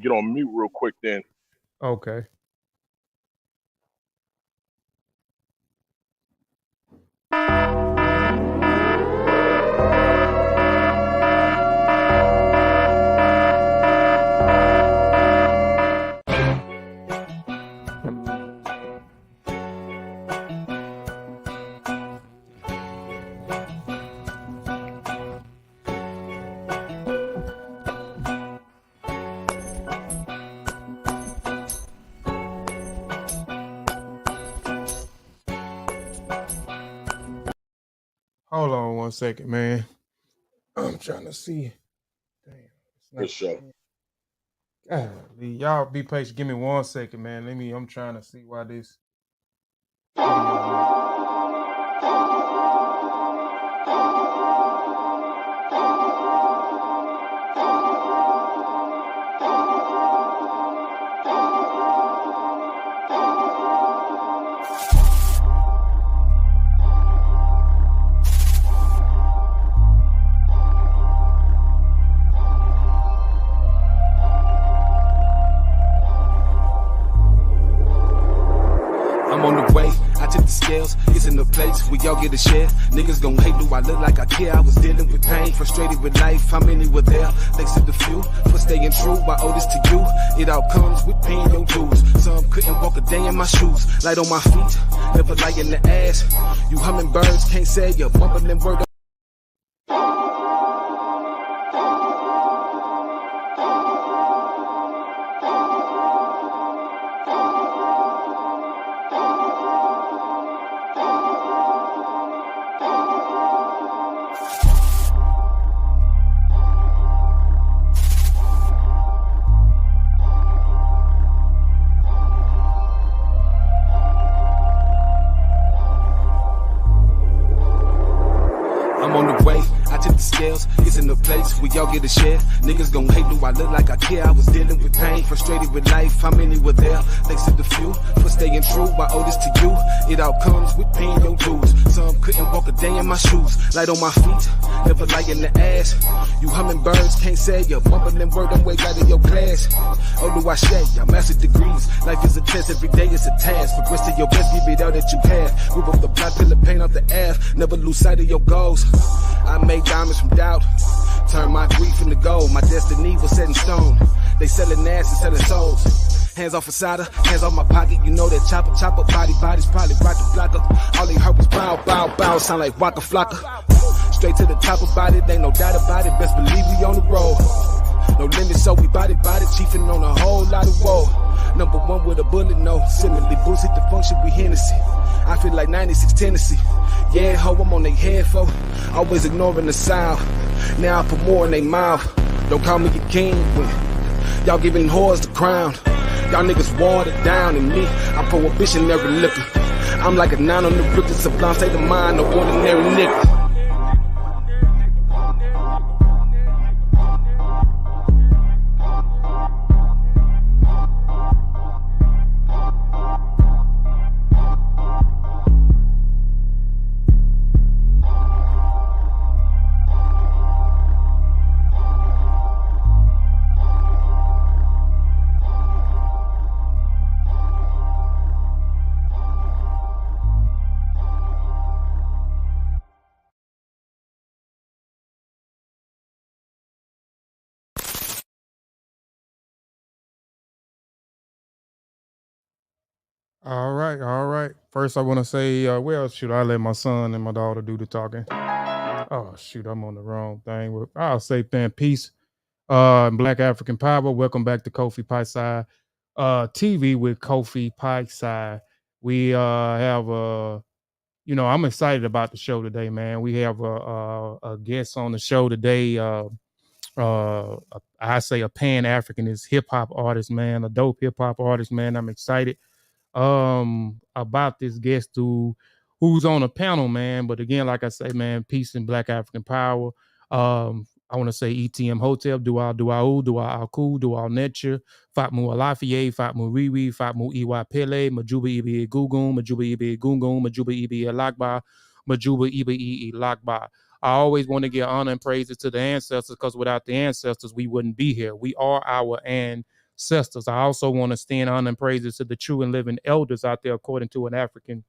Get on mute real quick then. Okay. Hold on 1 second, man. I'm trying to see. Damn. Good show. Golly, y'all be patient. Give me 1 second, man. I'm trying to see why this. It's in the place we all get a share. Niggas gon' hate, do I look like I care? I was dealing with pain, frustrated with life. How many were there? Thanks to the few for staying true. I owe this to you. It all comes with paying your dues. Some couldn't walk a day in my shoes. Light on my feet, never lie in the ass. You hummingbirds can't say your mumbling word. It's in the place we all get a share. Niggas gon' hate, do I look like I care? I was dealing with pain, frustrated with life. How many were there? Thanks to the few for staying true. I owe this to you. It all comes with paying your dues. Some couldn't walk a day in my shoes. Light on my feet, never lie in the ass. You hummingbirds can't say your mumbling word. I'm way out of your class. Oh, do I say I mastered degrees? Life is a test, every day is a task. Progress to your best, give it all that you have. Rip up the block, peel the paint off the ass. Never lose sight of your goals. I made diamonds from doubt, turn my grief into gold. My destiny was set in stone. They selling ass and selling souls. Hands off a cider, hands off my pocket. You know that chopper, bodies probably rocket blocker. All they heard was bow, bow, bow, sound like Waka Flocka. Straight to the top about it, ain't no doubt about it. Best believe we on the road. No limit, so we body, chiefin' on a whole lot of woe. Number one with a bullet, no. Similarly, boost hit the function, we Hennessy. I feel like 96 Tennessee. Yeah, ho, I'm on they head, fo. Always ignoring the sound. Now I put more in they mouth. Don't call me a king when y'all giving whores the crown. Y'all niggas watered down in me. I'm prohibitionary liquor. I'm like a 9 on the brick. It's a blind state of mind, no ordinary nigga. All right. First, I want to say, well, shoot, I let my son and my daughter do the talking. Oh, shoot, I'm on the wrong thing. I'll say, peace. Black African Power. Welcome back to Kofi Piesie TV with Kofi Piesie. We have I'm excited about the show today, man. We have a guest on the show today. I say a Pan-Africanist hip hop artist, man, a dope hip hop artist, man. I'm excited about this guest who's on a panel, man. But again, like I say, man, peace and Black African Power. I want to say ETM Hotel, Dua Alku, Dua Netcher, Fatmu Alafie, Fatmu Riwi, Fatmu Iwa Pele, Majuba Ibi Gugun, Majuba Ibi Gungun, Majuba Ibi Alakba, Majuba Ibi Lakba. I always want to give honor and praises to the ancestors, because without the ancestors, we wouldn't be here. We are our ancestors. ancestors. I also want to extend honor and praises to the true and living elders out there according to an African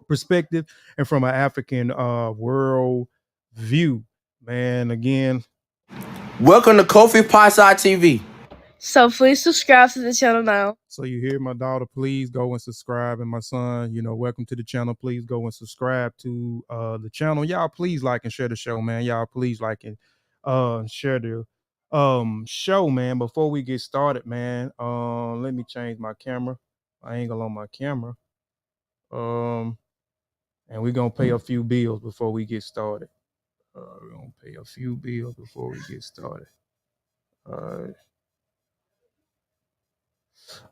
perspective and from an African world view. Man, again, welcome to Kofi Piesie TV. So please subscribe to the channel now. So you hear my daughter, please go and subscribe. And my son, welcome to the channel. Please go and subscribe to the channel. Y'all please like and share the show, man. Y'all please like and share the show, man. Before we get started, man, let me change my angle on my camera. And we're gonna pay a few bills before we get started. We're gonna pay a few bills before we get started.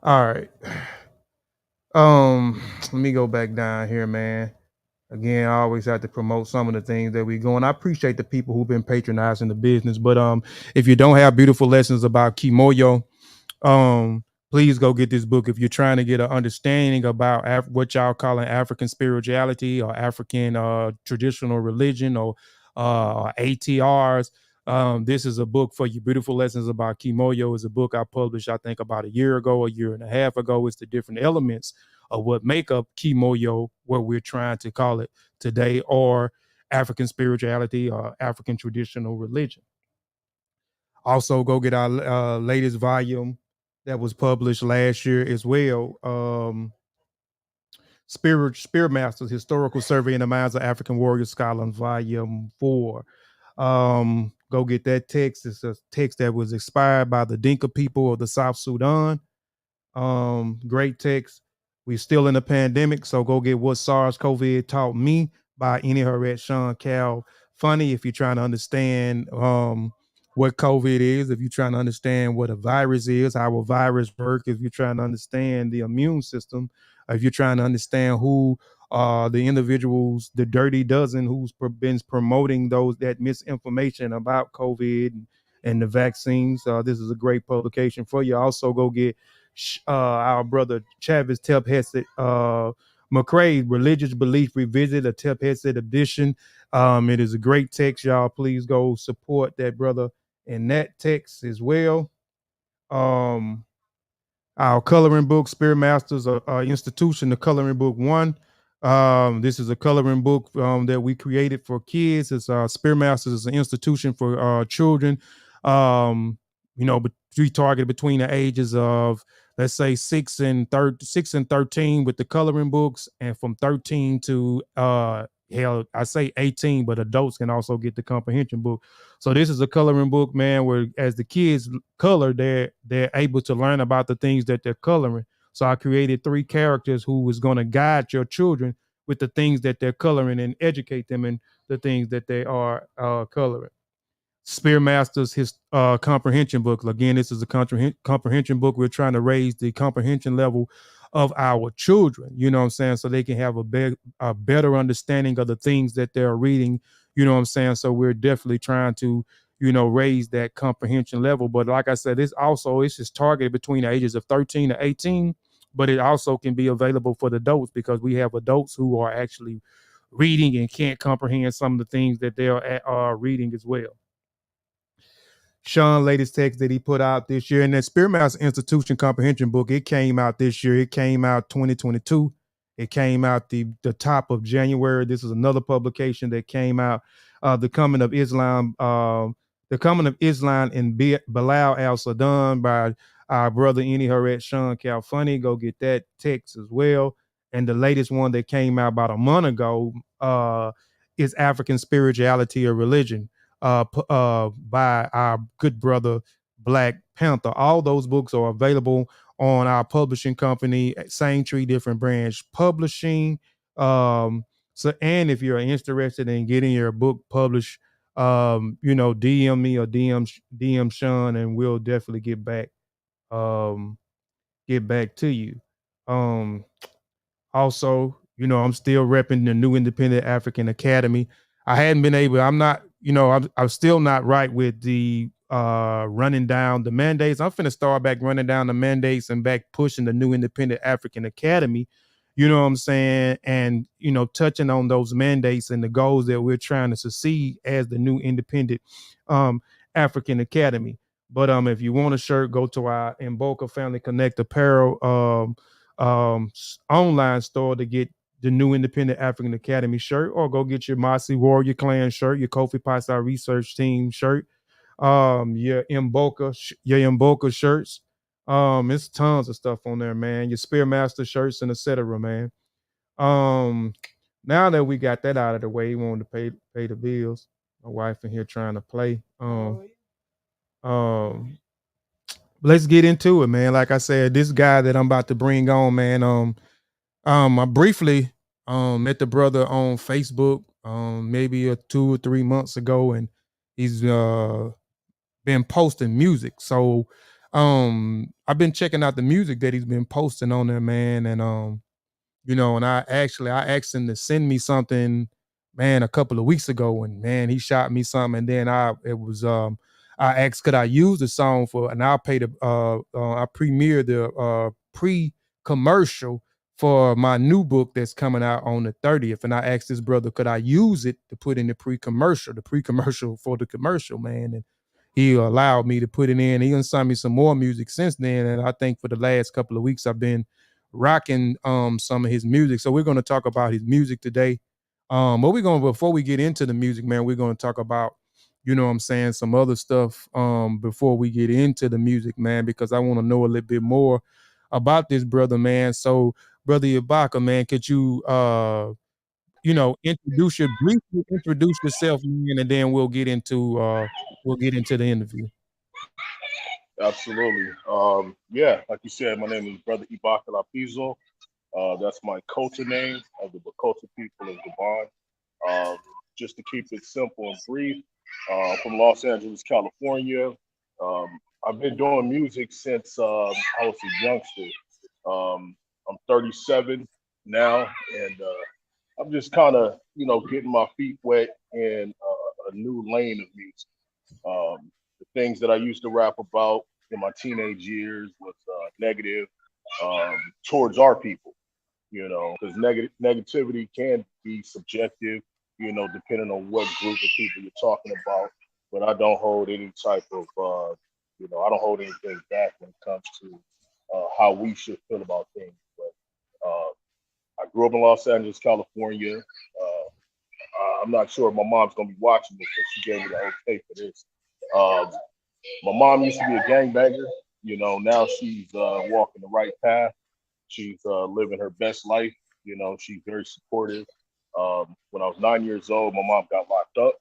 All right. Let me go back down here, man. Again, I always have to promote some of the things that we go. And I appreciate the people who've been patronizing the business. But if you don't have beautiful lessons about Kimoyo, please go get this book. If you're trying to get an understanding about what y'all calling African spirituality or African traditional religion or ATRs, this is a book for you. Beautiful Lessons About Kimoyo is a book I published, I think, about a year and a half ago. It's the different elements of what make up Kimoyo, what we're trying to call it today, or African spirituality or African traditional religion. Also, go get our latest volume that was published last year as well. Spirit Masters, Historical Survey in the Minds of African Warrior Scholars, Volume 4. Go get that text. It's a text that was inspired by the Dinka people of the South Sudan. Great text. We're still in a pandemic, so go get What Sars COVID Taught Me by In-bilad Sean Cal. Funny if you're trying to understand what COVID is, if you're trying to understand what a virus is, how a virus works, if you're trying to understand the immune system, if you're trying to understand who the individuals, the dirty dozen who's been promoting that misinformation about COVID and the vaccines. This is a great publication for you. Also go get our brother Chavis Tep Hesed McCrae, Religious Belief Revisit, a Tep Hesed edition. It is a great text, y'all. Please go support that brother in that text as well. Our coloring book, Spirit Masters Institution, the coloring book 1. This is a coloring book that we created for kids. It's Spirit Masters is an institution for children. We targeted between the ages of, let's say, 6 and 13 with the coloring books, and from 13 to I say 18, but adults can also get the comprehension book. So this is a coloring book, man, where as the kids color, they're able to learn about the things that they're coloring. So I created 3 characters who was going to guide your children with the things that they're coloring and educate them in the things that they are coloring. Spear Masters, his comprehension book. Again, this is a comprehension book. We're trying to raise the comprehension level of our children, you know what I'm saying, so they can have a better understanding of the things that they're reading, you know what I'm saying. So we're definitely trying to, raise that comprehension level. But like I said, it's just targeted between the ages of 13 to 18, but it also can be available for the adults, because we have adults who are actually reading and can't comprehend some of the things that they are reading as well. Sean latest text that he put out this year, and that Spirit Master Institution comprehension book, it came out this year. It came out 2022. It came out the top of January. This is another publication that came out, The Coming of Islam, in Bilal al-Sudan by our brother In-bilad Sean Calfunny. Go get that text as well. And the latest one that came out about a month ago is African Spirituality or Religion, by our good brother Black Panther. All those books are available on our publishing company, Same Tree Different Branch Publishing. And if you're interested in getting your book published, DM me or DM Sean, and we'll definitely get back to you. Also, I'm still repping the New Independent African Academy. I hadn't been able, I'm still not right with the running down the mandates. I'm finna start back running down the mandates and back pushing the New Independent African Academy, you know what I'm saying? And, touching on those mandates and the goals that we're trying to succeed as the New Independent African Academy. But if you want a shirt, go to our Mboka Family Connect Apparel online store to get the new Independent African Academy shirt, or go get your Mossy Warrior Clan shirt, your Kofi Piesie Research Team shirt, your Mboka shirts. It's tons of stuff on there, man. Your Spearmaster shirts and etc., man. Now that we got that out of the way, we wanted to pay the bills. My wife in here trying to play. Let's get into it, man. Like I said, this guy that I'm about to bring on, man. I briefly met the brother on Facebook maybe 2 or 3 months ago, and he's been posting music. So I've been checking out the music that he's been posting on there, man, and and I asked him to send me something, man, a couple of weeks ago, and man, he shot me something, and then I asked could I use the song for, and I paid I premiered the pre-commercial for my new book that's coming out on the 30th, and I asked this brother could I use it to put in the pre-commercial for the commercial, man, and he allowed me to put it in. He done sent me some more music since then, and I think for the last couple of weeks I've been rocking some of his music. So we're going to talk about his music today. But before we get into the music, man, we're going to talk about, some other stuff before we get into the music, man, because I want to know a little bit more about this brother, man. So brother Ibaka, man, could you briefly introduce yourself, man, and then we'll get into the interview. Absolutely. Yeah, like you said, my name is Brother Ibakalapizo. That's my culture name of the Bakota people of Gabon. Just to keep it simple and brief, from Los Angeles, California. I've been doing music since I was a youngster. I'm 37 now, and I'm just kind of, getting my feet wet in a new lane of music. The things that I used to rap about in my teenage years was negative towards our people, because negativity can be subjective, depending on what group of people you're talking about. But I don't hold any type of, I don't hold anything back when it comes to how we should feel about things. But I grew up in Los Angeles, California. I'm not sure if my mom's going to be watching this, but she gave me the okay for this. My mom used to be a gangbanger. Now she's walking the right path. She's living her best life. She's very supportive. When I was 9 years old, my mom got locked up,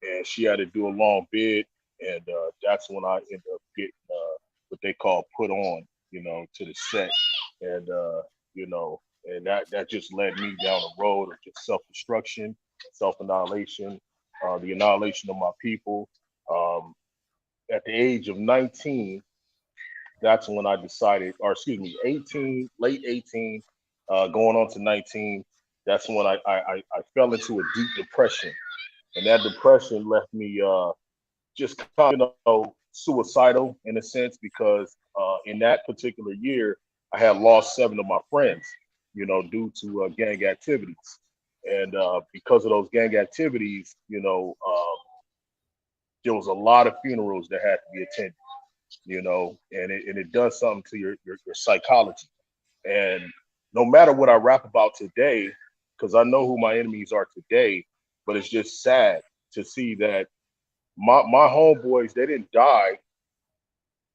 and she had to do a long bid, and that's when I ended up getting what they call put on, to the set, and and that just led me down a road of just self-destruction, self-annihilation, the annihilation of my people. At the age of 19, that's when I decided, or excuse me, 18, late 18, going on to 19, that's when I fell into a deep depression. And that depression left me just kind of, suicidal in a sense, because in that particular year, I had lost 7 of my friends, due to gang activities. And because of those gang activities, there was a lot of funerals that had to be attended, and it does something to your psychology. And no matter what I rap about today, because I know who my enemies are today, but it's just sad to see that my homeboys, they didn't die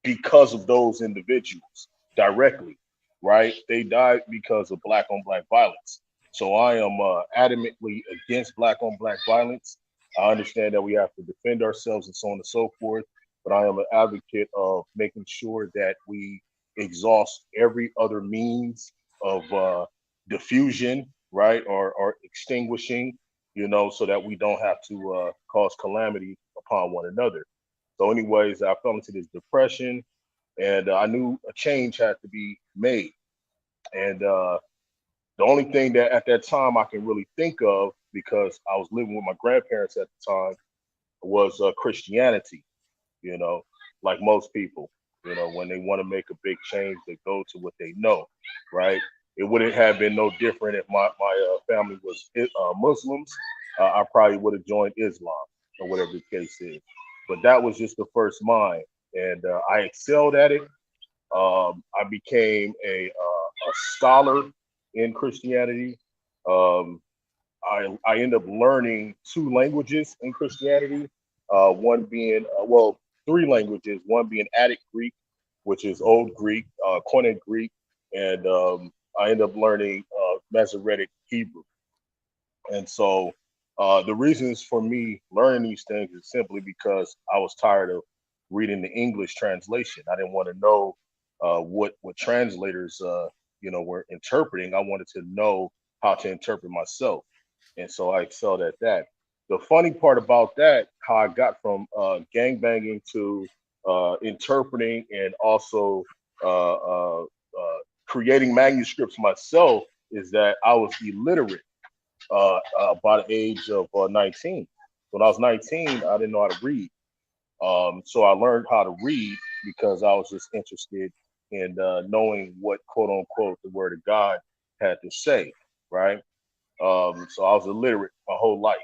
because of those individuals directly, right? They died because of Black on Black violence. So I am adamantly against Black on Black violence. I understand that we have to defend ourselves and so on and so forth, but I am an advocate of making sure that we exhaust every other means of diffusion, right, or extinguishing, so that we don't have to cause calamity upon one another. So anyways, I fell into this depression, and I knew a change had to be made. And the only thing that at that time I can really think of, because I was living with my grandparents at the time, was Christianity, like most people, when they want to make a big change, they go to what they know, right? It wouldn't have been no different if my family was Muslims. I probably would have joined Islam or whatever the case is. But that was just the first mind. and I excelled at it. I became a scholar in Christianity. Um, I ended up learning 2 languages in Christianity. One being, well, 3 languages. One being Attic Greek, which is Old Greek, Koine Greek, and I ended up learning Masoretic Hebrew. And so the reasons for me learning these things is simply because I was tired of reading the English translation. I didn't want to know what translators were interpreting. I wanted to know how to interpret myself, and so I excelled at that. The funny part about that, how I got from gang banging to interpreting and also creating manuscripts myself, is that I was illiterate by the age of 19. When I was 19, I didn't know how to read. So I learned how to read because I was just interested in knowing what quote unquote the word of God had to say, right? So I was illiterate my whole life.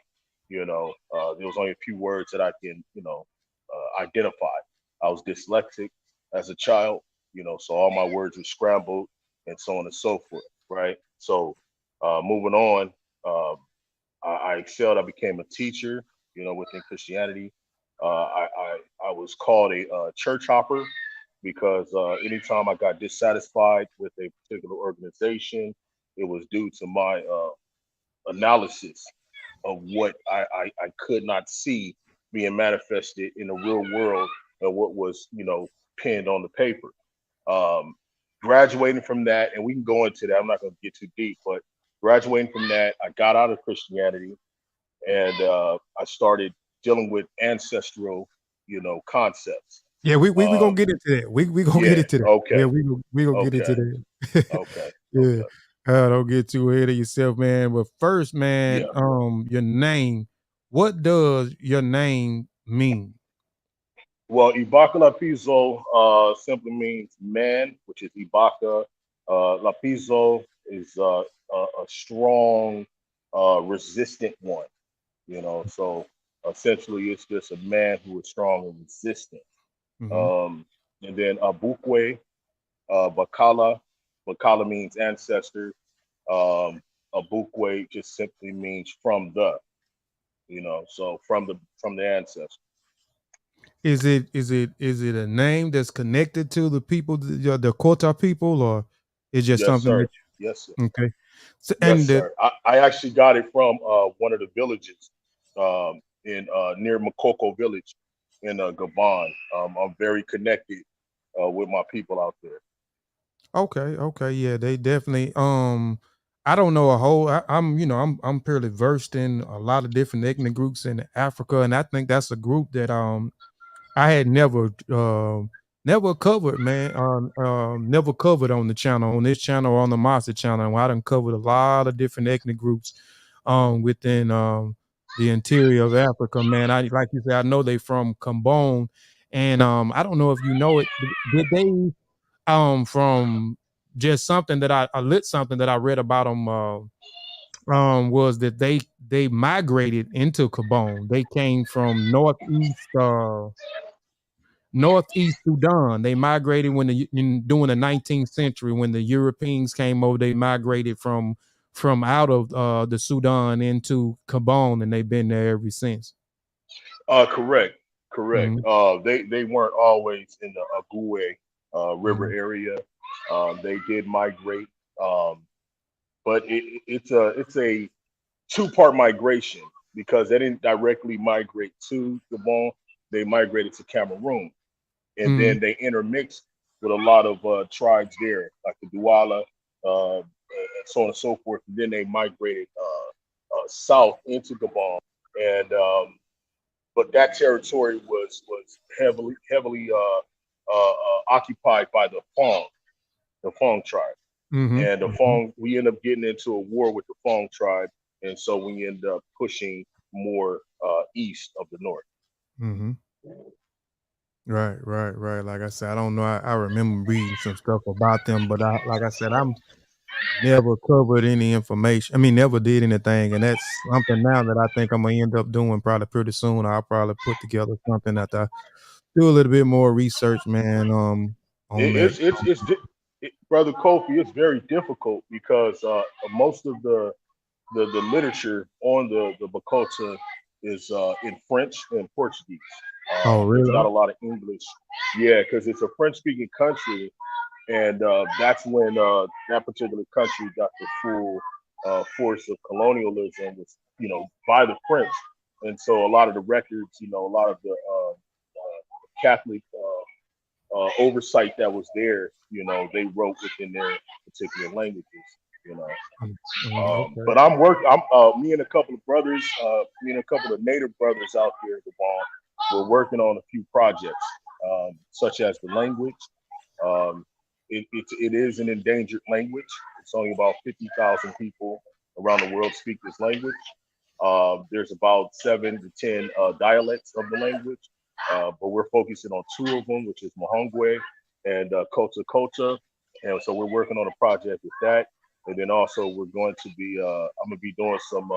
There was only a few words that I can, identify. I was dyslexic as a child, so all my words were scrambled and so on and so forth, right? So moving on, I excelled. I became a teacher, within Christianity. I was called a church hopper because anytime I got dissatisfied with a particular organization, it was due to my analysis of what I could not see being manifested in the real world and what was, pinned on the paper. Graduating from that, and we can go into that, I'm not going to get too deep, but graduating from that, I got out of Christianity and I started dealing with ancestral, concepts. Yeah, we gonna get into that. We gonna get into that. Okay. Yeah, we gonna get into that. Okay. Yeah. Okay. Don't get too ahead of yourself, man. But first, man, your name. What does your name mean? Well, Ibakalapizo simply means man, which is Ibaka. Lapizo is a strong, resistant one. So essentially, it's just a man who is strong and resistant. And then Aboukoue Bakala. Bakala means ancestor. Aboukoue just simply means from the, so from the ancestor. Is it a name that's connected to the people, the Kota people, or is just Yes, something sir. that Yes, sir. okay? So, Yes, and sir. I actually got it from one of the villages in near Makoko village in Gabon. I'm very connected with my people out there. okay, yeah, they definitely. I don't know a whole. I'm fairly versed in a lot of different ethnic groups in Africa, and I think that's a group that I had never covered, man. Never covered on the channel, on this channel, or on the Master channel. And I done covered a lot of different ethnic groups within the interior of Africa, man. I like you said, I know they from Cambone, and I don't know if you know it. Did they from just something that I lit something that I read about them was that they migrated into Gabon. They came from northeast Sudan. They migrated during the 19th century when the Europeans came over. They migrated from out of the Sudan into Gabon, and they've been there ever since. Correct. They weren't always in the Agoué River area. They did migrate, but it's a 2-part migration because they didn't directly migrate to Gabon. They migrated to Cameroon, and then they intermixed with a lot of tribes there, like the Douala, and so on and so forth. And then they migrated south into Gabon, and but that territory was heavily occupied by the Fong tribe. And the Fong, we end up getting into a war with the Fong tribe, and so we end up pushing more east of the north. Right. Like I said, I don't know. I remember reading some stuff about them, but like I said, I'm never covered any information. I mean, never did anything, and that's something now that I think I'm gonna end up doing probably pretty soon. I'll probably put together something after do a little bit more research, man. On that. Brother Kofi, it's very difficult because most of the literature on the Bakota is in French and Portuguese. Oh, There's not really? a lot of English. Yeah, because it's a French-speaking country, and that's when that particular country got the full force of colonialism, was, by the French. And so a lot of the records, a lot of the Catholic oversight that was there, they wrote within their particular languages, you know. Okay. But me and a couple of brothers, me and a couple of native brothers out there at the Gabon, we're working on a few projects, such as the language. It is an endangered language. It's only about 50,000 people around the world speak this language. There's about 7 to 10 dialects of the language, but we're focusing on 2 of them, which is Mahongwe and Kota Kota. And so we're working on a project with that. And then also we're going to be, I'm gonna be doing some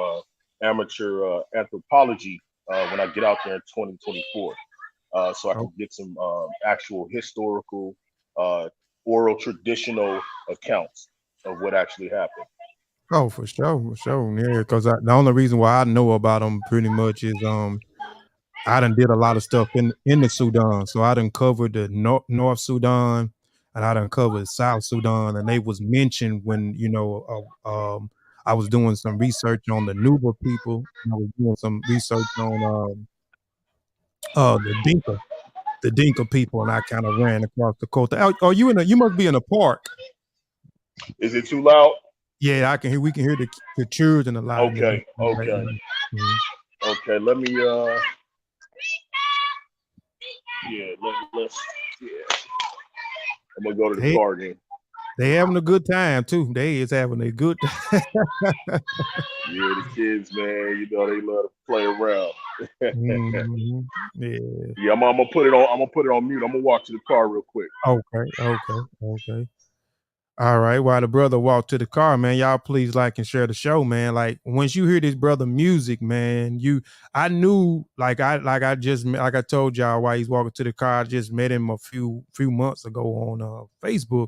amateur anthropology when I get out there in 2024. So I can get some actual historical, oral traditional accounts of what actually happened. Oh, for sure. Yeah, because the only reason why I know about them pretty much is I done did a lot of stuff in the Sudan. So I done covered the North Sudan, and I done covered South Sudan, and they was mentioned when I was doing some research on the Nuba people. And I was doing some research on the Dinka people, and I kind of ran across the coast. Are you you must be in a park. Is it too loud? Yeah, we can hear the children a lot. Okay. Okay, let me let's I'm gonna go to the car then. They having a good time too. They is having a good Yeah, the kids, man, they love to play around. Yeah, I'm gonna put it on mute. I'm gonna walk to the car real quick. Okay. All right. While the brother walked to the car, man, y'all please like and share the show, man. Like once you hear this brother music, man, I knew like I told y'all while he's walking to the car, I just met him a few months ago on Facebook,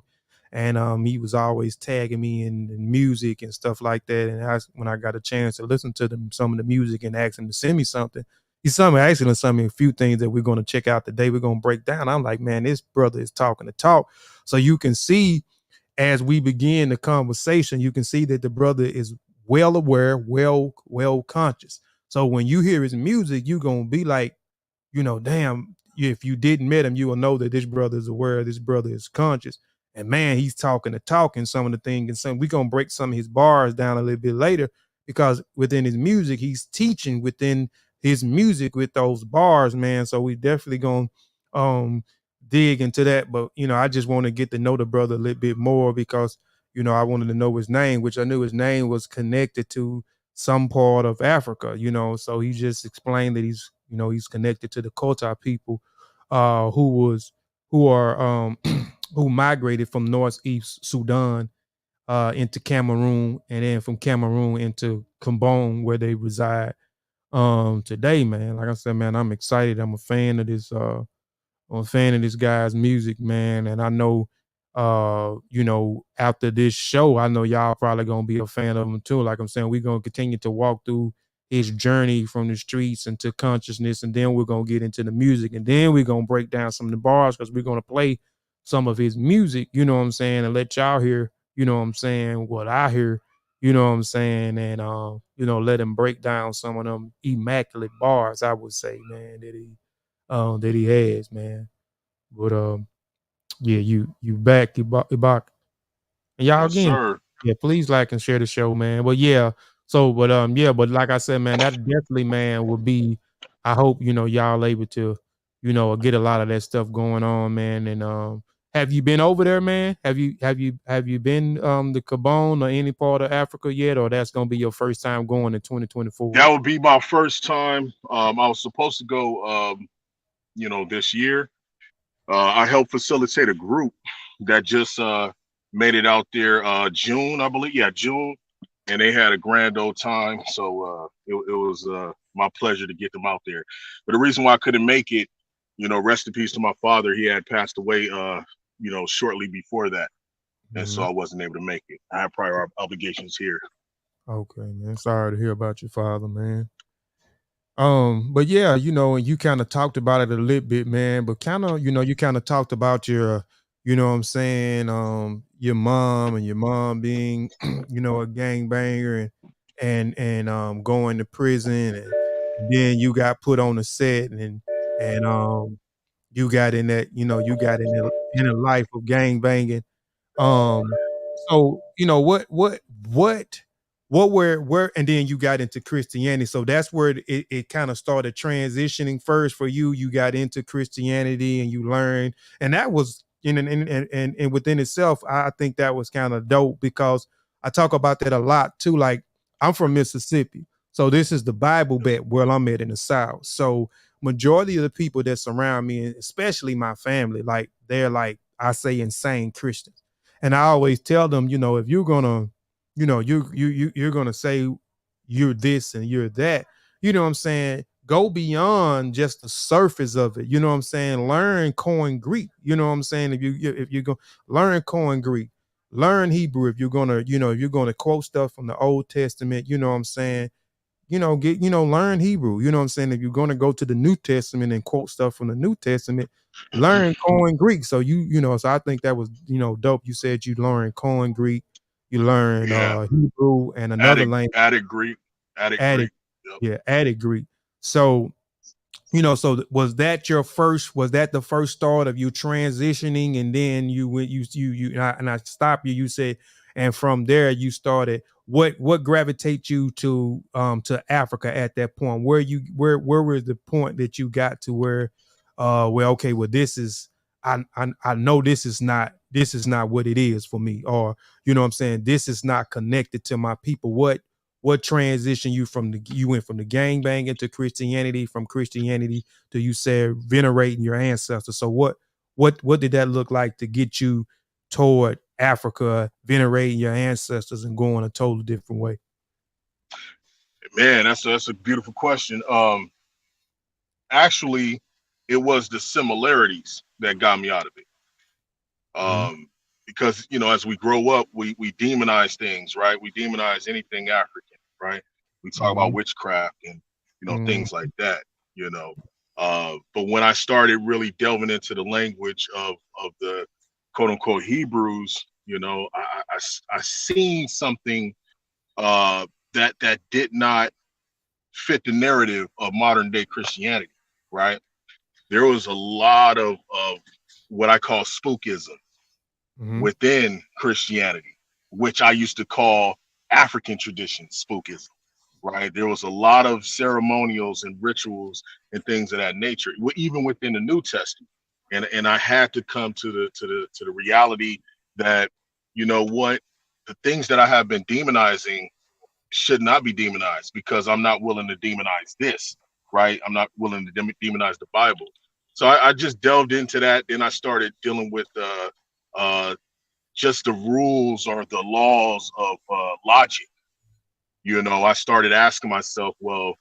and he was always tagging me in music and stuff like that. And when I got a chance to listen to some of the music and ask him to send me something, he sent me a few things that we're going to check out today. We're going to break down. I'm like, man, this brother is talking the talk. So you can see, as we begin the conversation, you can see that the brother is well aware, well conscious. So when you hear his music, you're going to be like, damn, if you didn't met him, you will know that this brother is aware, this brother is conscious. And man, he's talking the talk and some of the things. And we're going to break some of his bars down a little bit later, because within his music, he's teaching within his music with those bars, man. So we definitely going to dig into that. But I just want to get to know the brother a little bit more, because I wanted to know his name, which I knew his name was connected to some part of Africa, so he just explained that he's connected to the Kota people who migrated from northeast Sudan into Cameroon, and then from Cameroon into Gabon, where they reside today, man. Like I said, man, I'm excited. I'm a fan of this guy's music, man. And I know, after this show, I know y'all probably going to be a fan of him too. Like I'm saying, we're going to continue to walk through his journey from the streets into consciousness. And then we're going to get into the music. And then we're going to break down some of the bars, because we're going to play some of his music, and let y'all hear, what I hear, and, let him break down some of them immaculate bars, I would say, man, that he has, man. But yeah, you back, Ibak. And y'all Yes, again, sir. yeah, please like and share the show, man. But yeah, but like I said, man, that definitely, man, would be, I hope y'all able to get a lot of that stuff going on, man. And have you been over there, man? Have you been to Gabon or any part of Africa yet, or that's gonna be your first time going in 2024? That would be my first time. I was supposed to go this year. I helped facilitate a group that just made it out there June, I believe. Yeah, June. And they had a grand old time. So it was my pleasure to get them out there. But the reason why I couldn't make it rest in peace to my father. He had passed away, shortly before that. And so I wasn't able to make it. I have prior obligations here. Okay, man. Sorry to hear about your father, man. But yeah, and you kind of talked about it a little bit, man, but kind of, you kind of talked about your, what I'm saying, your mom and your mom being, a gangbanger and going to prison and then you got put on the set and you got in that, you got in a life of gangbanging. So what where and then you got into Christianity. So that's where it kind of started transitioning first for you. You got into Christianity and you learned, and that was and within itself, I think that was kind of dope because I talk about that a lot too. Like I'm from Mississippi, so this is the Bible Belt where I'm at in the South. So majority of the people that surround me, and especially my family, like they're like I say insane Christians. And I always tell them, if you're gonna, you're gonna say you're this and you're that, you know what I'm saying? Go beyond just the surface of it. You know what I'm saying? Learn Koine Greek. You know what I'm saying? If you go learn Koine Greek, learn Hebrew if you're gonna, if you're gonna quote stuff from the Old Testament, you know what I'm saying? Learn Hebrew. You know what I'm saying? If you're going to go to the New Testament and quote stuff from the New Testament, learn Koine Greek. So so I think that was, dope. You said you learn Koine Greek, you learn Hebrew and another language. Attic Greek. Yep. Yeah, Attic Greek. So so was that the first start of you transitioning, and then you went, and I stopped you. You said, and from there you started. What gravitates you to Africa at that point? Where was the point that you got to where, okay, well this is I know this is not what it is for me, or you know what I'm saying, this is not connected to my people. What transition you went from the gangbanging to Christianity, from Christianity to, you said, venerating your ancestors. So what did that look like to get you toward Africa, venerating your ancestors and going a totally different way? Man, that's a beautiful question. Actually, it was the similarities that got me out of it. Because as we grow up, we demonize things, right? We demonize anything African, right? We talk about witchcraft and things like that, but when I started really delving into the language of the quote unquote Hebrews, I seen something that did not fit the narrative of modern day Christianity, right? There was a lot of what I call spookism within Christianity, which I used to call African tradition spookism, right? There was a lot of ceremonials and rituals and things of that nature, even within the New Testament. And I had to come to the reality that, the things that I have been demonizing should not be demonized, because I'm not willing to demonize this, right? I'm not willing to demonize the Bible. So I just delved into that. Then I started dealing with just the rules or the laws of logic. I started asking myself, well,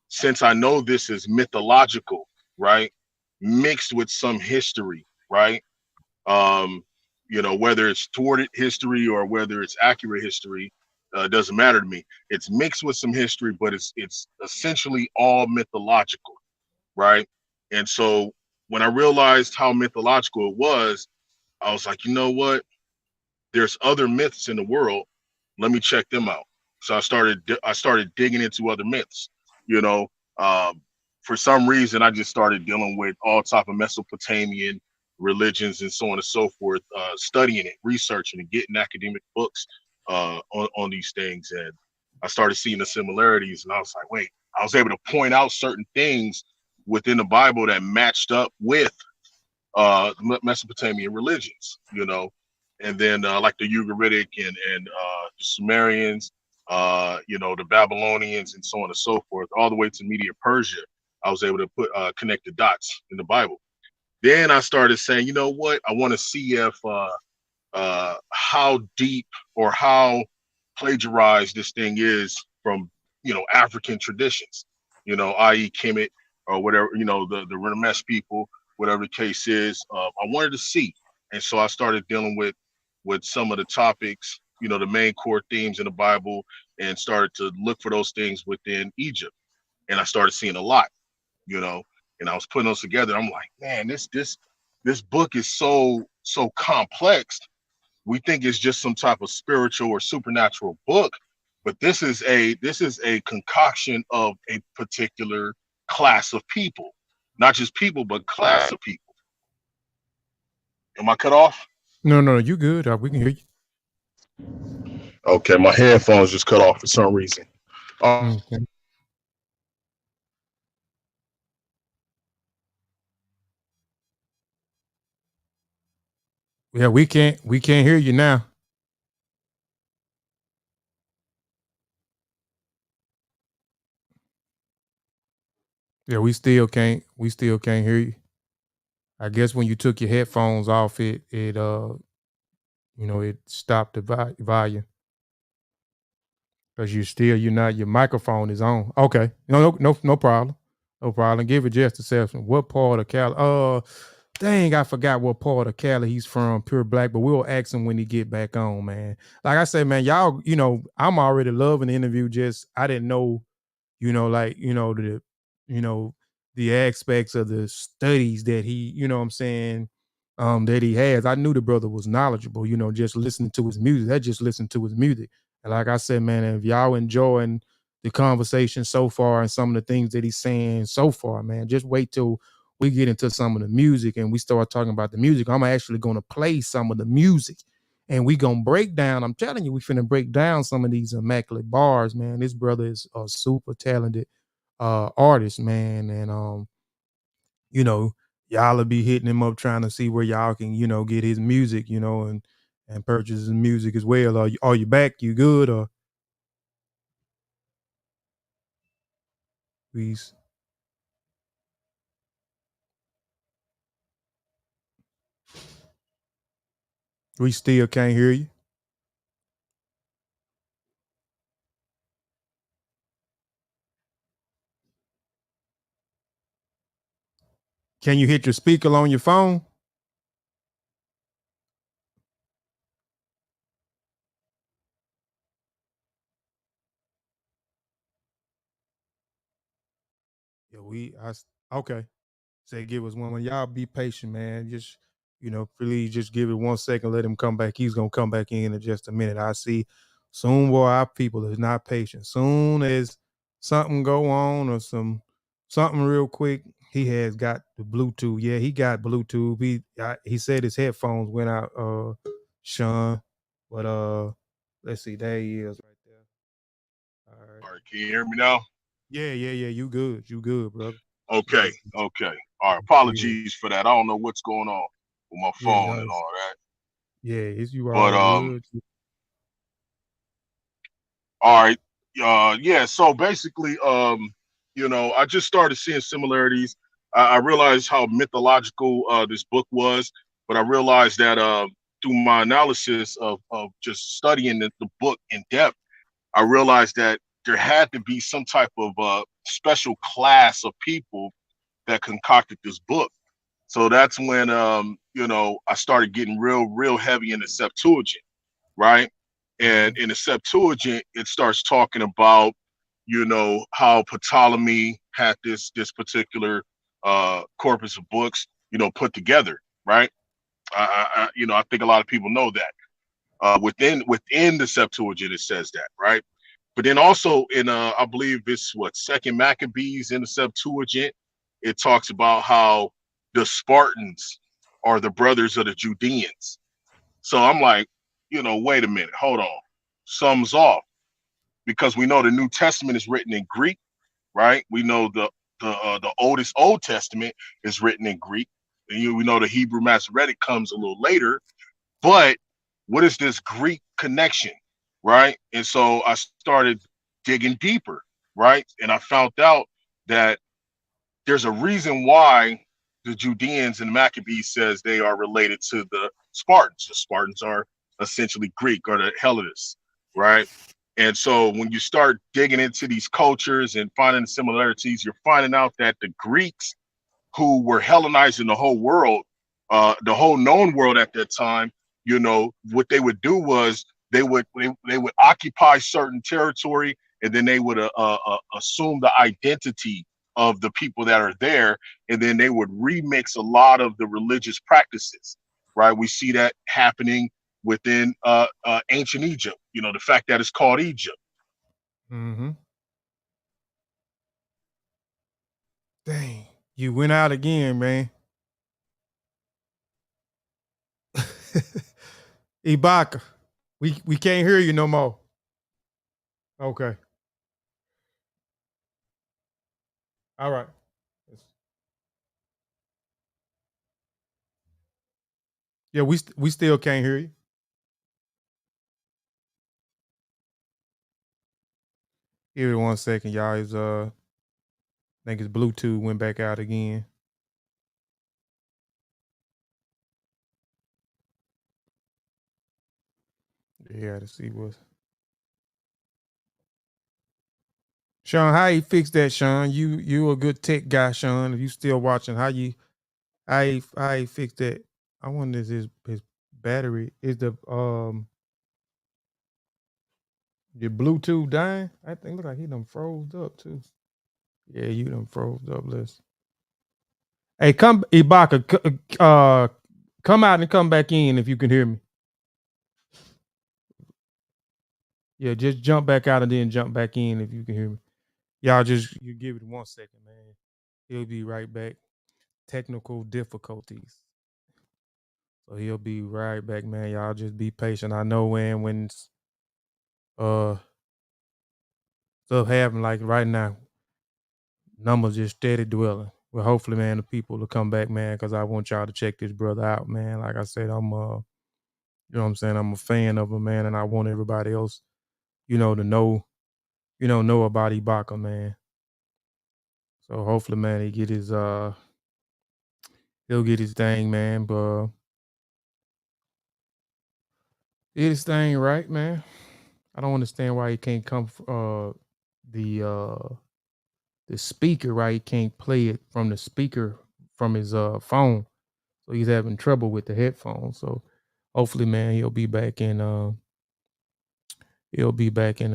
since I know this is mythological, right, mixed with some history, right? Whether it's thwarted history or whether it's accurate history, doesn't matter to me. It's mixed with some history, but it's essentially all mythological, right? And so when I realized how mythological it was, I was like, you know what? There's other myths in the world. Let me check them out. So I started digging into other myths. For some reason, I just started dealing with all type of Mesopotamian religions and so on and so forth, studying it, researching and getting academic books on these things. And I started seeing the similarities, and I was like, wait, I was able to point out certain things within the Bible that matched up with Mesopotamian religions, and then like the Ugaritic and the Sumerians, the Babylonians and so on and so forth, all the way to Media Persia. I was able to connect the dots in the Bible. Then I started saying, you know what? I want to see if how deep or how plagiarized this thing is from, African traditions, i.e. Kemet or whatever, the Ramesh people, whatever the case is. I wanted to see, and so I started dealing with some of the topics, the main core themes in the Bible, and started to look for those things within Egypt. And I started seeing a lot, and I was putting those together. I'm like, man, this book is so complex. We think it's just some type of spiritual or supernatural book, but this is a concoction of a particular class of people, not just people, but class of people. Am I cut off? No, you good. We can hear you. Okay, my headphones just cut off for some reason. Okay. Yeah, we can't hear you now. Yeah, we still can't hear you. I guess when you took your headphones off, it stopped the volume. Because your microphone is on. Okay. No problem. No problem. Give it just a second. What part of Cali? Dang, I forgot what part of Cali he's from, Pure Black, but we'll ask him when he get back on, man. Like I said, man, y'all, I'm already loving the interview. Just, I didn't know, the aspects of the studies that he, what I'm saying, that he has. I knew the brother was knowledgeable, just listening to his music. I just listened to his music. And like I said, man, if y'all enjoying the conversation so far and some of the things that he's saying so far, man, just wait till we get into some of the music and we start talking about the music. I'm actually going to play some of the music and we going to break down. I'm telling you, we finna break down some of these immaculate bars, man. This brother is a super talented artist, man. And, y'all will be hitting him up trying to see where y'all can, get his music, and purchase his music as well. Are you back? You good? Or please? We still can't hear you. Can you hit your speaker on your phone? Yeah, okay. Say give us one. Y'all be patient, man. Just, please just give it 1 second. Let him come back. He's going to come back in just a minute. I see soon, boy, our people is not patient. Soon as something go on or something real quick, he has got the Bluetooth. Yeah, he got Bluetooth. He said his headphones went out, Sean. But let's see. There he is right there. All right, can you hear me now? Yeah. You good, brother. Okay. All right. Apologies for that. I don't know what's going on with my phone and all that. Yeah, it's you but all good. All right. Yeah. So basically, I just started seeing similarities. I realized how mythological this book was, but I realized that through my analysis of just studying the book in depth, I realized that there had to be some type of special class of people that concocted this book. So that's when, I started getting real heavy in the Septuagint, right? And in the Septuagint, it starts talking about, how Ptolemy had this particular corpus of books, put together, right? I think a lot of people know that. Within the Septuagint, it says that, right? But then also in I believe it's Second Maccabees in the Septuagint, it talks about how the Spartans are the brothers of the Judeans. So I'm like, wait a minute, hold on, something's off, because we know the New Testament is written in Greek, right? We know the oldest Old Testament is written in Greek, and we know the Hebrew Masoretic comes a little later. But what is this Greek connection, right? And so I started digging deeper, right? And I found out that there's a reason why the Judeans and Maccabees says they are related to the Spartans. The Spartans are essentially Greek, or the Hellenists, right? And so when you start digging into these cultures and finding the similarities, you're finding out that the Greeks who were Hellenizing the whole world, the whole known world at that time, what they would do was they would occupy certain territory, and then they would assume the identity of the people that are there, and then they would remix a lot of the religious practices, right? We see that happening within ancient Egypt, the fact that it's called Egypt. Mm-hmm. Dang, you went out again, man. Ibaka, we can't hear you no more. Okay. All right. Yeah, we still can't hear you. Give it 1 second, y'all. Is I think his Bluetooth went back out again. Yeah, to see what. Sean, how you fix that, Sean? You a good tech guy, Sean. If you still watching, how you fix that? I wonder is his battery is the Bluetooth dying? I think look like he done froze up too. Yeah, you done froze up. Let's. Hey, come Ibaka, come out and come back in if you can hear me. Yeah, just jump back out and then jump back in if you can hear me. Y'all you give it 1 second, man. He'll be right back. Technical difficulties. So he'll be right back, man. Y'all just be patient. I know when stuff happen like right now, numbers just steady dwelling. Well, hopefully, man, the people will come back, man, because I want y'all to check this brother out, man. Like I said, I'm you know what I'm saying? I'm a fan of him, man, and I want everybody else, to know, know about Ibaka, man. So hopefully, man, he'll get his thing, man, but get his thing right, man. I don't understand why he can't come the speaker, right? He can't play it from the speaker from his phone. So he's having trouble with the headphones. So hopefully, man, he'll be back in a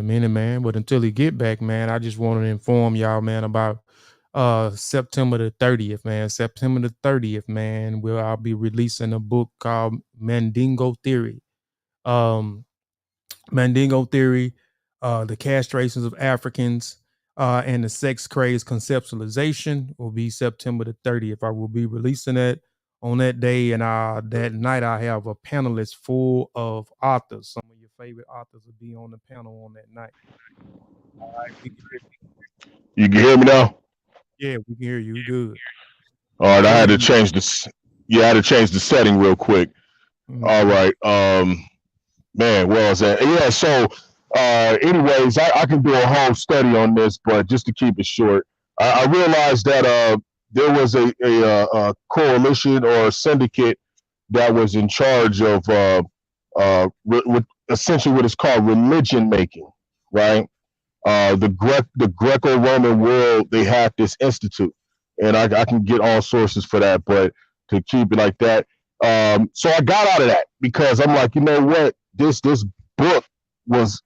minute, man. But until he get back, man, I just wanted to inform y'all, man, about September the 30th, man. September the 30th, man, I'll be releasing a book called Mandingo Theory. Mandingo Theory, the castrations of Africans, and the sex craze conceptualization will be September the 30th. I will be releasing that on that day, and that night I have a panelist full of authors. Some of your favorite authors will be on the panel on that night. All right, you can hear me now? Yeah, we can hear you. Good. All right, I had to change this. Yeah, I had to change the setting real quick. Mm-hmm. All right. Man, where was that? Yeah, so anyways, I can do a whole study on this, but just to keep it short, I realized that there was a coalition or a syndicate that was in charge of essentially what is called religion making, right? The Greco-Roman world, they have this institute, and I can get all sources for that, but to keep it like that. So I got out of that because I'm like, you know what? This book was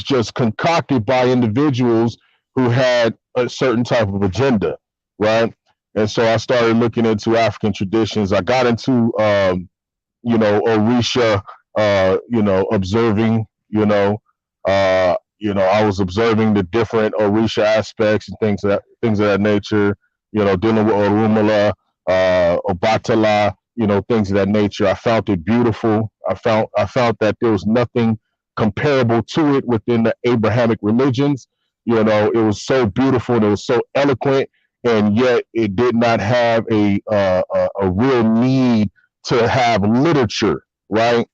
just concocted by individuals who had a certain type of agenda, right? And so I started looking into African traditions. I got into Orisha, observing, I was observing the different Orisha aspects and things of that nature, dealing with Orunmila, Obatala, things of that nature. I found it beautiful. I found that there was nothing comparable to it within the Abrahamic religions. It was so beautiful and it was so eloquent, and yet it did not have a real need to have literature, right?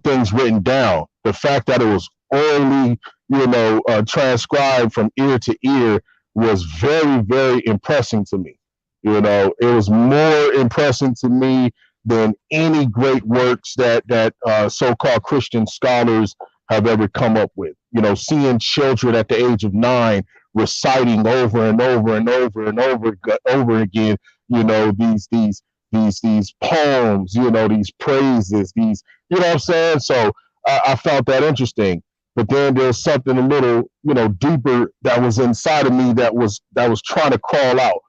Things written down. The fact that it was orally, transcribed from ear to ear was very, very impressive to me. It was more impressive to me than any great works that so-called Christian scholars have ever come up with. Seeing children at the age of 9 reciting over and over and over and over again, these poems, these praises, these, what I'm saying? So I found that interesting. But then there's something a little, deeper that was inside of me that was trying to crawl out,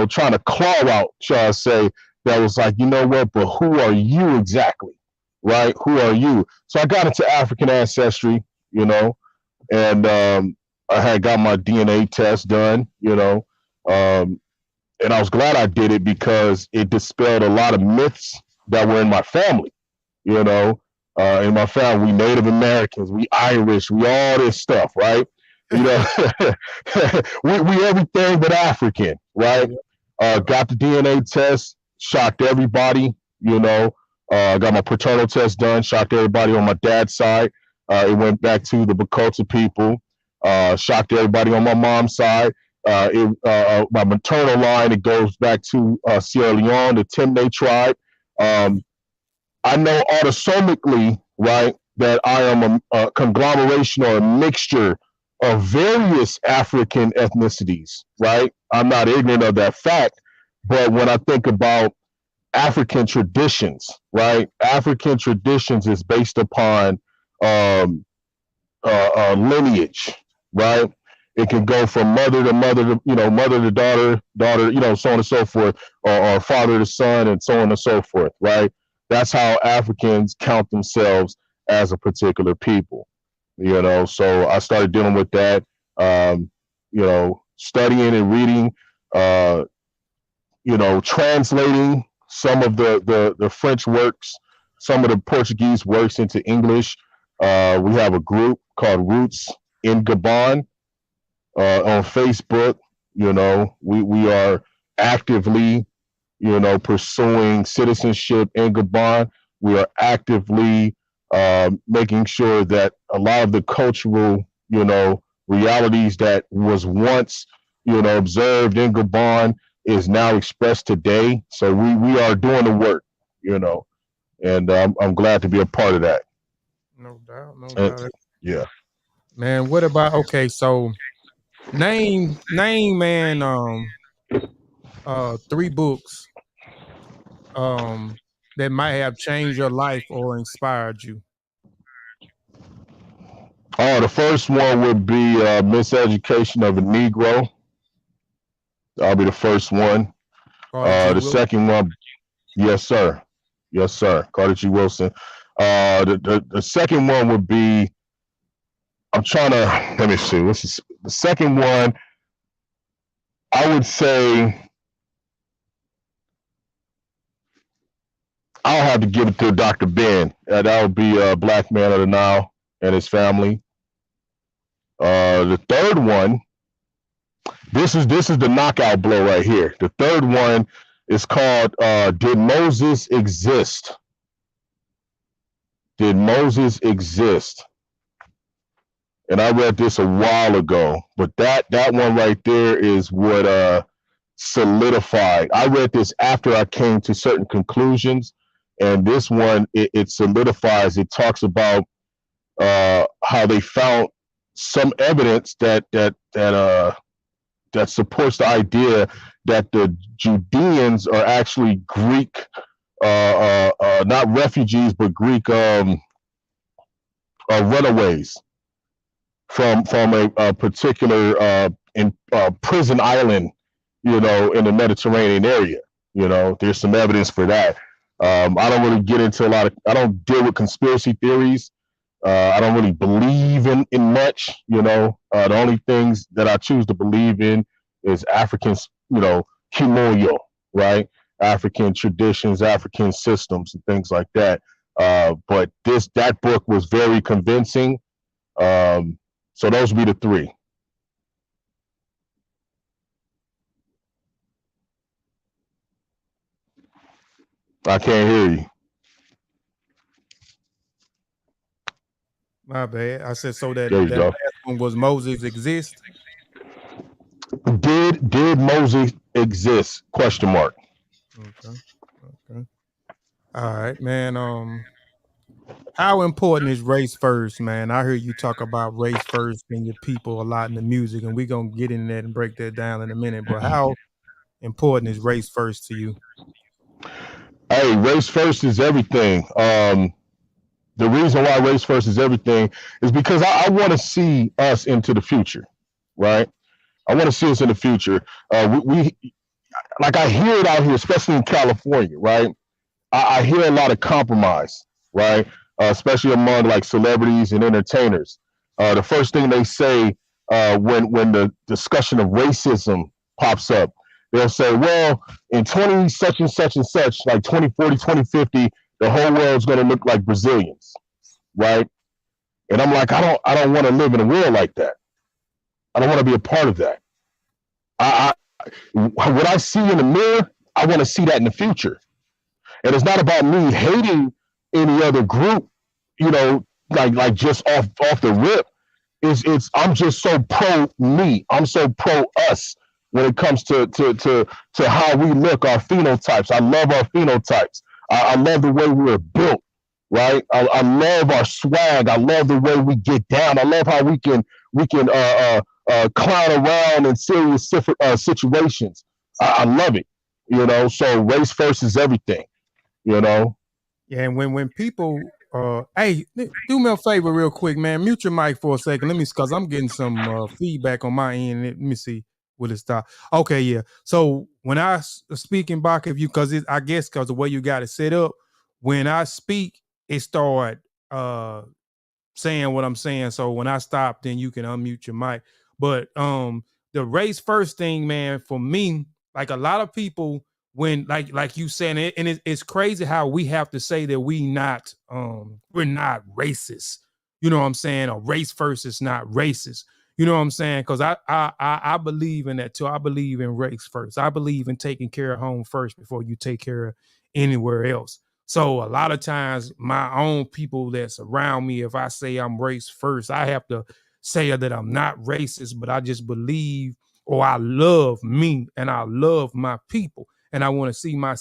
trying to claw out, shall I say, that was like, you know what, but who are you exactly? Right? Who are you? So I got into African ancestry, and I had got my DNA test done, and I was glad I did it because it dispelled a lot of myths that were in my family, in my family, we Native Americans, we Irish, we all this stuff, right? We everything but African, right? Got the DNA test, shocked everybody, got my paternal test done, shocked everybody on my dad's side. It went back to the Bakota people, shocked everybody on my mom's side. My maternal line, it goes back to Sierra Leone, the Temne tribe. I know autosomically, right, that I am a conglomeration or a mixture of various African ethnicities, right? I'm not ignorant of that fact, but when I think about African traditions, right? African traditions is based upon lineage, right? It can go from mother to mother to, mother to daughter, so on and so forth, or father to son, and so on and so forth, right? That's how Africans count themselves as a particular people, So I started dealing with that, studying and reading, translating some of the French works, some of the Portuguese works into English. We have a group called Roots in Gabon on Facebook. We are actively pursuing citizenship in Gabon. We are actively making sure that a lot of the cultural, realities that was once, observed in Gabon is now expressed today. So we are doing the work, and I'm glad to be a part of that. No doubt. Yeah. Man, what about, okay, so name, man, 3 books that might have changed your life or inspired you. Oh, the first one would be Miseducation of a Negro. That'll be the first one. The second one, yes, sir. Carter G. Wilson. The second one would be, let me see. The second one, I would say, I'll have to give it to Dr. Ben. That would be a Black Man of the Nile and his family. The third one, this is the knockout blow right here. The third one is called Did Moses Exist? Did Moses Exist? And I read this a while ago, but that one right there is what solidified. I read this after I came to certain conclusions, and this one it solidifies. It talks about how they found some evidence that supports the idea that the Judeans are actually Greek, not refugees, but Greek runaways from a particular prison island, in the Mediterranean area. There's some evidence for that. I don't really get into I don't deal with conspiracy theories. I don't really believe in much, the only things that I choose to believe in is African, Kimoyo, right? African traditions, African systems, and things like that. But that book was very convincing. So those would be the 3. I can't hear you. My bad. I said, so that There you go. last one was Moses Exist? Did Moses exist? Question mark. Okay. All right, man. How important is race first, man? I hear you talk about race first and your people a lot in the music, and we're gonna get in that and break that down in a minute. But how important is race first to you? Hey, race first is everything. The reason why race first is everything is because I want to see us into the future, right? I want to see us in the future. We like I hear it out here, especially in California, right? I hear a lot of compromise, right? Especially among like celebrities and entertainers. The first thing they say when the discussion of racism pops up, they'll say, well, in 20 such and such and such, like 2040, 2050, the whole world's going to look like Brazilians, right? And I'm like, I don't want to live in a world like that. I don't want to be a part of that. What I see in the mirror, I want to see that in the future. And it's not about me hating any other group, you know, like just off the rip. It's I'm just so pro me. I'm so pro us when it comes to how we look, our phenotypes. I love our phenotypes. I love the way we're built, right? I love our swag. I love the way we get down. I love how we can clown around in serious situations. I love it, you know. So race first is everything, you know. Yeah, and when people, hey, do me a favor real quick, man. Mute your mic for a second. Let me, cause I'm getting some feedback on my end. Let me see. Will it stop? Okay, yeah. So when I speak in back of you, cause I guess cause the way you got it set up, when I speak, it start saying what I'm saying. So when I stop, then you can unmute your mic. But the race first thing, man, for me, like a lot of people, when like you saying it, and it's crazy how we have to say that we're not racist. You know what I'm saying? Or race first is not racist. You know what I'm saying? Because I believe in that too. I believe in race first. I believe in taking care of home first before you take care of anywhere else. So a lot of times my own people that's around me, if I say I'm race first, I have to say that I'm not racist, but I just believe, or I love me and I love my people. And I want to see my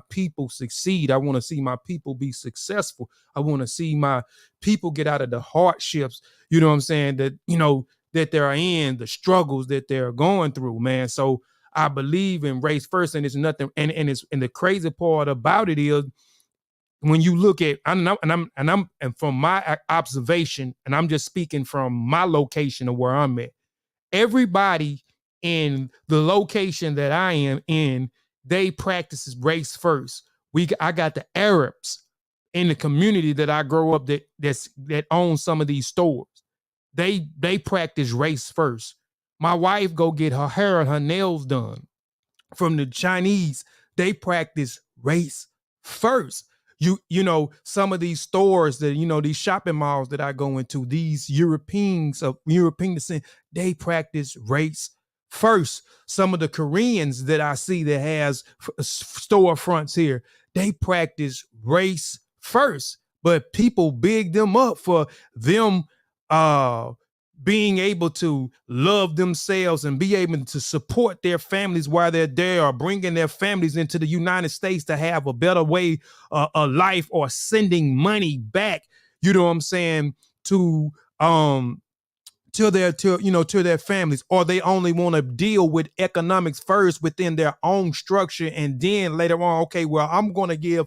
people succeed. I want to see my people be successful. I want to see my people get out of the hardships, you know what I'm saying, that, you know, that they're in, the struggles that they're going through, man. So I believe in race first, and it's nothing. And the crazy part about it is when you look at, and from my observation, and I'm just speaking from my location of where I'm at, everybody in the location that I am in, they practice race first. I got the Arabs in the community that I grow up that own some of these stores. They practice race first. My wife go get her hair and her nails done. From the Chinese, they practice race first. You know, some of these stores that, you know, these shopping malls that I go into, these Europeans of European descent, they practice race first. Some of the Koreans that I see that has storefronts here, they practice race first. But people big them up for them being able to love themselves and be able to support their families while they're there, or bringing their families into the United States to have a better way of life, or sending money back, you know what I'm saying, to their families, or they only want to deal with economics first within their own structure, and then later on, okay, well, I'm gonna give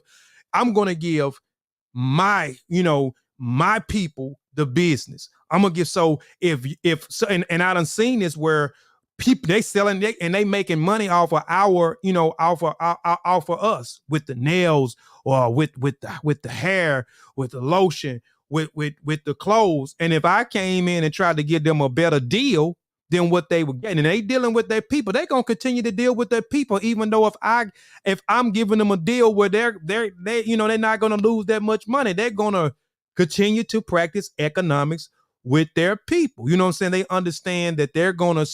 my people the business. I'm gonna give. So if and I done seen this where people they selling and they making money off of off of us with the nails, or with the hair, with the lotion, with the clothes. And if I came in and tried to give them a better deal than what they were getting, and they dealing with their people, they're gonna continue to deal with their people, even though if I'm giving them a deal where they're not gonna lose that much money, they're gonna continue to practice economics with their people. You know what I'm saying? They understand that they're going to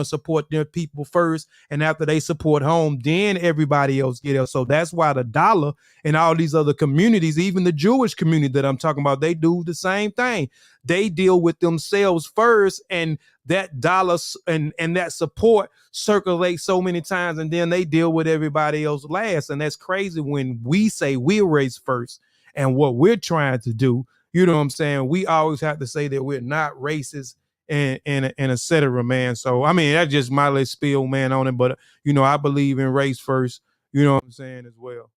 support their people first. And after they support home, then everybody else get it. So that's why the dollar and all these other communities, even the Jewish community that I'm talking about, they do the same thing. They deal with themselves first, and that dollar and that support circulates so many times, and then they deal with everybody else last. And that's crazy when we say we're race first and what we're trying to do. You know what I'm saying? We always have to say that we're not racist and et cetera, man. So I mean, that's just my little spiel, man, on it. But I believe in race first. You know what I'm saying as well.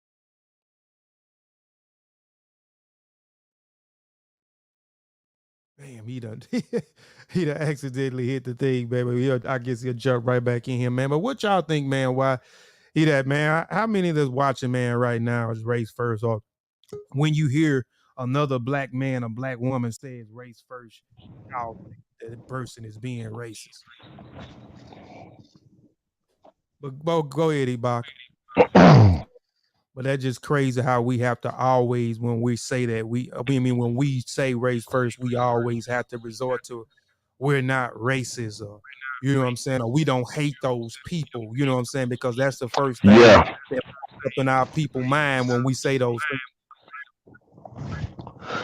Damn, he done he done accidentally hit the thing, baby. I guess he'll jump right back in here, man. But what y'all think, man? Why he that, man? How many of us watching, man, right now is race first? Or when you hear another black man or black woman says race first, y'all think that person is being racist? But go ahead, Ibaka. But that's just crazy how we have to always, when we say that, when we say race first, we always have to resort to we're not racist, or you know what I'm saying, or we don't hate those people, you know what I'm saying, because that's the first thing that up in our people mind when we say those things.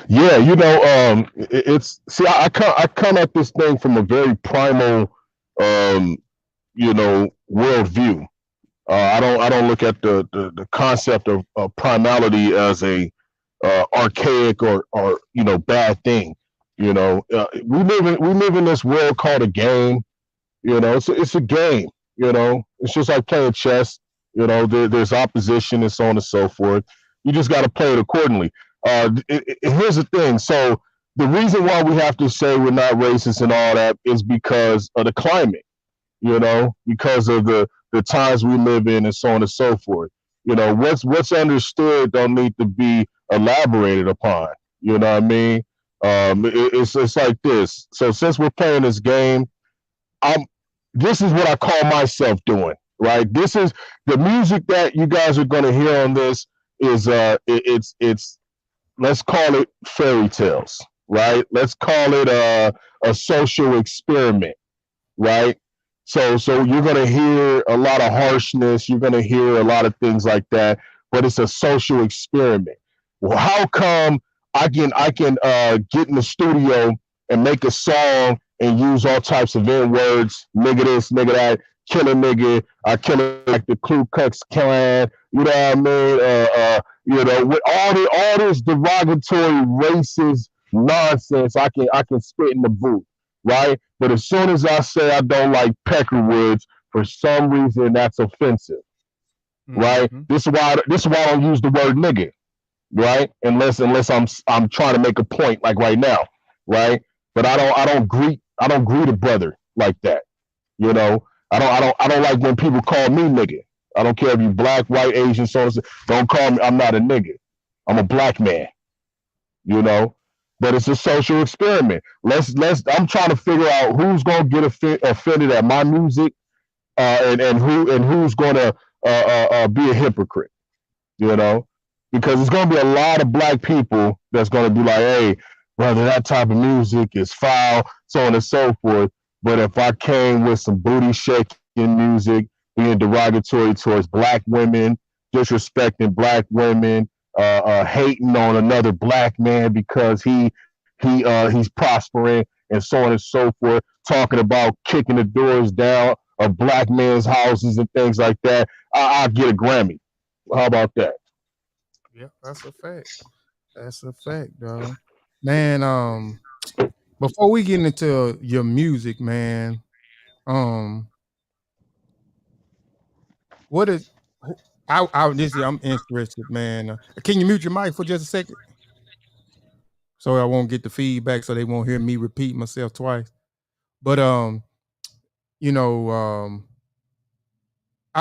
Yeah, it's I come at this thing from a very primal worldview. I don't look at the concept of primality as a archaic or bad thing. We live in this world called a game. It's a game. It's just like playing chess. There's opposition and so on and so forth. You just got to play it accordingly. Here's the thing. So the reason why we have to say we're not racist and all that is because of the climate. Because of the times we live in and so on and so forth. What's understood don't need to be elaborated upon. You know what I mean? It's like this. So since we're playing this game, this is what I call myself doing, right? This is the music that you guys are going to hear on this is it's let's call it fairy tales, right? Let's call it a social experiment, right? So you're going to hear a lot of harshness. You're going to hear a lot of things like that, but it's a social experiment. Well, how come I can get in the studio and make a song and use all types of N-words, nigga this, nigga that, kill a nigga, I kill it like the Ku Klux Klan, you know what I mean? With all this derogatory racist nonsense, I can spit in the booth. Right? But as soon as I say I don't like peckerwoods, for some reason that's offensive. Right? This is why I don't use the word nigga, right? Unless I'm trying to make a point like right now, right? But I don't greet a brother like that. I don't like when people call me nigga. I don't care if you black, white, Asian, so on. Don't call me, I'm not a nigga. I'm a black man. But it's a social experiment. I'm trying to figure out who's gonna get offended at my music, and who's gonna be a hypocrite. Because it's gonna be a lot of black people that's gonna be like, hey, brother, that type of music is foul, so on and so forth. But if I came with some booty shaking music, being derogatory towards black women, disrespecting black women, hating on another black man because he's prospering and so on and so forth, talking about kicking the doors down of black men's houses and things like that, I'll get a Grammy. How about that? Yeah, that's a fact. That's a fact, dog. Man, before we get into your music, man, what is I'm interested, man. Can you mute your mic for just a second? So I won't get the feedback, so they won't hear me repeat myself twice. But I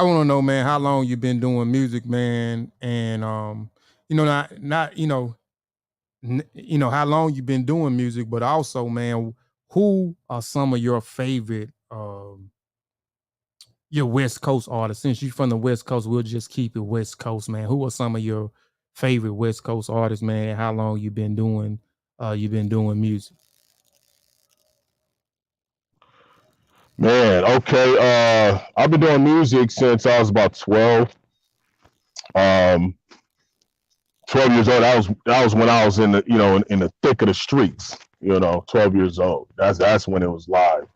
want to know, man, how long you been doing music, man, and how long you been doing music, but also, man, who are some of your favorite your West Coast artists? Since you're from the West Coast, we'll just keep it West Coast, man. Who are some of your favorite West Coast artists, man? And how long you been doing music? Man, okay. I've been doing music since I was about 12. 12 years old. That was when I was in the thick of the streets. 12 years old. That's when it was live.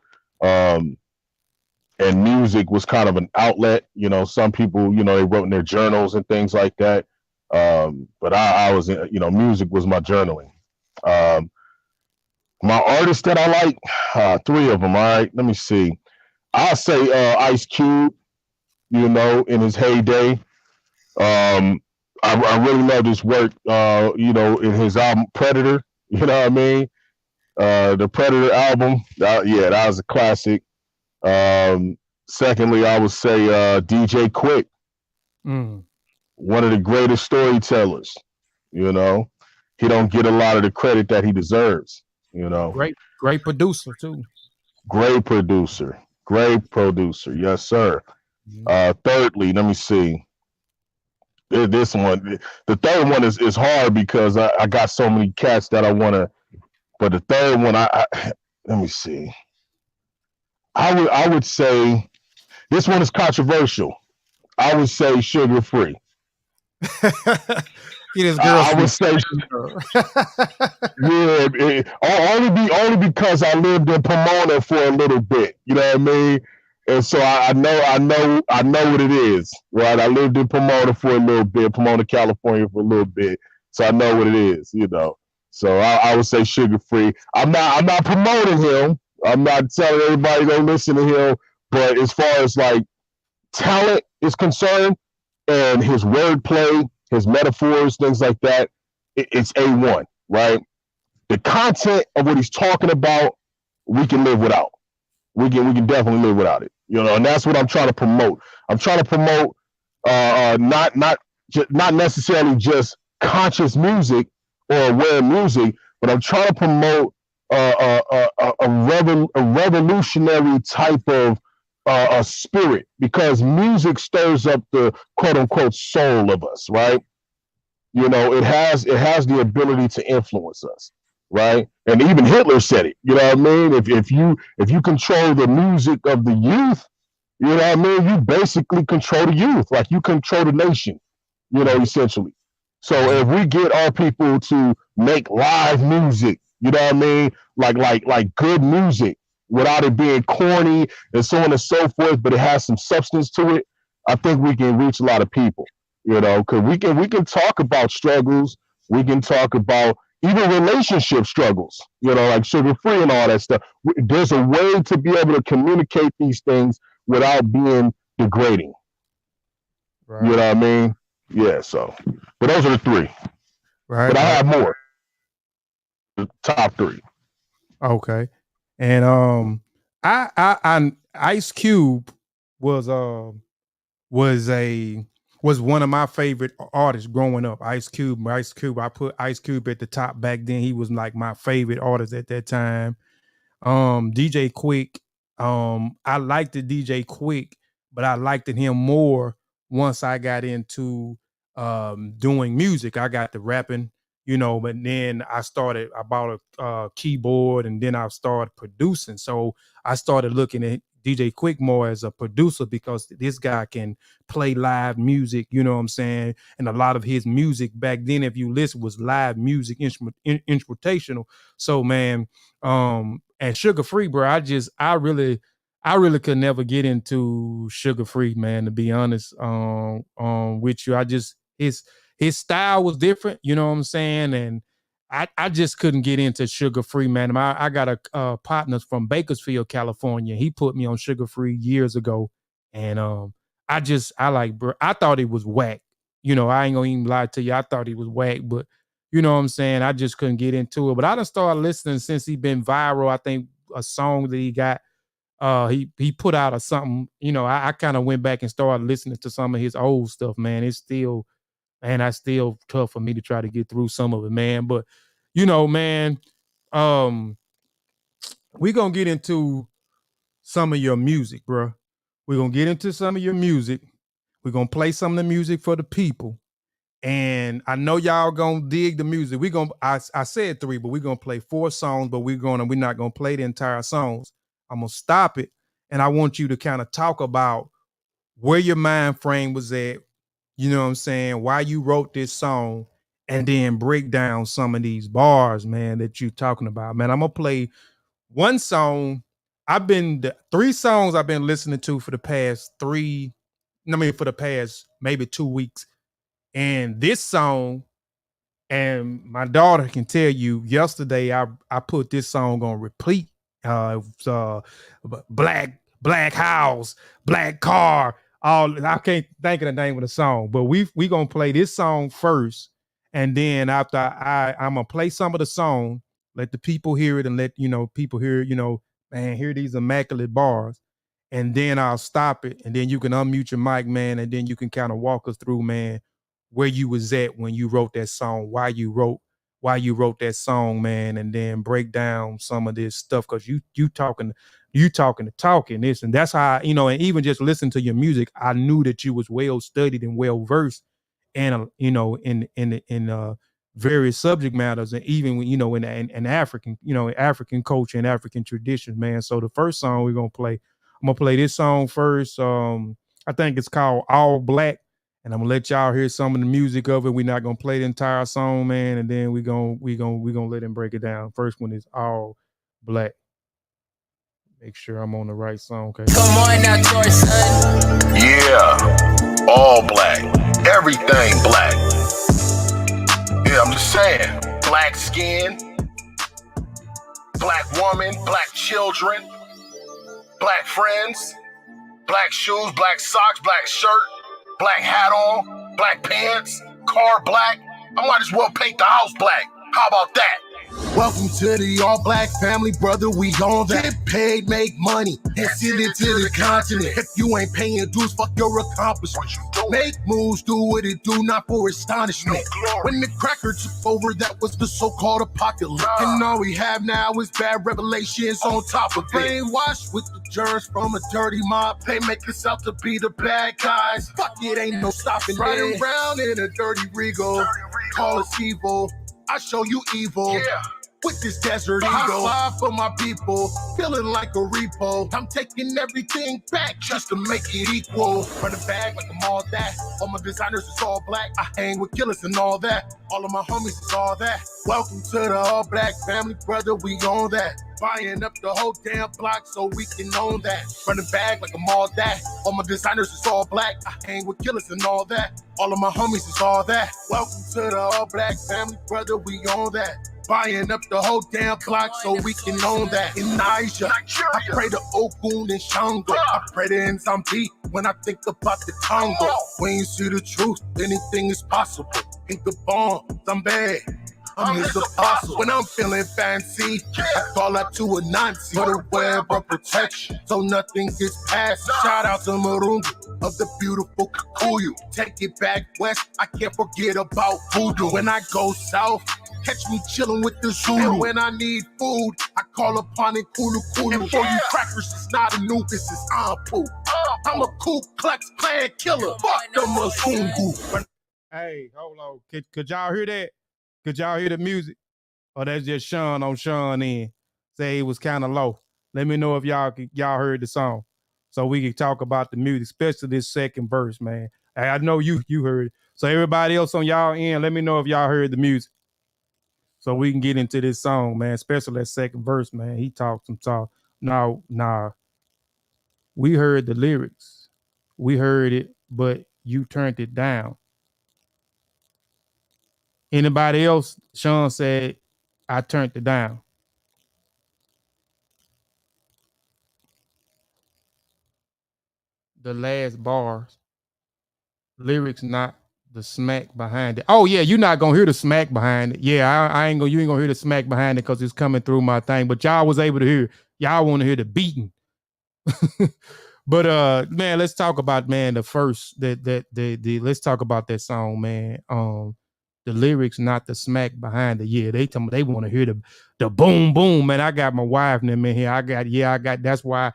And music was kind of an outlet. Some people, they wrote in their journals and things like that. But I was, music was my journaling. My artists that I like, three of them. All right, let me see. I'll say Ice Cube. You know, in his heyday. I really love his work. You know, in his album Predator. You know what I mean? The Predator album. Yeah, that was a classic. Secondly, I would say DJ Quick. One of the greatest storytellers. You know, he don't get a lot of the credit that he deserves. You know, great producer too. Great producer. Yes, sir. Thirdly, let me see. This one, the third one is hard because I got so many cats that I want to. But the third one, I let me see. I would say this one is controversial. I would say Sugar Free. I would say, yeah, only because I lived in Pomona for a little bit. You know what I mean? And so I know what it is, right? I lived in Pomona for a little bit, Pomona, California for a little bit, so I know what it is, you know. So I would say Sugar Free. I'm not promoting him. I'm not telling everybody go listen to him. But as far as like talent is concerned, and his wordplay, his metaphors, things like that, it's A1, right? The content of what he's talking about, we can live without. We can definitely live without it, you know. And that's what I'm trying to promote. I'm trying to promote not necessarily just conscious music or aware music, but I'm trying to promote a revolutionary type of a spirit, because music stirs up the quote unquote soul of us, right? You know, it has the ability to influence us, right? And even Hitler said it. You know what I mean? If you control the music of the youth, you know what I mean, you basically control the youth, like you control the nation, you know, essentially. So if we get our people to make live music, you know what I mean, like good music, without it being corny and so on and so forth, but it has some substance to it, I think we can reach a lot of people, you know, because we can talk about struggles, we can talk about even relationship struggles, you know, like Sugar Free and all that stuff. There's a way to be able to communicate these things without being degrading. Right. You know what I mean? Yeah, so, but those are the three. Right. But I have more. The top three. Okay. And I Ice Cube was one of my favorite artists growing up. Ice Cube. I put Ice Cube at the top back then. He was like my favorite artist at that time. DJ Quick. I liked the DJ Quick, but I liked him more once I got into doing music. I got to rapping, you know, but then I bought a keyboard, and then I started producing. So I started looking at DJ Quick more as a producer, because this guy can play live music, you know what I'm saying? And a lot of his music back then, if you listen, was live music, instrumentational. So man, and Sugar Free, bro, I really could never get into Sugar Free, man, to be honest, with you. His style was different, you know what I'm saying? And I just couldn't get into Sugar Free, man. I got a partner from Bakersfield, California. He put me on Sugar Free years ago. And I thought it was whack. You know, I ain't gonna even lie to you. I thought he was whack, but you know what I'm saying? I just couldn't get into it. But I done started listening since he been viral. I think a song that he got, he put out or something. You know, I kind of went back and started listening to some of his old stuff, man. It's still tough for me to try to get through some of it, man. But you know, man, we're gonna get into some of your music, bro. We're gonna get into some of your music. We're gonna play some of the music for the people. And I know y'all gonna dig the music. I said 3, but we're gonna play 4 songs, but we're not gonna play the entire songs. I'm gonna stop it, and I want you to kind of talk about where your mind frame was at. You know what I'm saying? Why you wrote this song, and then break down some of these bars, man, that you're talking about. Man, I'm gonna play one song. 3 songs I've been listening to for the past maybe 2 weeks. And this song And my daughter can tell you, yesterday I put this song on repeat. It was black house, black car. All I can't think of the name of the song, but we gonna play this song first, and then after I'm gonna play some of the song, let the people hear it, and let people hear, man, hear these immaculate bars, and then I'll stop it, and then you can unmute your mic, man, and then you can kind of walk us through, man, where you was at when you wrote that song, why you wrote that song, man, and then break down some of this stuff, because you talking this, and that's how and even just listen to your music, I knew that you was well studied and well versed, and in various subject matters, and even in African African culture and African traditions, man. So the first song I'm gonna play this song first. I think it's called All Black. And I'm gonna let y'all hear some of the music of it. We're not gonna play the entire song, man, and then we gonna let him break it down. First one is All Black. Make sure I'm on the right song, okay? Come on now, George, son. Yeah, all black, everything black. Yeah, I'm just saying, black skin, black woman, black children, black friends, black shoes, black socks, black shirt, black hat on, black pants, car black. I might as well paint the house black. How about that? Welcome to the all black family, brother. We on that. Get paid, make money, and send it to the continent. If you ain't paying dues, fuck your accomplishment. Make moves, do what it do, not for astonishment. When the cracker took over, that was the so-called apocalypse. And all we have now is bad revelations on top of it. Brainwashed with the germs from a dirty mob. They make us out to be the bad guys. Fuck it, ain't no stopping. Riding around in a dirty Regal. Call us evil. I show you evil. Yeah. With this desert eagle, I fly for my people, feeling like a repo. I'm taking everything back just to make it equal. Run the bag like I'm all that. All my designers is all black. I hang with killers and all that. All of my homies is all that. Welcome to the all black family, brother. We on that. Buying up the whole damn block so we can own that. Run the bag like I'm all that. All my designers is all black. I hang with killers and all that. All of my homies is all that. Welcome to the all black family, brother. We on that. Buying up the whole damn block so we can own that. In Niger, I pray to Ogun and Shango. I pray to Nzambi when I think about the Congo. When you see the truth, anything is possible. In Gabon, Zambia, I'm his apostle. When I'm feeling fancy, I call out to a Nazi for the web of protection, so nothing gets past. Shout out to Marungu of the beautiful Kikuyu. Take it back west, I can't forget about voodoo. When I go south, catch me chillin' with the Zulu. And when I need food, I call upon it Kulu Kulu. And for you crackers, it's not a new business, I'm poo. I'm a Ku Klux Klan killer. Fuck the Mazungu. Hey, hold on. Could y'all hear that? Could y'all hear the music? Or that's just Sean on Sean in. Say it was kind of low. Let me know if y'all heard the song, so we can talk about the music, especially this second verse, man. I know you heard it. So everybody else on y'all end, let me know if y'all heard the music, so we can get into this song, man, especially that second verse, man. He talked some talk. Now, we heard the lyrics. We heard it, but you turned it down. Anybody else? Sean said, I turned it down. The last bars. Lyrics, not the smack behind it. Oh yeah, you're not gonna hear the smack behind it. Yeah, you ain't gonna hear the smack behind it because it's coming through my thing. But y'all was able to hear. Y'all want to hear the beating. But man, let's talk about, man, the first let's talk about that song, man. The lyrics, not the smack behind it. Yeah, they want to hear the boom boom, man. I got my wife and them in here. I got. That's why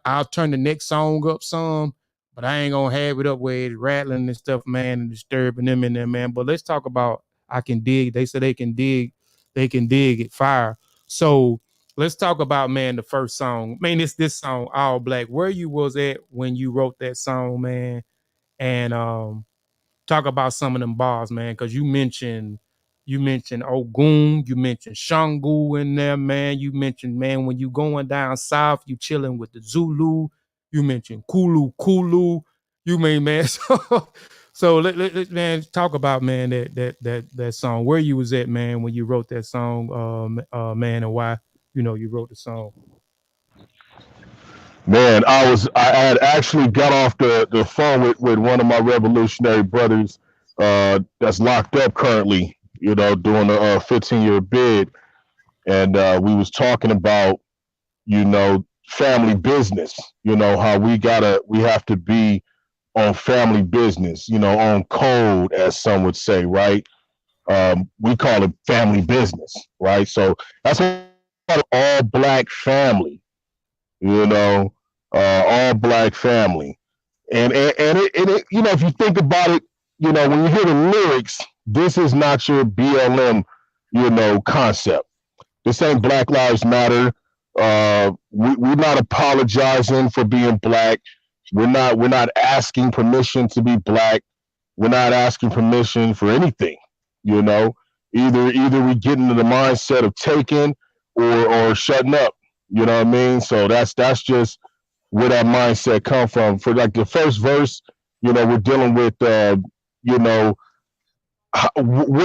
I'll turn the next song up some, but I ain't gonna have it up where it's rattling and stuff, man, and disturbing them in there, man. But let's talk about I Can Dig. They say they can dig it, fire. So let's talk about, man, the first song. Man, it's this song, All Black. Where you was at when you wrote that song, man, and talk about some of them bars, man, because you mentioned Ogun, you mentioned Shangu in there, man. You mentioned, man, when you going down south, you chilling with the Zulu. You mentioned Kulu Kulu. You mean, man, So let man talk about, man, that song. Where you was at, man, when you wrote that song, man, and why you wrote the song. Man, I had actually got off the phone with one of my revolutionary brothers that's locked up currently, doing a 15-year bid. And we was talking about, family business, how we have to be on family business, on code, as some would say, right? We call it family business, right? So that's all black family, all black family. And it, if you think about it, when you hear the lyrics, this is not your BLM, concept. This ain't Black Lives Matter. We're not apologizing for being black. We're not asking permission to be black. We're not asking permission for anything, Either we get into the mindset of taking or shutting up. You know what I mean? So that's just where that mindset come from. For like the first verse, we're dealing with what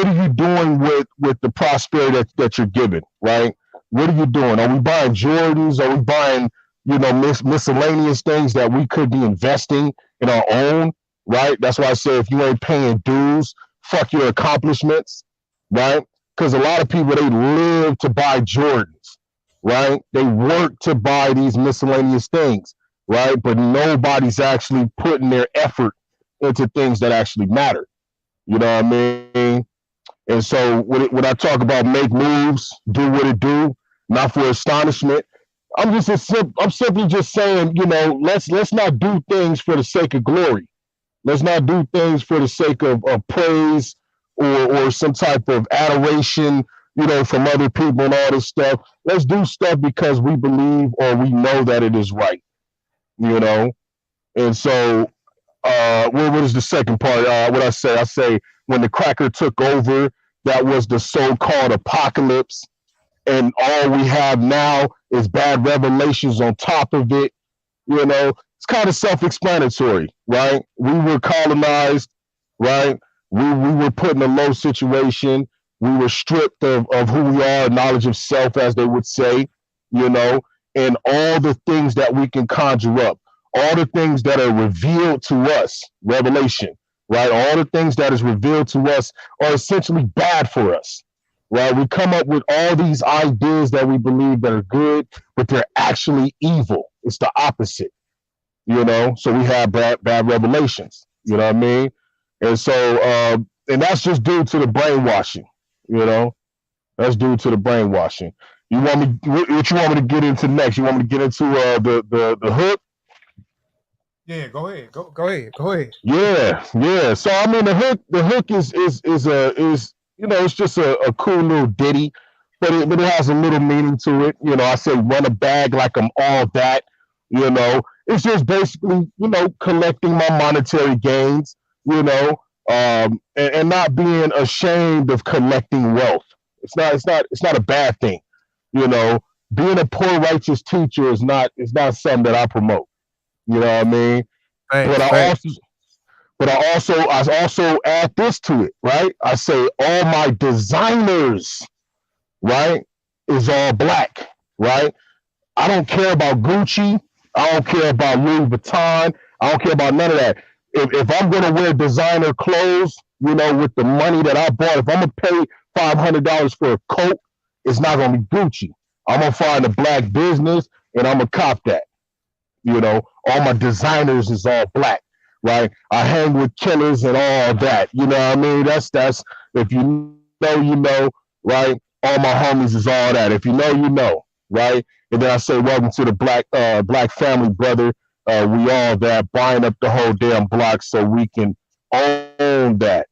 are you doing with the prosperity that you're given, right? What are you doing? Are we buying Jordans? Are we buying, miscellaneous things that we could be investing in our own, right? That's why I say if you ain't paying dues, fuck your accomplishments, right? Because a lot of people, they live to buy Jordans, right? They work to buy these miscellaneous things, right? But nobody's actually putting their effort into things that actually matter. You know what I mean? And so when I talk about make moves, do what it do, not for astonishment, I'm simply just saying, let's not do things for the sake of glory. Let's not do things for the sake of praise or some type of adoration, from other people and all this stuff. Let's do stuff because we believe or we know that it is right, And so, what is the second part? What I say when the cracker took over, that was the so-called apocalypse. And all we have now is bad revelations on top of it. It's kind of self-explanatory, right? We were colonized, right? We were put in a low situation. We were stripped of who we are, knowledge of self, as they would say, and all the things that we can conjure up, all the things that are revealed to us, revelation, right? All the things that is revealed to us are essentially bad for us, right? We come up with all these ideas that we believe that are good, but they're actually evil. It's the opposite, So we have bad revelations, you know what I mean? And so, and that's just due to the brainwashing, That's due to the brainwashing. You want me? What you want me to get into next? You want me to get into the hook? Yeah, go ahead. Go ahead. Yeah. So I mean, the hook is it's just a cool little ditty, but it has a little meaning to it. I say run a bag like I'm all that. It's just basically collecting my monetary gains. And not being ashamed of collecting wealth. It's not a bad thing. Being a poor righteous teacher is not something that I promote. You know what I mean? Thanks. But I also add this to it, right? I say all my designers, right, is all black, right? I don't care about Gucci. I don't care about Louis Vuitton. I don't care about none of that. If I'm gonna wear designer clothes, with the money that I bought, if I'm gonna pay $500 for a coat, it's not gonna be Gucci. I'm gonna find a black business and I'm gonna cop that. All my designers is all black, right? I hang with killers and all that. You know what I mean? That's if you know, right? All my homies is all that. If you know, right? And then I say, welcome to the black family, brother. We all that, buying up the whole damn block so we can own that,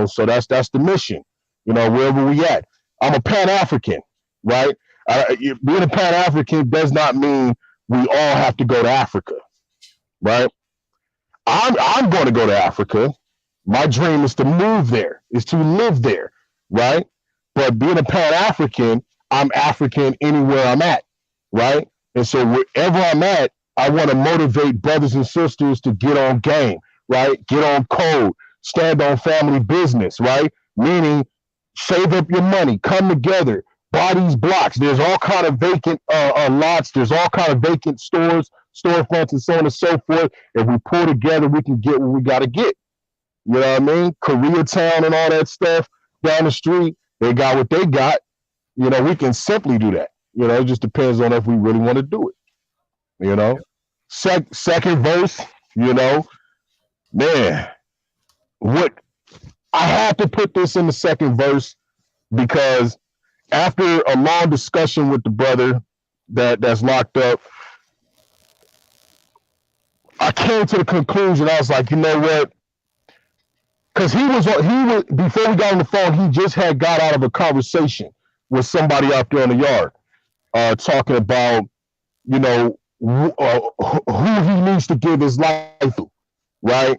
So that's the mission, wherever we at. I'm a Pan-African, right? Being a Pan-African does not mean we all have to go to Africa, right? I'm going to go to Africa. My dream is to move there, is to live there, right? But being a Pan-African, I'm African anywhere I'm at, right? And so wherever I'm at, I want to motivate brothers and sisters to get on game, right? Get on code, stand on family business, right? Meaning save up your money, come together, buy these blocks. There's all kind of vacant lots. There's all kind of vacant stores, storefronts, and so on and so forth. If we pull together, we can get what we got to get. You know what I mean? Koreatown and all that stuff down the street, they got what they got. You know, we can simply do that. You know, it just depends on if we really want to do it. You know, second verse, you know, man, what I had to put this in the second verse because after a long discussion with the brother that's locked up, I came to the conclusion. I was like, you know what? Because he was before we got on the phone, he just had got out of a conversation with somebody out there in the yard, talking about, you know, who he needs to give his life to, right?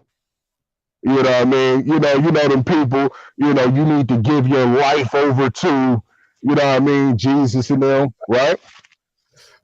You know what I mean? You know them people, you know, you need to give your life over to, you know what I mean, Jesus and them, right?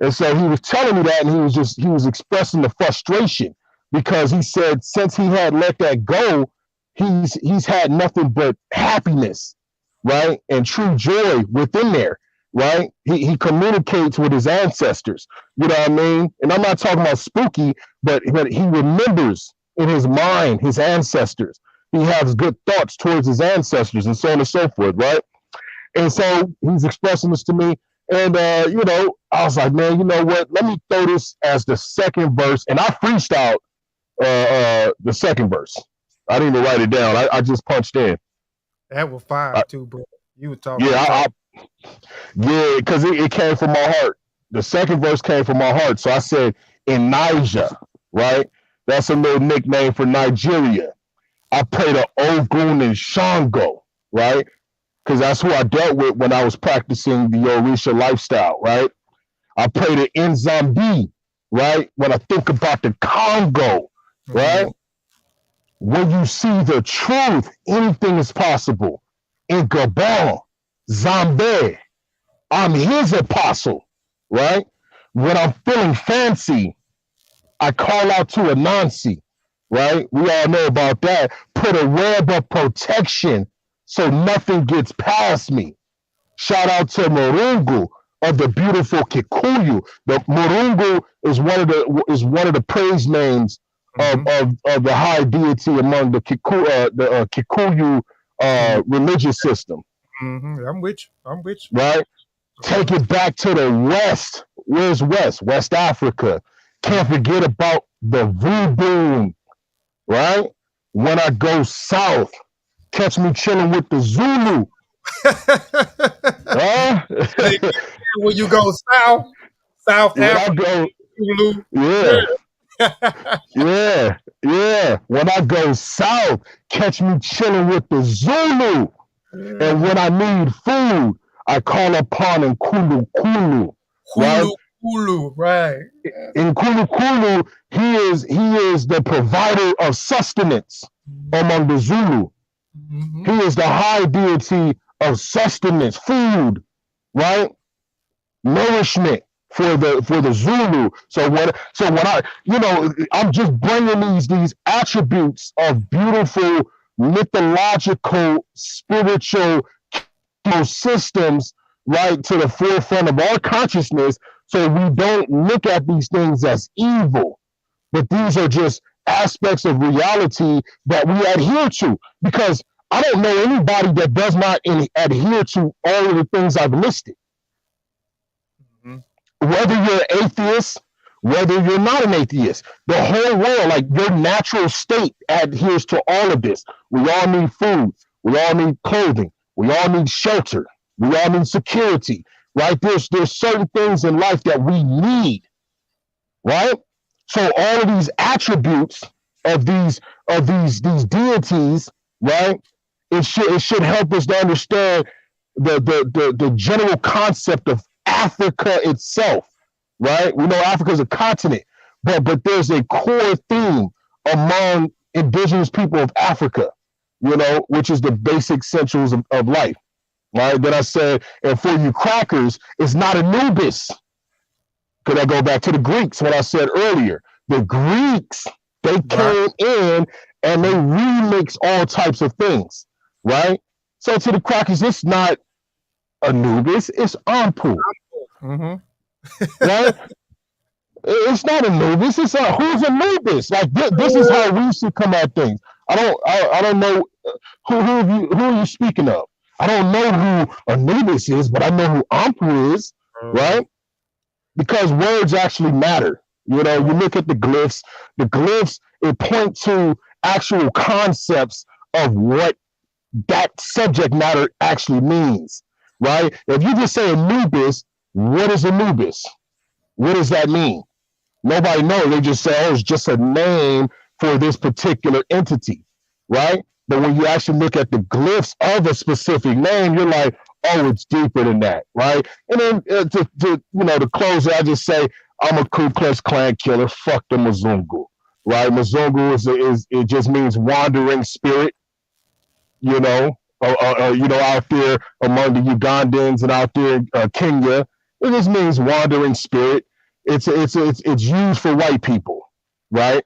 And so he was telling me that, and he was expressing the frustration because he said since he had let that go, he's had nothing but happiness, right? And true joy within there, right? He communicates with his ancestors, you know what I mean? And I'm not talking about spooky, but he remembers in his mind his ancestors. He has good thoughts towards his ancestors and so on and so forth, right? And so he's expressing this to me. And, you know, I was like, man, you know what? Let me throw this as the second verse. And I freestyled the second verse. I didn't even write it down. I just punched in. That was fire too, bro. You were talking. Yeah, because it came from my heart. The second verse came from my heart. So I said, in Niger, right? That's a little nickname for Nigeria. I pray to Ogun and Shango, right? Because that's who I dealt with when I was practicing the Orisha lifestyle, right? I pray to Nzambi, right? When I think about the Congo, right? When you see the truth, anything is possible. In Gabon, Zambé, I'm his apostle, right? When I'm feeling fancy, I call out to Anansi, right? We all know about that. Put a web of protection so nothing gets past me. Shout out to Morungu of the beautiful Kikuyu. The Morungu is one of the praise names of the high deity among the Kikuyu religious system. I'm with you. Right? Take it back to the West. Where's West? West Africa. Can't forget about the voodoo, right? When I go south, catch me chilling with the Zulu. When you go South Africa, Zulu. Yeah. When I go south, catch me chilling with the Zulu. And when I need food, I call upon Nkulu Kulu. Right? Kulu, right. In Kulu Kulu, he is the provider of sustenance among the Zulu. He is the high deity of sustenance, food, right? Nourishment for the Zulu. So when I, you know, I'm just bringing these attributes of beautiful mythological, spiritual systems, right, to the forefront of our consciousness, so we don't look at these things as evil, but these are just aspects of reality that we adhere to. Because I don't know anybody that does not adhere to all of the things I've listed. Whether you're an atheist, whether you're not an atheist, the whole world, like your natural state adheres to all of this. We all need food. We all need clothing. We all need shelter. We all need security, right? There's certain things in life that we need, right? So all of these attributes of these deities, right? It should help us to understand the general concept of Africa itself, right? We know Africa is a continent, but there's a core theme among indigenous people of Africa, you know, which is the basic essentials of life, right? Then I said, and for you crackers, it's not Anubis. Could I go back to the Greeks, what I said earlier? The Greeks, they came in and they remix all types of things, right? So to the crackers, it's not Anubis, it's Ampu, right? It's not Anubis, it's who's Anubis? Like this is how we should come at things. I don't know who are you speaking of? I don't know who Anubis is, but I know who Ampu is, right? Because words actually matter. You know, you look at the glyphs it point to actual concepts of what that subject matter actually means, right? If you just say Anubis, what is Anubis? What does that mean? Nobody knows. They just say, oh, it's just a name for this particular entity, right? But when you actually look at the glyphs of a specific name, you're like, oh, it's deeper than that, right? And then to close it, I just say, I'm a Ku Klux Klan killer. Fuck the Mzungu, right? Mzungu is it just means wandering spirit, out there among the Ugandans and out there in Kenya. It just means wandering spirit. It's used for white people, right?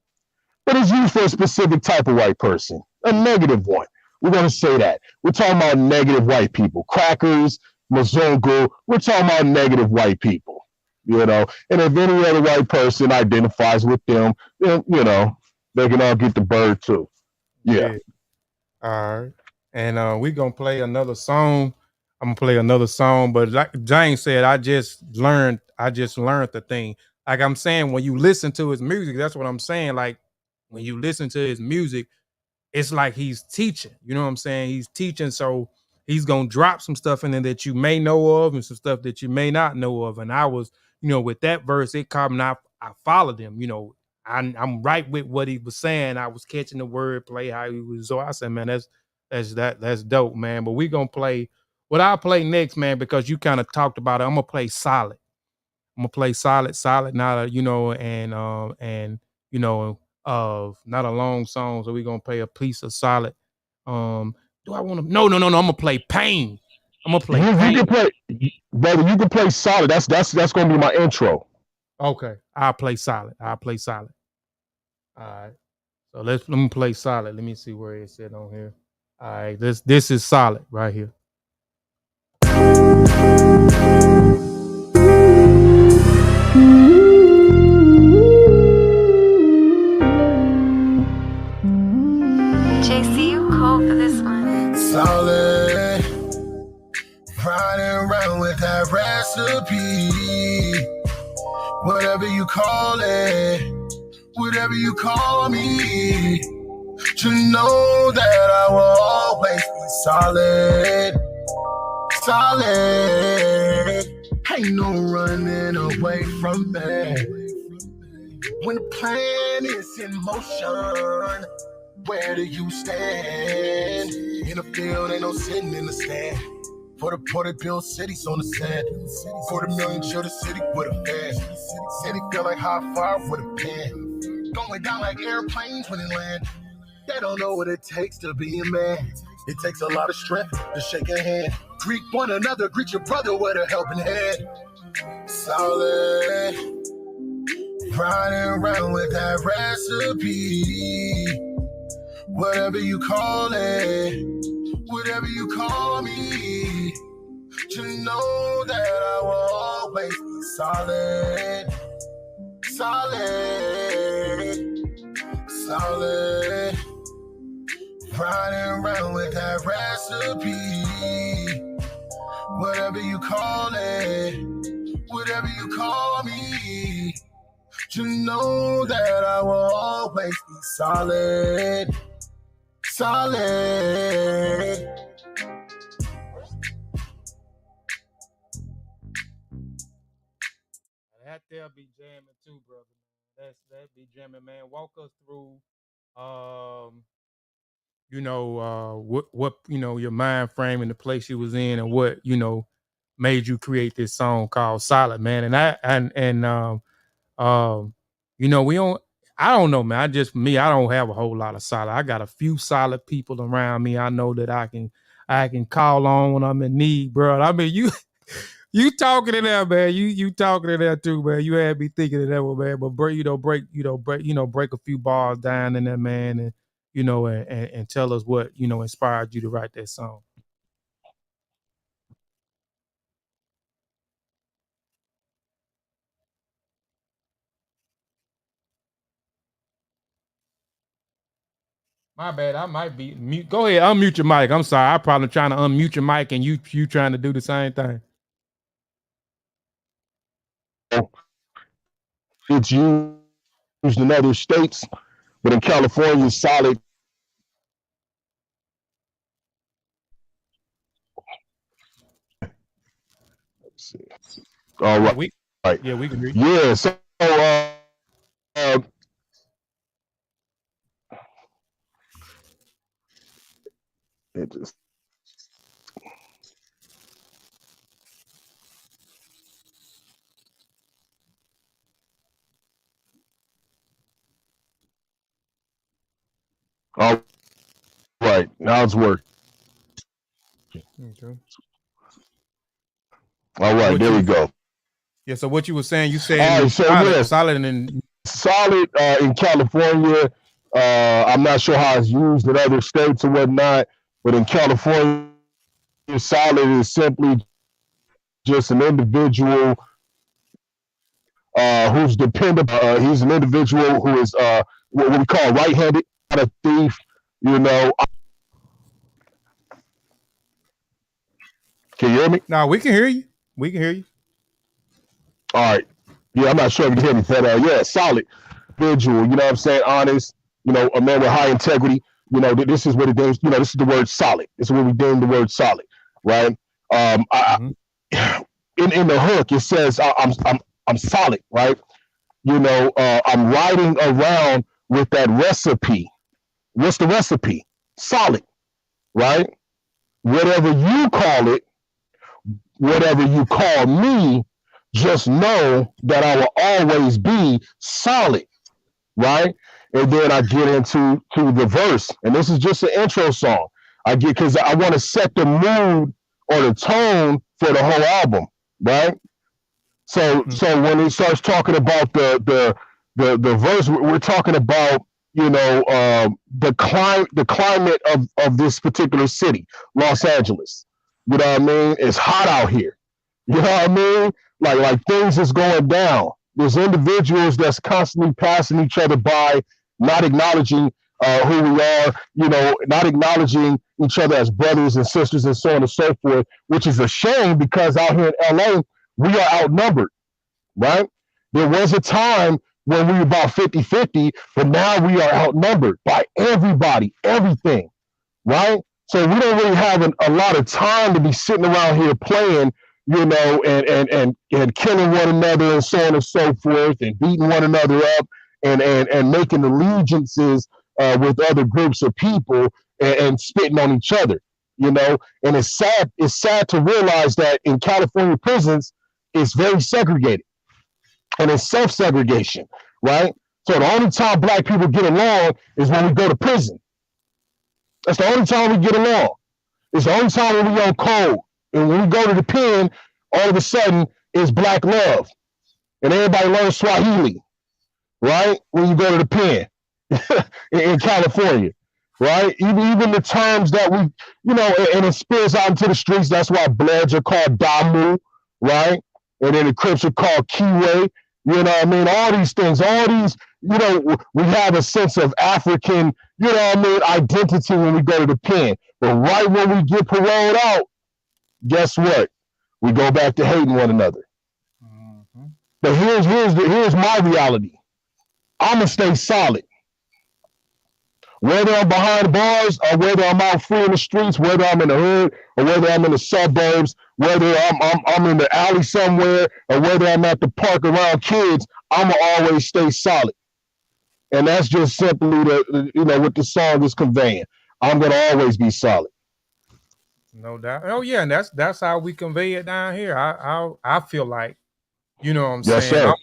But it's used for a specific type of white person, a negative one. We're going to say that. We're talking about negative white people. Crackers, Mzungu, we're talking about negative white people, And if any other white person identifies with them, then, they can all get the bird too. Yeah. All right. And we're going to play another song. I'm going to play another song. But like James said, I just learned the thing. Like I'm saying, when you listen to his music, that's what I'm saying. Like when you listen to his music, it's like he's teaching. You know what I'm saying? He's teaching, so he's gonna drop some stuff in there that you may know of and some stuff that you may not know of. And I was, with that verse, it caught me. I followed him. I'm right with what he was saying. I was catching the wordplay, how he was. So I said, man, that's dope, man. But we gonna play what I'll play next, man, because you kind of talked about it. I'm gonna play solid. I'm gonna play solid, not not a long song, so we're gonna play a piece of solid. Do I want to? No. I'm gonna play pain. I'm gonna play pain. You can play, brother. You can play solid. That's gonna be my intro. Okay, I'll play solid. All right. So let me play solid. Let me see where it's at on here. All right, this is solid right here. Solid, riding around with that recipe. Whatever you call it, whatever you call me, to know that I will always be solid. Solid, ain't no running away from that. When the plan is in motion, where do you stand? In the field, ain't no sitting in the stand. For the ported build cities on the sand. For the million children city with a fan. City feel like hot fire with a pen. Going down like airplanes when they land. They don't know what it takes to be a man. It takes a lot of strength to shake a hand. Greet one another, greet your brother with a helping hand. Solid, riding around with that recipe. Whatever you call it, whatever you call me, to know that I will always be solid. Solid, solid, riding around with that recipe. Whatever you call it, whatever you call me, to know that I will always be solid. Solid. That there be jamming too, brother. That be jamming, man. Walk us through, what your mind frame and the place you was in, and what made you create this song called Solid, man. I don't know, man. I don't have a whole lot of solid. I got a few solid people around me. I know that I can call on when I'm in need, bro. I mean, you talking in there, man. You talking in there too, man. You had me thinking of that one, man. But break a few bars down in there, man, and you know, and tell us what, you know, inspired you to write that song. My bad. I might be mute. Go ahead, unmute your mic. I'm sorry. I'm probably trying to unmute your mic and you trying to do the same thing. It's used in other states, but in California, it's solid. Let's see. All right. Yeah, we can hear you. Yeah. So, it just. All right, now it's working. Okay. All right, there we go. Yeah, so what you were saying, you said solid in California. I'm not sure how it's used in other states or whatnot, but in California, solid is simply just an individual who's dependable. He's an individual who is what we call right-handed, not a thief. You know. Can you hear me? No, we can hear you. We can hear you. All right. Yeah, I'm not sure if you can hear me, but yeah, solid individual. You know what I'm saying? Honest. You know, a man with high integrity. You know, this is what it is. You know, this is the word solid. This is what we deem the word solid, right? In the hook, it says I'm solid, right? You know, I'm riding around with that recipe. What's the recipe? Solid, right? Whatever you call it, whatever you call me, just know that I will always be solid, right? And then I get into the verse, and this is just an intro song. I get because I want to set the mood or the tone for the whole album, right? So when it starts talking about the verse, we're talking about, you know, the climate of this particular city, Los Angeles. You know what I mean? It's hot out here. You know what I mean? Like things is going down. There's individuals that's constantly passing each other by, not acknowledging who we are, you know, not acknowledging each other as brothers and sisters and so on and so forth, which is a shame because out here in LA, we are outnumbered, right? There was a time when we were about 50-50, but now we are outnumbered by everybody, everything, right? So we don't really have a lot of time to be sitting around here playing, you know, and killing one another and so on and so forth, and beating one another up and making allegiances with other groups of people and spitting on each other, you know. And it's sad to realize that in California prisons, it's very segregated and it's self-segregation, right? So the only time black people get along is when we go to prison. That's the only time we get along. It's the only time when we on code. And when we go to the pen, all of a sudden it's black love. And everybody learns Swahili, right? When you go to the pen in California, right? Even the terms that we, you know, and it spills out into the streets. That's why Bloods are called Damu, right? And then the Crips are called Kiwe. You know what I mean? All these things, all these, you know, we have a sense of African, you know what I mean, identity when we go to the pen. But right when we get paroled out, guess what? We go back to hating one another. Mm-hmm. But here's my reality. I'm gonna stay solid. Whether I'm behind bars or whether I'm out free in the streets, whether I'm in the hood or whether I'm in the suburbs, whether I'm in the alley somewhere or whether I'm at the park around kids, I'm gonna always stay solid. And that's just simply what the song is conveying. I'm gonna always be solid. No doubt. Oh yeah, and that's how we convey it down here. I feel like, you know what I'm saying? Sir.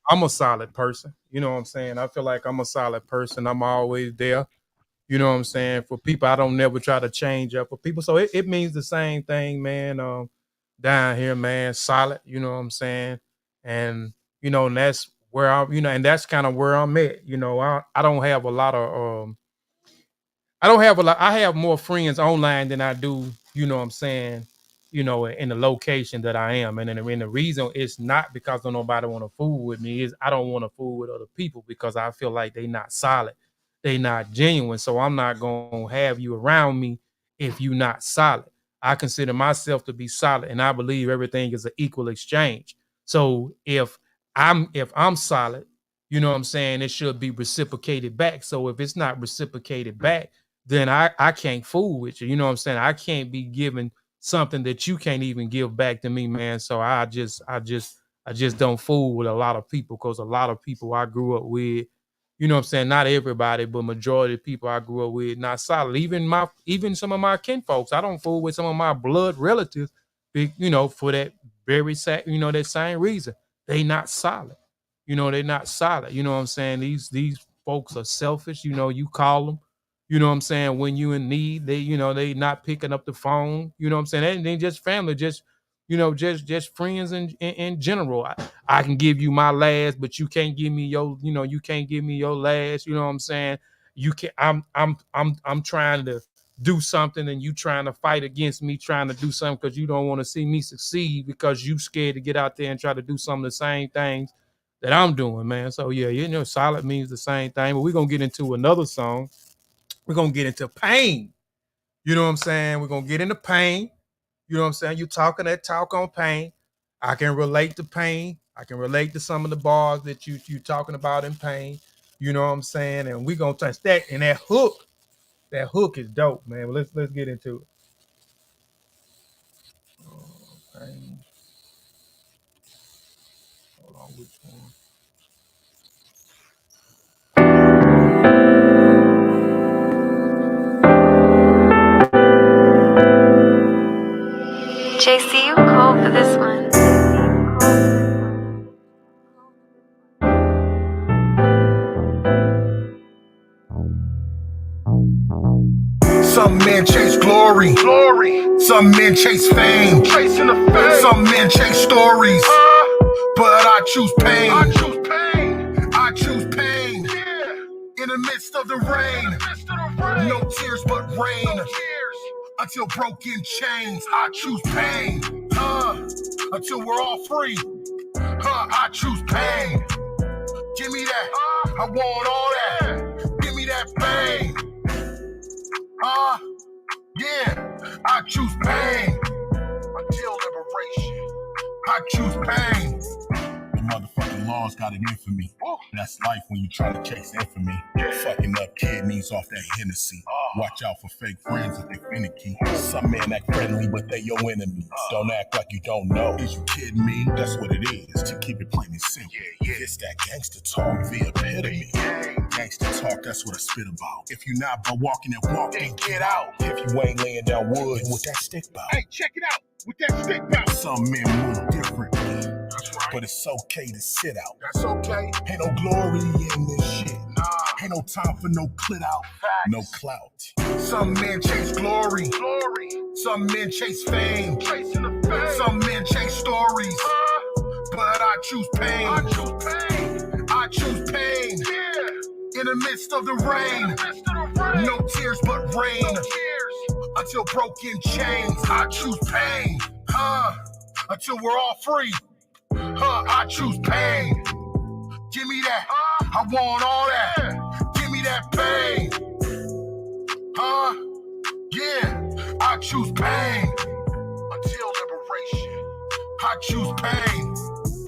I'm a solid person. You know what I'm saying? I feel like I'm a solid person. I'm always there. You know what I'm saying? For people, I don't never try to change up for people. So it means the same thing, man. Down here, man, solid. You know what I'm saying? And you know, and that's where I'm. You know, and that's kind of where I'm at. You know, I don't have a lot of I don't have a lot. I have more friends online than I do, you know what I'm saying, you know, in the location that I am. And the reason it's not because nobody want to fool with me is I don't want to fool with other people because I feel like they not solid. They not genuine. So I'm not going to have you around me if you not solid. I consider myself to be solid and I believe everything is an equal exchange. So if I'm solid, you know what I'm saying, it should be reciprocated back. So if it's not reciprocated back, then I can't fool with you. You know what I'm saying? I can't be giving something that you can't even give back to me, man. So I just don't fool with a lot of people because a lot of people I grew up with, you know what I'm saying? Not everybody, but majority of people I grew up with, not solid. Even some of my kin folks, I don't fool with some of my blood relatives, you know, for that very that same reason. They not solid. You know, they're not solid. You know what I'm saying? These folks are selfish. You know, you call them. You know what I'm saying? When you in need, they not picking up the phone. You know what I'm saying? They just family, just friends in general. I can give you my last, but you can't give me you can't give me your last. You know what I'm saying? You can I'm trying to do something and you trying to fight against me trying to do something because you don't want to see me succeed because you scared to get out there and try to do some of the same things that I'm doing, man. So yeah, solid means the same thing, but we're gonna get into another song. We're going to get into pain. You know what I'm saying? We're going to get into pain. You know what I'm saying? You talking that talk on pain. I can relate to pain. I can relate to some of the bars that you talking about in pain. You know what I'm saying? And we're going to touch that. And that hook is dope, man. Well, let's get into it. Oh, pain. Hold on, which one? JC, you cool for this one. Some men chase glory. Some men chase fame. Some men chase stories. But I choose pain. I choose pain. In the midst of the rain. No tears but rain. Until broken chains, I choose pain. Until we're all free. I choose pain. Give me that. I want all that. Give me that pain. Yeah, I choose pain. Until liberation, I choose pain. The motherfucking laws got an infamy. That's life when you try to chase infamy. Fucking up kidneys off that Hennessy. Watch out for fake friends if they finicky. Some men act friendly, but they your enemy. Don't act like you don't know. Is you kidding me? That's what it is, to keep it plain and simple. It's that gangster talk, the epitome. Gangster talk, that's what I spit about. If you not but walking and walk, then get out. If you ain't laying down wood, what that stick about? Hey, check it out. With that stick about. Some men move differently. But it's okay to sit out. That's okay. Ain't no glory in this shit. Ain't no time for no clit out. Facts. No clout. Some men chase glory. Some men chase fame. Some men chase stories. But I choose pain. I choose pain. In the midst of the rain. No tears but rain. Until broken chains. I choose pain. Until we're all free. I choose pain. Give me that. I want all that. Give me that pain. Yeah. I choose pain. Until liberation. I choose pain.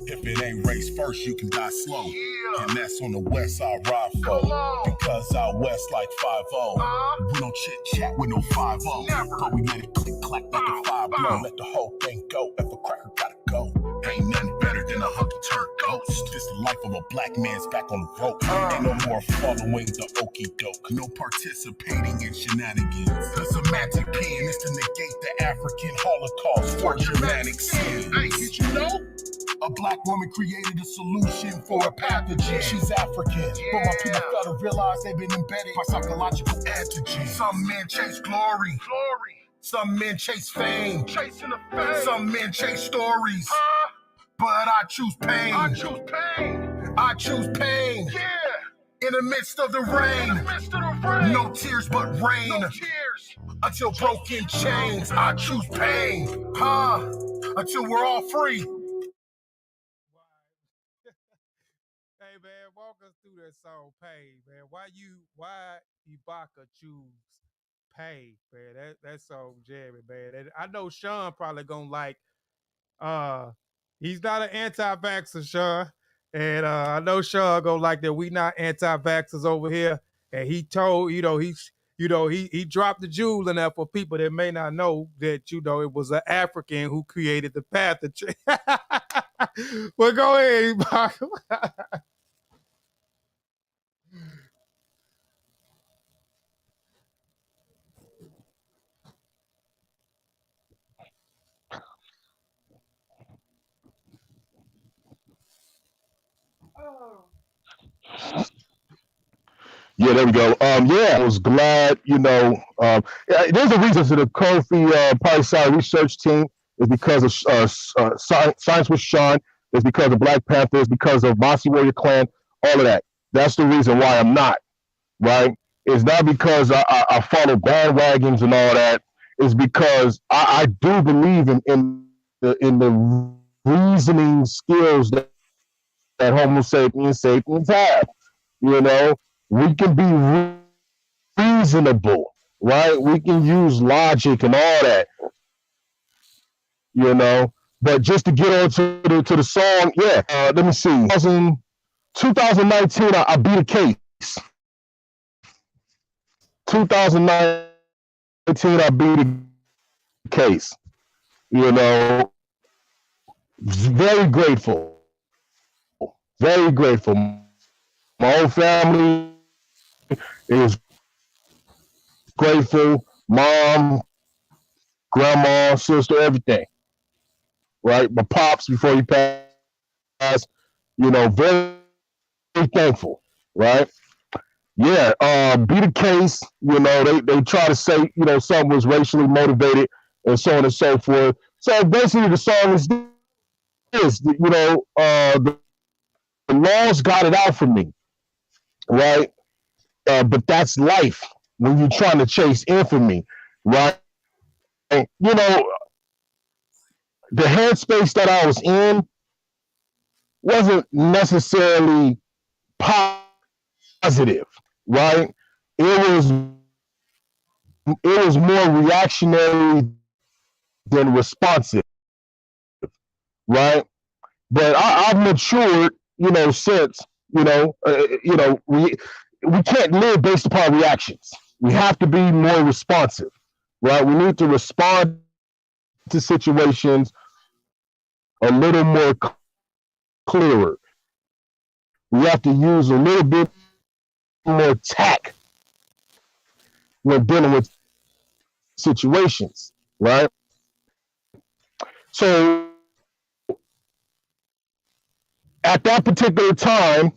If it ain't race first, you can die slow. Yeah. And that's on the west side ride for. Because out west like 5-0. We don't chit chat with no 5-0. Never. But we let it click clack like a 5-blow. Let the whole thing go. If a cracker gotta go. Ain't nothing better than a hunky turd ghost. This the life of a black man's back on the rope. Ain't no more following the okie doke. No participating in shenanigans. The semantic pen is to negate the African Holocaust for Germanic sin. Hey, did you know? A black woman created a solution for a pathogen. She's African, but my people fail to realize they've been embedded by psychological antigens. Some men chase glory. Some men chase fame. Some men chase stories. But I choose pain. I choose pain. In the midst of the rain. No tears but rain. Until broken chains, I choose pain. Until we're all free. Hey man, walk us through that song, Pain, man. Why Ibaka choose Pain, man? That song jamming, man. And I know Sean probably gonna like he's not an anti-vaxxer, Sean. And I know Sean gonna like that we not anti-vaxxers over here. And he told, he dropped the jewel in there for people that may not know that, it was an African who created the pathogen. Well, go ahead, Ibaka. Yeah, there we go. Yeah, I was glad, there's a reason to the Kofi Piesie research team is because of Science with Sean, it's because of Black Panther, it's because of Mossy Warrior Clan, all of that. That's the reason why I'm not, right? It's not because I follow bandwagons and all that. It's because I do believe in the reasoning skills that Homo sapiens have. We can be reasonable, right? We can use logic and all that, But just to get on to the song, yeah. Let me see. 2019, I beat a case. 2019, I beat a case. Very grateful. Very grateful. My whole family is grateful. Mom, grandma, sister, everything. Right? My pops before he passed, very thankful. Right? Yeah, beat a case. They try to say, something was racially motivated and so on and so forth. So basically the song is this, the laws got it out for me. Right? But that's life when you're trying to chase infamy, right? And, the headspace that I was in wasn't necessarily positive, right? It was more reactionary than responsive, right? But I've matured, since, we can't live based upon reactions. We have to be more responsive, right? We need to respond to situations a little more clearer. We have to use a little bit more tact when dealing with situations, right? So at that particular time,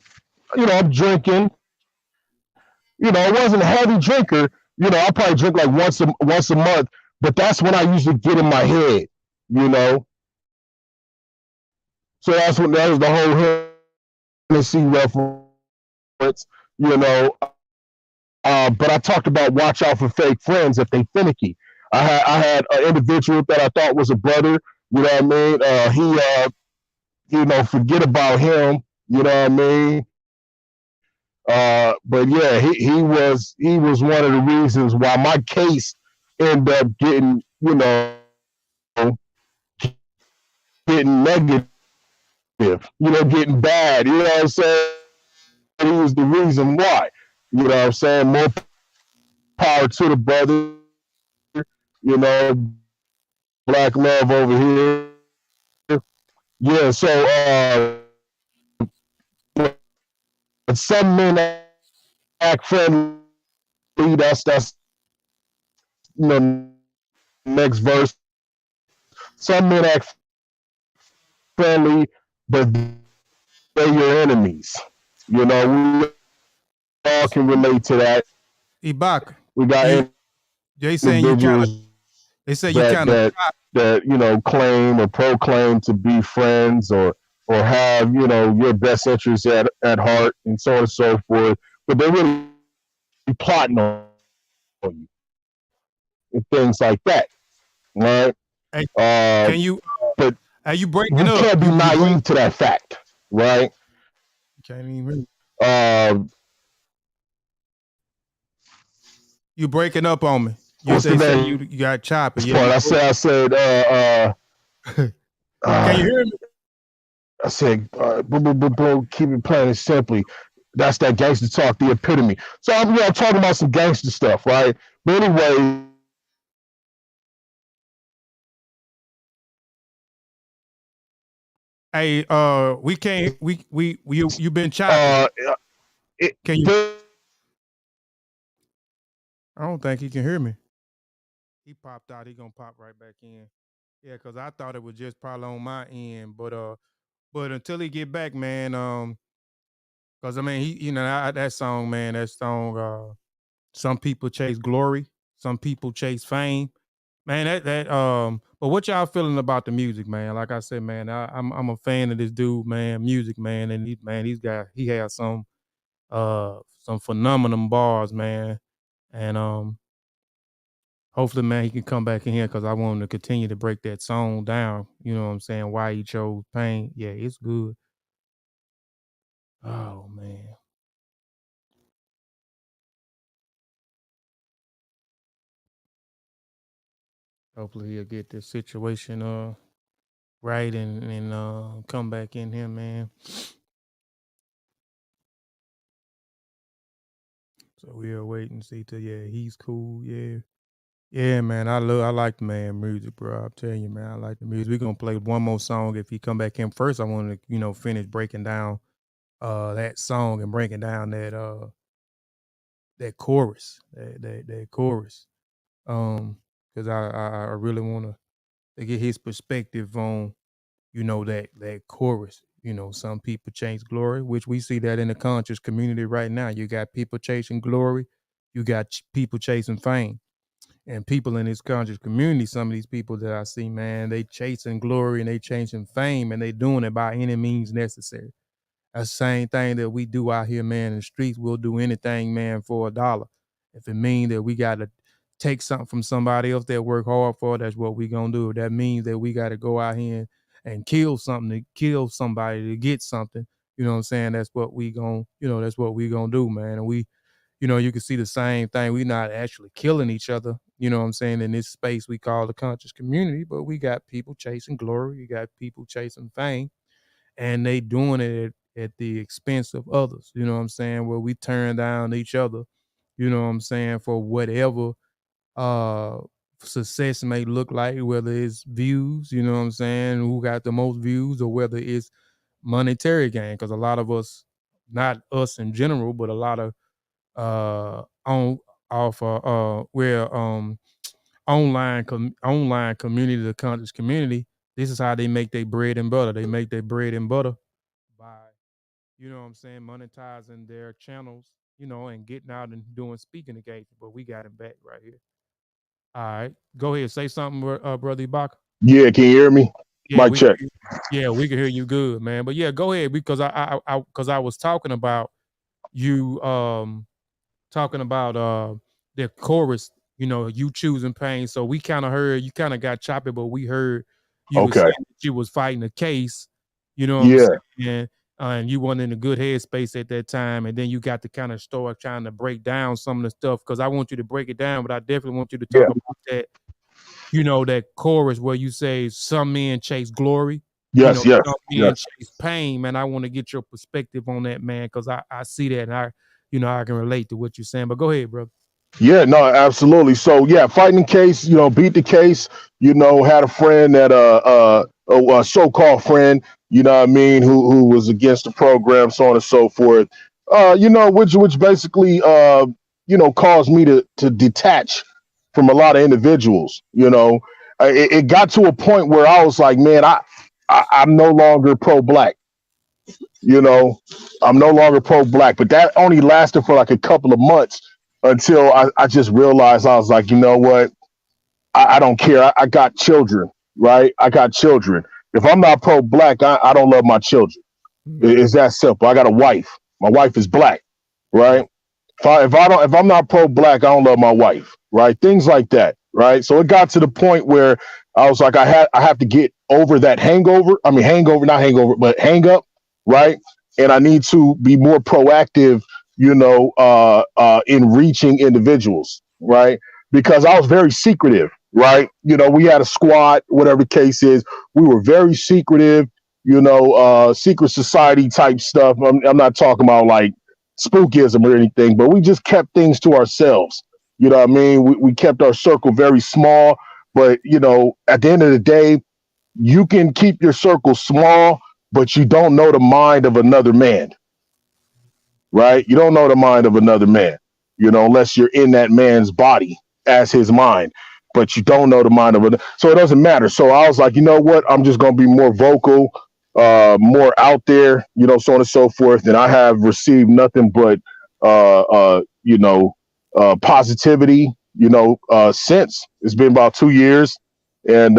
I'm drinking. I wasn't a heavy drinker. I probably drink like once a month, but that's when I usually get in my head, So that was the whole Hennessy reference, But I talked about watch out for fake friends if they finicky. I had an individual that I thought was a brother, you know what I mean? Forget about him, you know what I mean? But yeah, he was one of the reasons why my case ended up getting, getting negative, getting bad, you know what I'm saying? He was the reason why, you know what I'm saying? More power to the brother, black love over here. Yeah, so some men act friendly. That's next verse. Some men act friendly, but they're your enemies. We all can relate to that. Ibaka, we got they saying you kind of. They say you kind of that claim or proclaim to be friends or have your best interests at heart and so on and so forth, but they really plotting on you and things like that, right? Hey, Uh, can you? but Are you breaking we up? can't be naive to that fact, right? Can't even. Uh, You breaking up on me. You what's the say name? you got choppy. Yeah, I said. Can you hear me? I said, bro, keep it plain and simply. That's that gangster talk, the epitome. So I'm talking about some gangster stuff, right? But anyway, Hey, we can't. You been choppy. Can you? I don't think he can hear me. He popped out. He gonna pop right back in. Yeah, cause I thought it was just probably on my end, but until he get back, man, cause I mean, that song, man, some people chase glory, some people chase fame, man. But what y'all feeling about the music, man? Like I said, man, I'm a fan of this dude, man, music, man, and he has some phenomenal bars, man, and hopefully, man, he can come back in here because I want him to continue to break that song down. You know what I'm saying? Why he chose pain. Yeah, it's good. Oh, man. Hopefully he'll get this situation right and come back in here, man. So we'll wait and see till he's cool. Yeah. Yeah, man. I like the man music, bro. I'm telling you, man. I like the music. We're gonna play one more song if he come back in. First, I want to, finish breaking down that song and breaking down that chorus. That chorus. Because I really want to get his perspective on, that chorus. Some people chase glory, which we see that in the conscious community right now. You got people chasing glory, you got people chasing fame, and people in this conscious community. Some of these people that I see, man, they chasing glory and they chasing fame, and they doing it by any means necessary. That's the same thing that we do out here, man, in the streets. We'll do anything, man, for $1. If it means that we got to take something from somebody else that work hard for, that's what we going to do. If that means that we got to go out here and kill something to kill somebody to get something, you know what I'm saying? That's what we going to do, man. And we, you can see the same thing. We're not actually killing each other, you know what I'm saying, in this space we call the conscious community, but we got people chasing glory. You got people chasing fame, and they doing it at the expense of others, you know what I'm saying, where we turn down each other, you know what I'm saying, for whatever success may look like, whether it's views, you know what I'm saying, who got the most views, or whether it's monetary gain, because a lot of us, not us in general, but a lot of online community, the conscious community, this is how they make their bread and butter. They make their bread and butter by, you know what I'm saying, monetizing their channels, and getting out and doing speaking engagements. But we got him back right here. All right. Go ahead. Say something, Brother Ibaka. Yeah, can you hear me? Yeah, Mic check. We can hear you good, man. But yeah, go ahead, because I was talking about you talking about the chorus, you choosing pain. So we kind of heard, you kind of got choppy, but we heard you was saying that you was fighting a case, you know what I'm saying? And you weren't in a good headspace at that time, and then you got to kind of start trying to break down some of the stuff, because I want you to break it down, but I definitely want you to talk about that, that chorus where you say some men chase glory, some men chase pain, man. I want to get your perspective on that, man, because I see that, and I can relate to what you're saying. But go ahead, brother. Yeah, no, absolutely. So yeah, fighting the case, beat the case, had a friend that a so-called friend, you know what I mean, who was against the program, so on and so forth. Which basically caused me to detach from a lot of individuals. It got to a point where I was like, man, I'm no longer pro-black. I'm no longer pro-black, but that only lasted for like a couple of months until I just realized, I was like, you know what? I don't care. I got children, right? I got children. If I'm not pro-black, I don't love my children. It's that simple. I got a wife. My wife is black, right? If I'm not pro-black, I don't love my wife, right? Things like that, right? So it got to the point where I was like, I have to get over that hangover. I mean, not hangover, but hang up, right? And I need to be more proactive, in reaching individuals, right? Because I was very secretive, right? We had a squad, whatever the case is. We were very secretive, secret society type stuff. I'm not talking about like spookism or anything, but we just kept things to ourselves. You know what I mean? We kept our circle very small, but at the end of the day, you can keep your circle small, but you don't know the mind of another man, right? You don't know the mind of another man, unless you're in that man's body as his mind, but you don't know the mind of another. So it doesn't matter. So I was like, you know what? I'm just going to be more vocal, more out there, so on and so forth. And I have received nothing but, positivity, since. It's been about 2 years. And,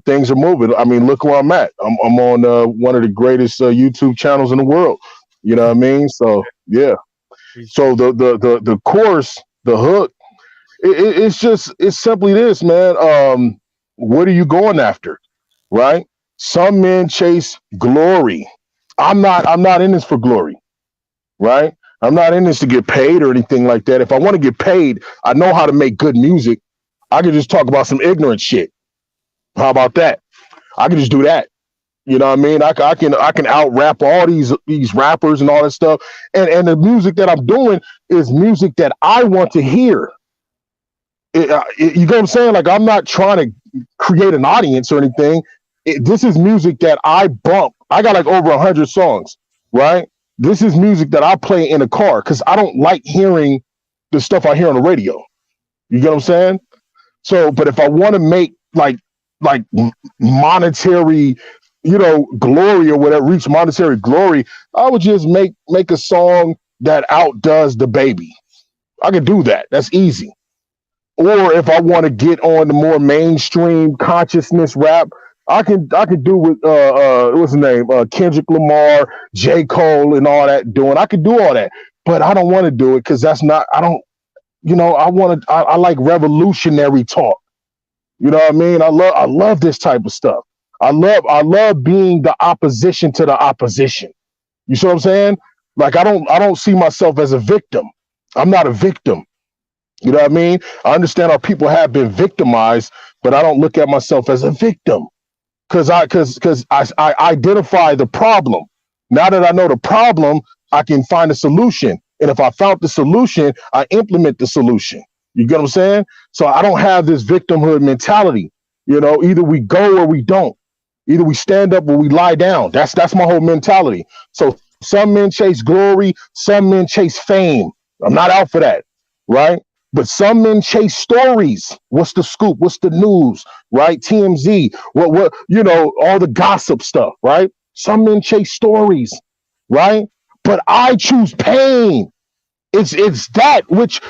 things are moving. I mean, look where I'm at. I'm on one of the greatest YouTube channels in the world. You know what I mean? So, yeah. So the chorus, the hook, it's simply this, man. What are you going after? Right? Some men chase glory. I'm not in this for glory. Right? I'm not in this to get paid or anything like that. If I want to get paid, I know how to make good music. I can just talk about some ignorant shit. How about that? I can just do that. You know what I mean? I can out rap all these rappers and all that stuff. And the music that I'm doing is music that I want to hear. You know what I'm saying? Like, I'm not trying to create an audience or anything. This is music that I bump. I got like over 100 songs, right? This is music that I play in a car because I don't like hearing the stuff I hear on the radio. You get what I'm saying? So, but if I want to make like monetary, glory or whatever, reach monetary glory, I would just make a song that outdoes the baby. I could do that. That's easy. Or if I want to get on the more mainstream consciousness rap, I could do with what's his name, Kendrick Lamar, J. Cole, and all that doing. I could do all that, but I don't want to do it because that's not. I don't. I like revolutionary talk. You know what I mean? I love this type of stuff. I love being the opposition to the opposition. You see what I'm saying? Like, I don't see myself as a victim. I'm not a victim. You know what I mean? I understand how people have been victimized, but I don't look at myself as a victim because I identify the problem. Now that I know the problem, I can find a solution. And if I found the solution, I implement the solution. You get what I'm saying? So I don't have this victimhood mentality. Either we go or we don't. Either we stand up or we lie down. That's my whole mentality. So some men chase glory, some men chase fame. I'm not out for that, right? But some men chase stories. What's the scoop? What's the news? Right? TMZ. What all the gossip stuff, right? Some men chase stories, right? But I choose pain. It's that which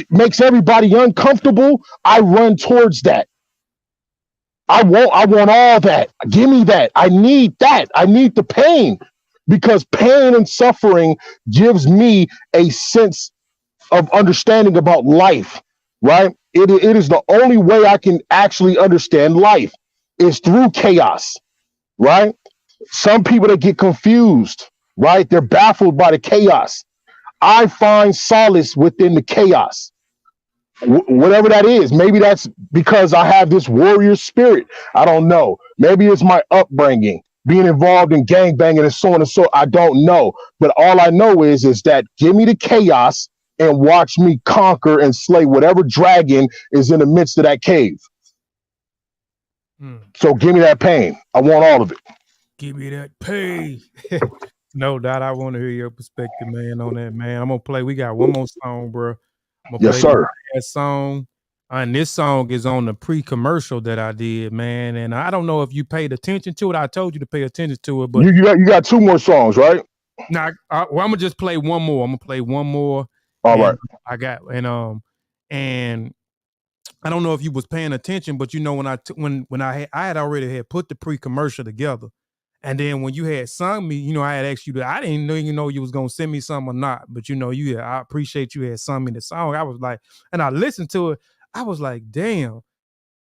makes everybody uncomfortable. I run towards that. I want all that. Give me that. I need that. I need the pain because pain and suffering gives me a sense of understanding about life, right? It is the only way I can actually understand life is through chaos, right? Some people that get confused, right? They're baffled by the chaos. I find solace within the chaos, whatever that is. Maybe that's because I have this warrior spirit. I don't know. Maybe it's my upbringing, being involved in gangbanging and so on and so. I don't know. But all I know is that give me the chaos and watch me conquer and slay whatever dragon is in the midst of that cave. So give me that pain. I want all of it. Give me that pain. No doubt. I want to hear your perspective, man, on that, man. I'm going to play. We got one more song, bro. Yes, sir. That song. And this song is on the pre-commercial that I did, man. And I don't know if you paid attention to it. I told you to pay attention to it. But you got two more songs, right? Nah, I'm going to just play one more. I'm going to play one more. All right. And I don't know if you was paying attention, but when I had already put the pre-commercial together. And then when you had sung me, you know, I had asked you that. I didn't even know you was gonna send me some or not, but you know, I appreciate you had sung me the song. I was like, and I listened to it. I was like, damn,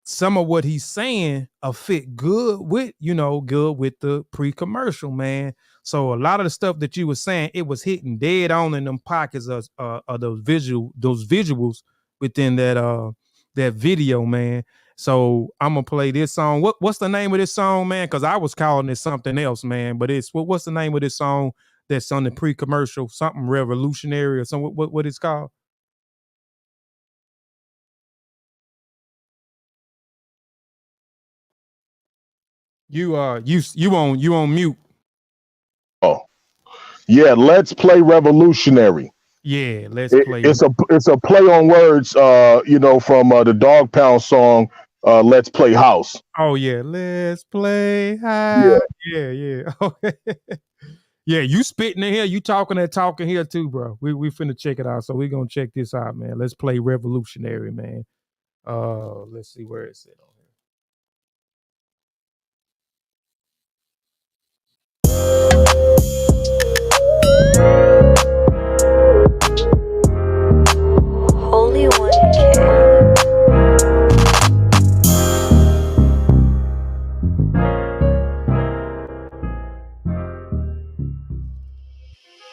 some of what he's saying fit good with, good with the pre-commercial, man. So a lot of the stuff that you were saying, it was hitting dead on in them pockets of those visuals within that video, man. So I'm gonna play this song. What's the name of this song, man? Because I was calling it something else, man. But what's the name of this song that's on the pre-commercial? Something revolutionary or something? What it's called? You on mute. Oh, yeah. Let's play revolutionary. Yeah, let's play. It's a play on words. From the Dog Pound song. Let's play house. Oh yeah, let's play house. Yeah. Okay. Yeah, you spitting in here. You talking here too, bro. We finna check it out. So we're gonna check this out, man. Let's play revolutionary, man. Let's see where it's at on here. Holy 1K.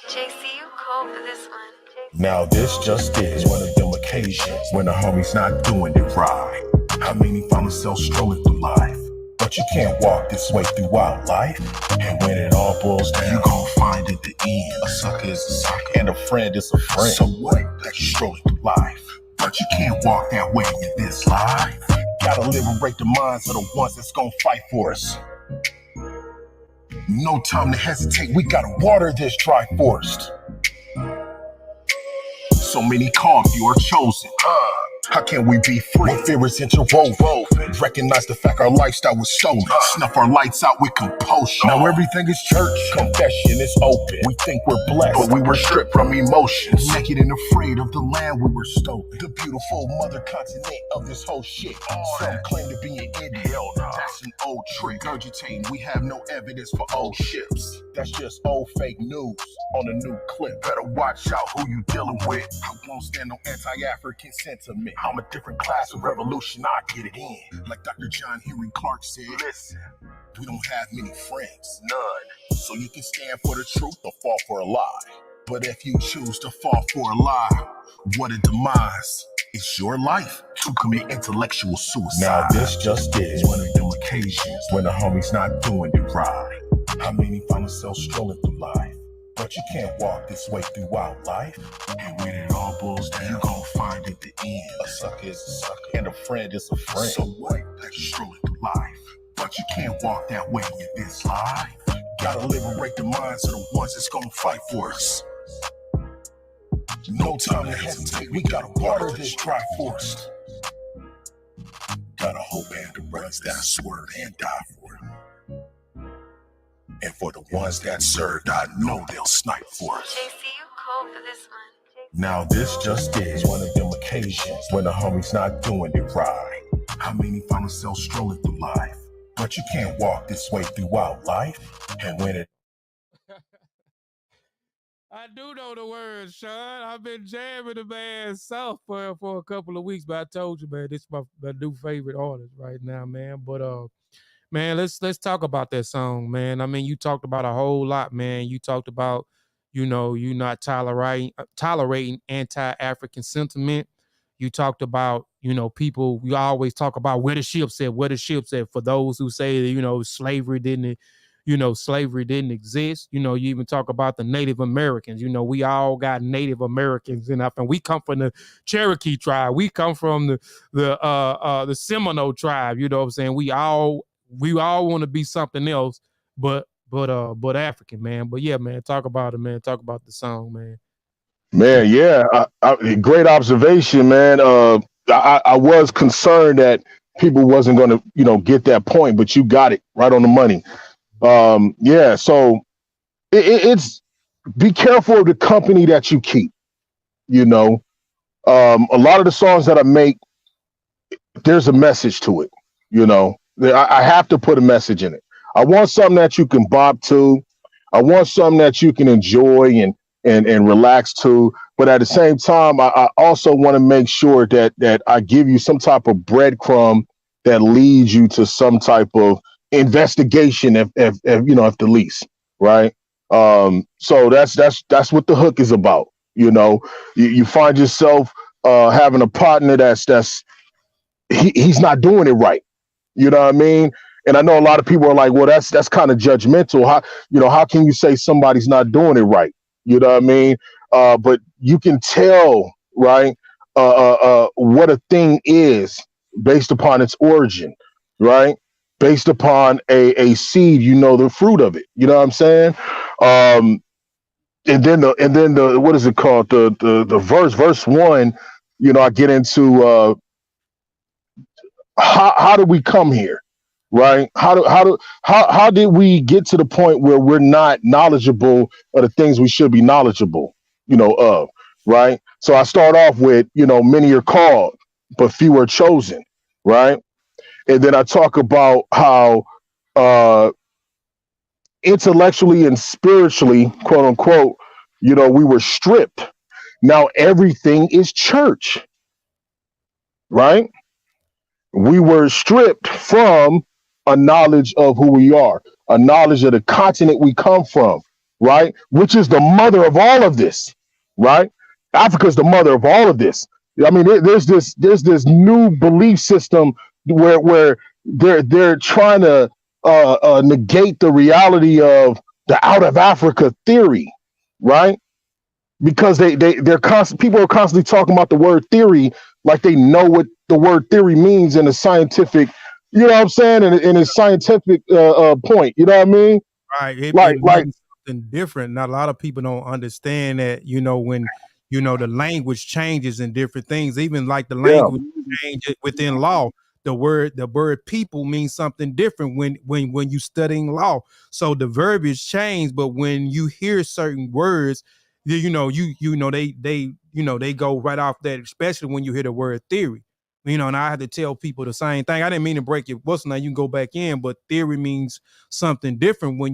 JC, you cold for this one. Now this just is one of them occasions when the homie's not doing it right. How many find themselves strolling through life? But you can't walk this way throughout life. And when it all boils down, you gon' find at the end a sucker is a sucker and a friend is a friend. So what? That you strolling through life. But you can't walk that way in this life. Gotta liberate the minds of the ones that's gon' fight for us. No time to hesitate, we gotta water this dry forest. So many called, you are chosen. How can we be free? When fear is interwoven. Recognize the fact our lifestyle was stolen. Snuff our lights out with compulsion. Now everything is church. Confession is open. We think we're blessed, but we were stripped from emotions. Naked and afraid of the land we were stolen. The beautiful mother continent of this whole shit. Some claim to be an Indian. Hell no. That's an old trick. Regurgitating, we have no evidence for old ships. That's just old fake news on a new clip. Better watch out who you dealing with. I won't stand on anti-African sentiment. I'm a different class of revolution, I get it in. Like Dr. John Henry Clark said, listen, we don't have many friends, none. So you can stand for the truth or fall for a lie. But if you choose to fall for a lie, what a demise. It's your life to commit intellectual suicide. Now this just is one of them occasions when the homie's not doing it right. How many find themselves strolling through life? But you can't walk this way throughout life. And when it all boils down, you gon' find at the end a sucker is a sucker and a friend is a friend. So what? That you strolling through life. But you can't walk that way in this life. Gotta liberate the minds of the ones that's gon' fight for us. No time to hesitate, we gotta water this dry forest. Got a whole band of brothers that swerve and die for it. And for the ones that served, I know they'll snipe for us. JC, you cold for this one. Now this just is one of them occasions when the homie's not doing it right. How many find themselves strolling through life? But you can't walk this way throughout life. And when it I do know the words, Sean. I've been jamming the man South for a couple of weeks, but I told you, man, this is my new favorite artist right now, man. But man, let's talk about that song, man. I mean, you talked about a whole lot, man. You talked about, you not tolerating anti-African sentiment. You talked about, people. We always talk about where the ship's at. For those who say that, slavery didn't exist. You even talk about the Native Americans. We all got Native Americans in us, and we come from the Cherokee tribe. We come from the Seminole tribe. You know what I'm saying? We all want to be something else, but African, man. But yeah, man, talk about it, man. Talk about the song, man. Man, yeah, great observation, man. I was concerned that people wasn't going to, get that point, but you got it right on the money. Yeah, so it's be careful of the company that you keep. A lot of the songs that I make, there's a message to it. I have to put a message in it. I want something that you can bop to. I want something that you can enjoy and relax to. But at the same time, I also want to make sure that I give you some type of breadcrumb that leads you to some type of investigation, if the least, right? So that's what the hook is about. You find yourself having a partner he's not doing it right. You know what I mean? And I know a lot of people are like, well, that's kind of judgmental. How can you say somebody's not doing it right? You know what I mean? But you can tell, right, what a thing is based upon its origin, right? Based upon a seed, the fruit of it. You know what I'm saying? And then the what is it called? The verse 1, I get into how did we come here? Right? How did we get to the point where we're not knowledgeable of the things we should be knowledgeable, of, right? So I start off with, many are called, but few are chosen, right? And then I talk about how intellectually and spiritually, quote unquote, we were stripped. Now everything is church, right? We were stripped from a knowledge of who we are, a knowledge of the continent we come from, right? Which is the mother of all of this, right? Africa is the mother of all of this. I mean, there's this new belief system where they're trying to negate the reality of the out of Africa theory, right? Because people are constantly talking about the word theory like they know what the word theory means in a scientific, you know what I'm saying, in a scientific point, you know what I mean? Right. It like means something different. Not a lot of people don't understand that, when the language changes and different things, even like the language change within law. The word people means something different when you studying law. So the verbiage change, but when you hear certain words, they go right off that, especially when you hear the word theory. And I had to tell people the same thing. I didn't mean to break your what's now. You can go back in, but theory means something different when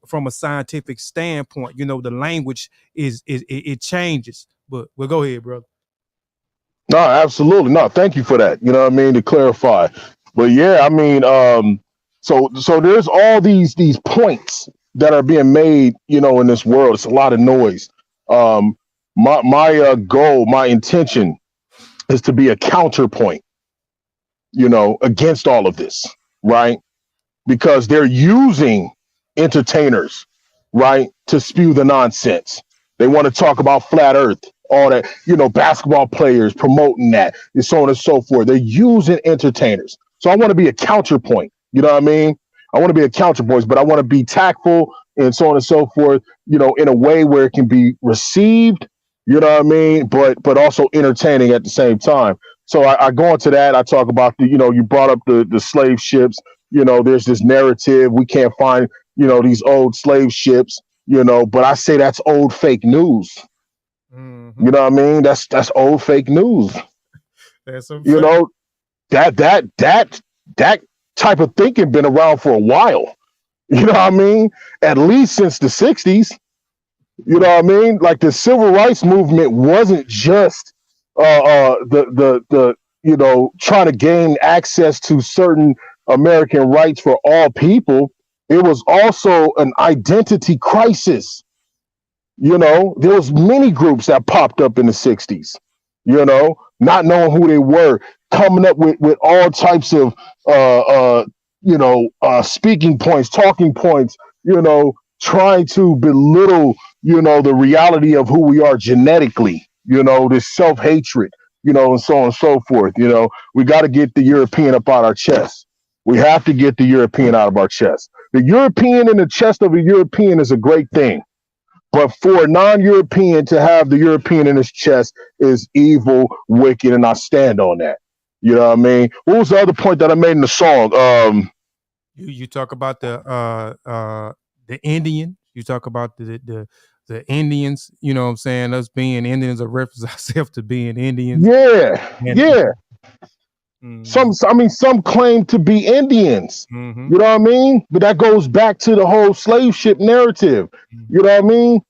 from a scientific standpoint. The language it changes. But well, go ahead, brother. No, absolutely. No, thank you for that. You know what I mean, to clarify. But yeah, I mean, so there's all these points that are being made, in this world. It's a lot of noise. My goal, my intention is to be a counterpoint, against all of this, right? Because they're using entertainers, right, to spew the nonsense. They want to talk about flat earth, all that, basketball players promoting that, and so on and so forth. They're using entertainers. So I want to be a counterpoint. You know what I mean? I want to be a counterpoint, but I want to be tactful and so on and so forth, in a way where it can be received, you know what I mean? But also entertaining at the same time. So I go into that. I talk about you brought up the slave ships. There's this narrative. We can't find, these old slave ships, but I say that's old fake news. Mm-hmm. You know what I mean? That's old fake news. That's that type of thinking been around for a while. You know what I mean? At least since the 60s. You know what I mean? Like the civil rights movement wasn't just the trying to gain access to certain American rights for all people. It was also an identity crisis. There was many groups that popped up in the 60s, not knowing who they were, coming up with all types of speaking points, talking points, trying to belittle, the reality of who we are genetically, this self-hatred, and so on and so forth. We got to get the European up out our chest. We have to get the European out of our chest. The European in the chest of a European is a great thing. But for a non-European to have the European in his chest is evil, wicked, and I stand on that. You know what I mean? What was the other point that I made in the song? You talk about the Indian. You talk about the Indians. You know what I'm saying? Us being Indians, or reference ourselves to being Indians. Yeah, yeah. Some claim to be Indians. Mm-hmm. You know what I mean? But that goes back to the whole slave ship narrative. You know what I mean?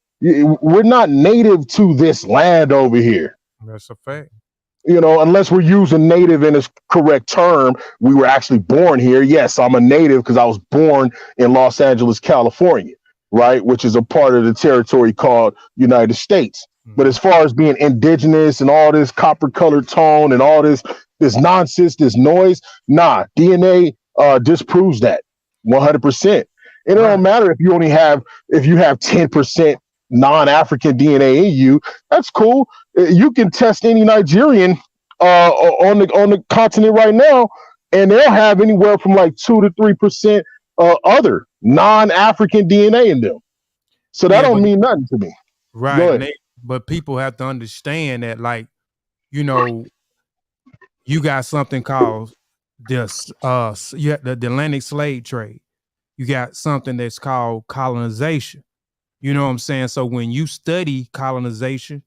We're not native to this land over here. That's a fact. You know, unless we're using native in its correct term, we were actually born here. Yes, I'm a native because I was born in Los Angeles, California, right? Which is a part of the territory called United States. But as far as being indigenous and all this copper colored tone and all this nonsense, this noise, nah, DNA disproves that 100%. It don't matter if you have 10% non-African DNA in you. That's cool. You can test any Nigerian on the continent right now, and they'll have anywhere from like 2 to 3% other non-African DNA in them. So that don't mean nothing to me. Right. But people have to understand that, like, you know, you got something called this you have the Atlantic slave trade. You got something that's called colonization. You know what I'm saying? So when you study colonization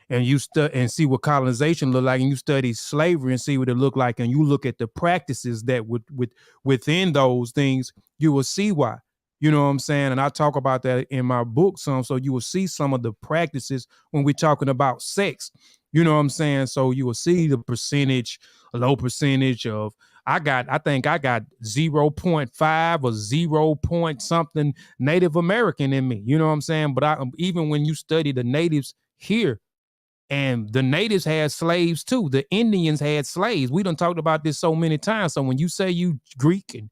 and you and see what colonization look like, and you study slavery and see what it look like, and you look at the practices that within those things, you will see why. You know what I'm saying? And I talk about that in my book some, so you will see some of the practices when we're talking about sex. You know what I'm saying? So you will see the low percentage of, I think I got 0.5 or 0 point something Native American in me. You know what I'm saying? But even when you study the natives here, and the natives had slaves too. The Indians had slaves. We done talked about this so many times. So when you say you Greek and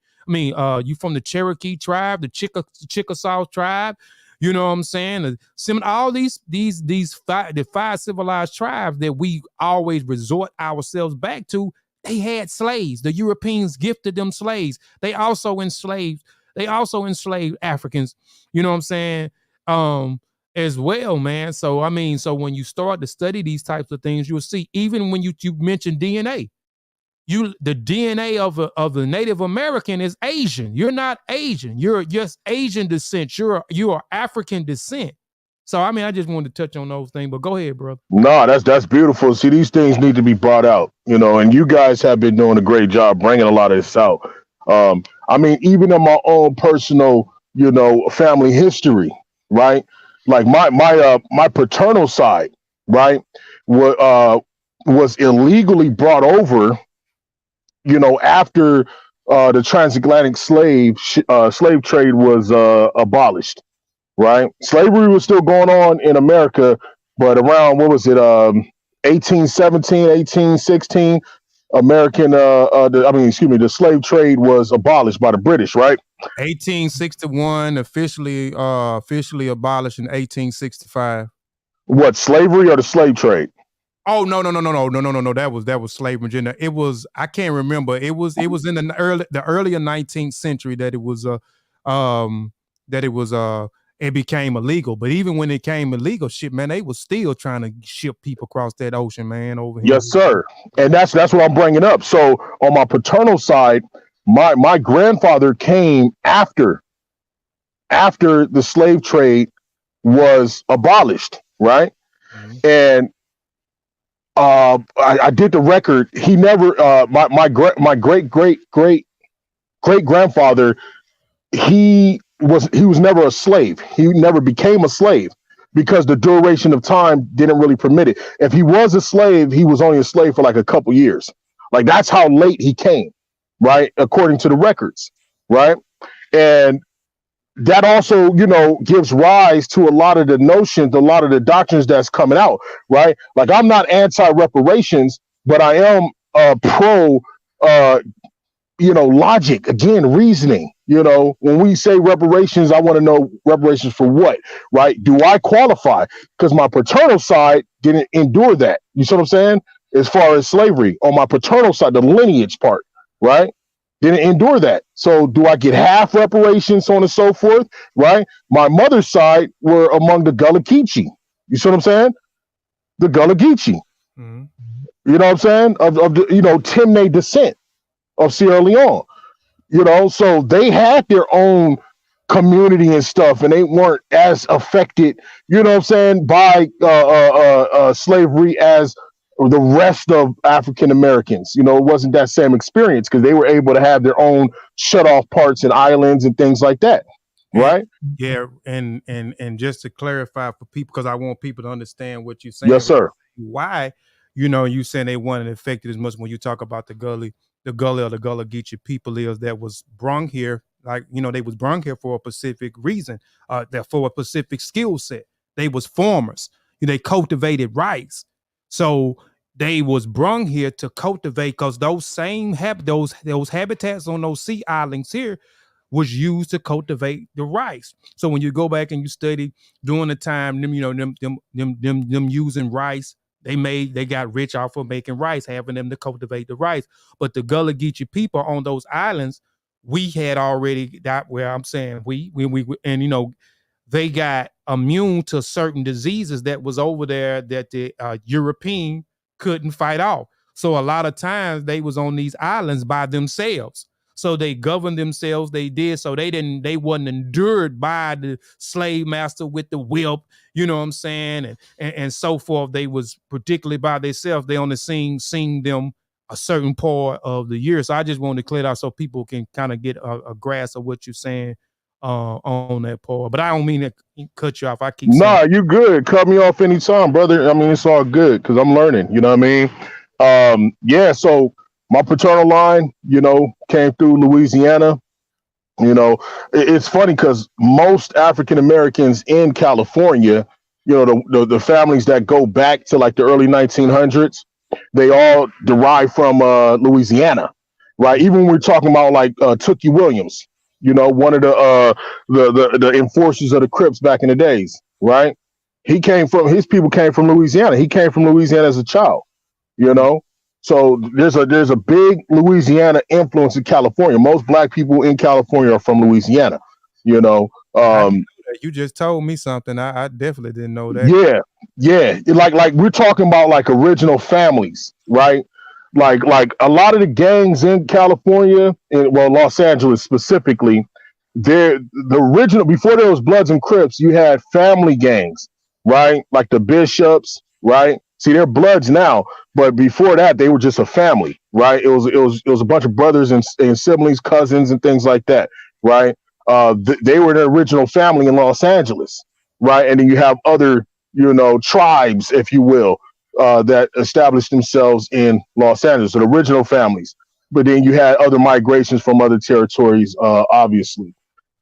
you from the Cherokee tribe, the Chickasaw tribe, you know what I'm saying? All the 5 civilized tribes that we always resort ourselves back to, they had slaves. The Europeans gifted them slaves. They also enslaved Africans, you know what I'm saying? As well, man. So when you start to study these types of things, you'll see, even when you mention DNA, the DNA of the Native American is Asian. You're not Asian. You're just Asian descent. You are African descent. So I just wanted to touch on those things, but go ahead, brother. No, that's beautiful. See, these things need to be brought out, you know, and you guys have been doing a great job bringing a lot of this out. Even in my own personal, you know, family history, right? Like my paternal side, right, was illegally brought over, you know, after the transatlantic slave trade was abolished, right? Slavery was still going on in America, but around, 1817, 1816, the slave trade was abolished by the British, right? 1861 officially abolished in 1865. What, slavery or the slave trade? Oh no! That was slavery. It was, I can't remember. It was in the earlier 19th century that it became illegal. But even when it came illegal, shit, man, they was still trying to ship people across that ocean, man, over here. Yes, sir. And that's what I'm bringing up. So on my paternal side, my grandfather came after the slave trade was abolished, right? Mm-hmm. And I did the record. He never my great grandfather, he was never a slave. He never became a slave because the duration of time didn't really permit it. If he was a slave, he was only a slave for like a couple years. Like, that's how late he came, right? According to the records, right? And that also, you know, gives rise to a lot of the notions, a lot of the doctrines that's coming out, right? Like, I'm not anti-reparations, but I am pro, logic, again, reasoning. You know, when we say reparations, I want to know reparations for what, right? Do I qualify? Because my paternal side didn't endure that. You see what I'm saying? As far as slavery, on my paternal side, the lineage part, right? Didn't endure that. So do I get half reparations, so on and so forth, right? My mother's side were among the Gullah Geechee. You see what I'm saying? The Gullah Geechee. Mm-hmm. You know what I'm saying? Of the, Timne descent of Sierra Leone. You know, so they had their own community and stuff, and they weren't as affected, you know what I'm saying, by slavery as the rest of African Americans. You know, it wasn't that same experience because they were able to have their own shut off parts and islands and things like that. Right? Yeah, and just to clarify for people, because I want people to understand what you're saying. Yes, sir. Why, you know, you saying they weren't affected as much when you talk about the Gullah or the Gullah Geechee people is that was brung here, like, you know, they was brung here for a specific reason, that for a specific skill set. They was farmers. They cultivated rice. So they was brung here to cultivate, because those same those habitats on those sea islands here was used to cultivate the rice. So when you go back and you study during the time, them, you know, them using rice, they got rich off of making rice, having them to cultivate the rice. But the Gullah Geechee people on those islands, we had already that where I'm saying we and you know, they got immune to certain diseases that was over there that the European couldn't fight off. So a lot of times they was on these islands by themselves. So they governed themselves. They did. So they wasn't endured by the slave master with the whip, you know what I'm saying? And so forth. They was particularly by themselves. They only seen them a certain part of the year. So I just wanted to clear it out so people can kind of get a grasp of what you're saying on that part. But I don't mean to cut you off. I keep saying, you good. Cut me off anytime, brother. I mean, it's all good because I'm learning, you know what I mean? Yeah, so my paternal line, you know, came through Louisiana. You know, it's funny because most African Americans in California, you know, the families that go back to like the early 1900s, they all derive from Louisiana, right? Even when we're talking about like Tookie Williams, you know, one of the enforcers of the Crips back in the days, right? His people came from Louisiana. He came from Louisiana as a child, you know. So there's a big Louisiana influence in California. Most black people in California are from Louisiana, you know. You just told me something. I definitely didn't know that. Yeah. Like we're talking about like original families, right? Like a lot of the gangs in California, Los Angeles specifically, the original, before there was Bloods and Crips, you had family gangs, right? Like the Bishops, right? See, they're Bloods now, but before that, they were just a family, right? It was a bunch of brothers and siblings, cousins, and things like that, right? They were the original family in Los Angeles, right? And then you have other, you know, tribes, if you will, that established themselves in Los Angeles, so the original families. But then you had other migrations from other territories, obviously.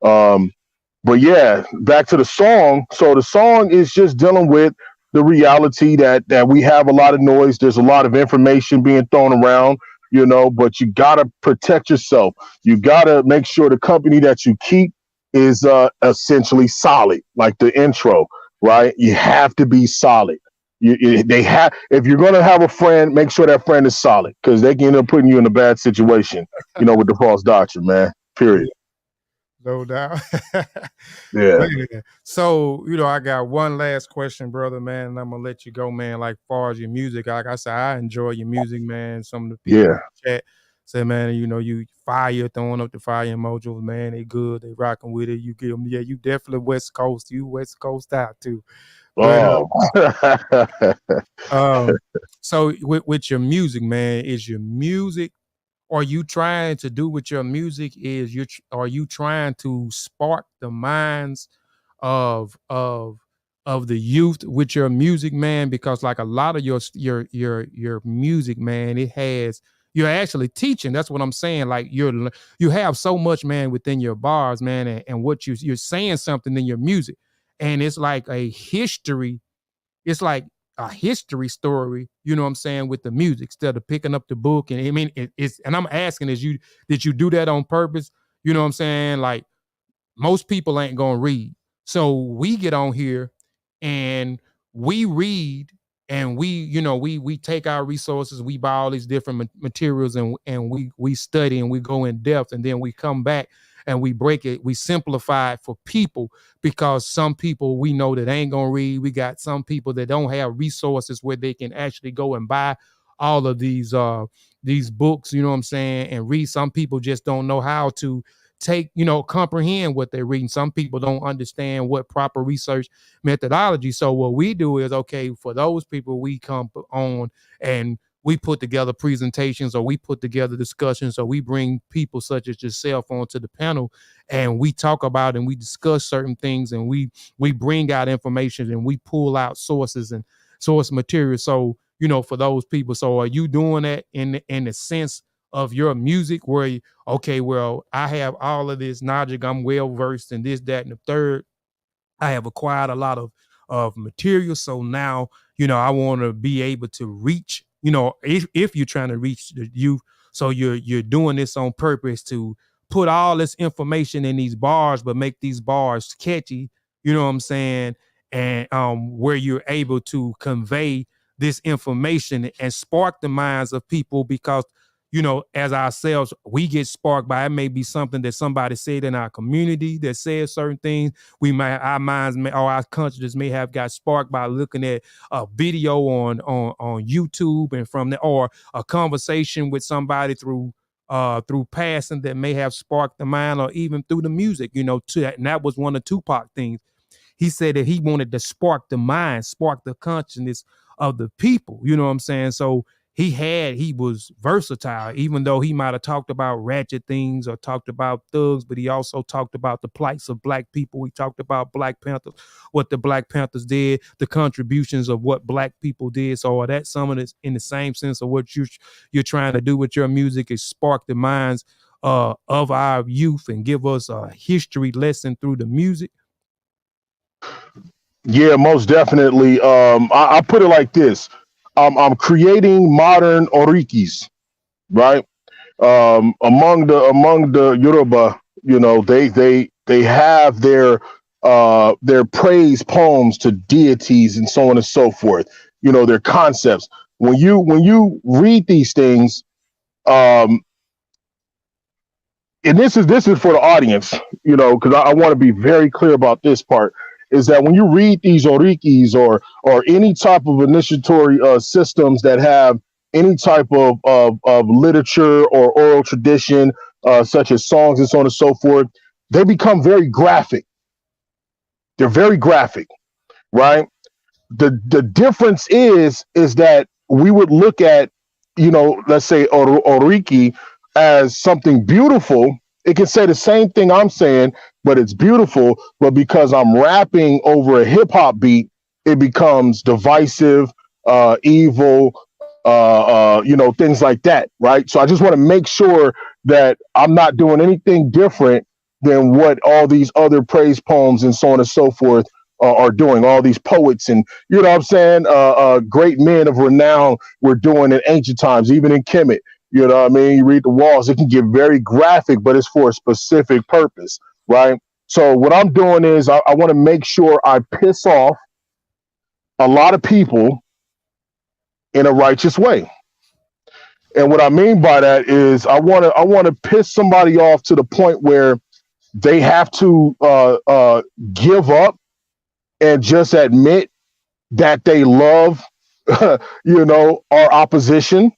But yeah, back to the song. So the song is just dealing with the reality that we have a lot of noise. There's a lot of information being thrown around, you know, but you got to protect yourself. You got to make sure the company that you keep is essentially solid, like the intro, right? You have to be solid. If you're going to have a friend, make sure that friend is solid, because they can end up putting you in a bad situation, you know, with the false doctrine, man, period. No doubt. Yeah. So, you know, I got one last question, brother, man, and I'm gonna let you go, man. Like, far as your music, like I said, I enjoy your music, man. Some of the people in the chat say, man, you know, you fire, throwing up the fire emojis, man. They good, they rocking with it. You give them, yeah, you definitely West Coast. You West Coast out too. But, so with your music, man, is your music, are you trying to do with your music is are you trying to spark the minds of the youth with your music, man? Because like a lot of your music, man, you're actually teaching. That's what I'm saying. Like you have so much, man, within your bars, man, and what you're saying something in your music, and it's like a history. It's like a history story, you know what I'm saying, with the music, instead of picking up the book. And I mean, it's, and I'm asking, did you do that on purpose? You know what I'm saying? Like, most people ain't gonna read. So we get on here and we read, and we take our resources, we buy all these different materials, and we study and we go in depth, and then we come back and we break it, we simplify it for people, because some people we know that ain't gonna read. We got some people that don't have resources where they can actually go and buy all of these books, you know what I'm saying, and read. Some people just don't know how to take, comprehend what they're reading. Some people don't understand what proper research methodology. So what we do is, okay, for those people, we come on and we put together presentations, or we put together discussions, or we bring people such as yourself onto the panel, and we talk about and we discuss certain things, and we bring out information, and we pull out sources and source material. So, for those people. So are you doing that in the sense of your music where, okay, well, I have all of this knowledge, I'm well versed in this, that, and the third. I have acquired a lot of material. So now, I want to be able to reach, if you're trying to reach the youth. So you're doing this on purpose to put all this information in these bars, but make these bars catchy, you know what I'm saying? And where you're able to convey this information and spark the minds of people, because as ourselves, we get sparked by, it may be something that somebody said in our community that says certain things. Our minds or our consciousness may have got sparked by looking at a video on YouTube, and from there, or a conversation with somebody through passing that may have sparked the mind, or even through the music, to that. And that was one of Tupac things. He said that he wanted to spark the mind, spark the consciousness of the people. You know what I'm saying? So he was versatile, even though he might have talked about ratchet things or talked about thugs, but he also talked about the plights of Black people. He talked about Black Panthers, what the Black Panthers did, the contributions of what Black people did. So that's some of this in the same sense of what you're trying to do with your music, is spark the minds of our youth and give us a history lesson through the music. Yeah, most definitely. I put it like this. I'm creating modern orikis, right? Among the Yoruba, they have their praise poems to deities and so on and so forth. Their concepts. When you read these things, and this is for the audience, because I want to be very clear about this part. Is that when you read these orikis or any type of initiatory systems that have any type of literature or oral tradition, such as songs and so on and so forth, they become very graphic. They're very graphic, right? The difference is that we would look at, let's say oriki as something beautiful. It can say the same thing I'm saying, but it's beautiful. But because I'm rapping over a hip hop beat, it becomes divisive, evil, things like that, right? So I just want to make sure that I'm not doing anything different than what all these other praise poems and so on and so forth are doing. All these poets and, what I'm saying, great men of renown were doing in ancient times, even in Kemet. You know what I mean? You read the walls, it can get very graphic, but it's for a specific purpose, right? So what I'm doing is I want to make sure I piss off a lot of people in a righteous way. And what I mean by that is I want to piss somebody off to the point where they have to give up and just admit that they love, our opposition,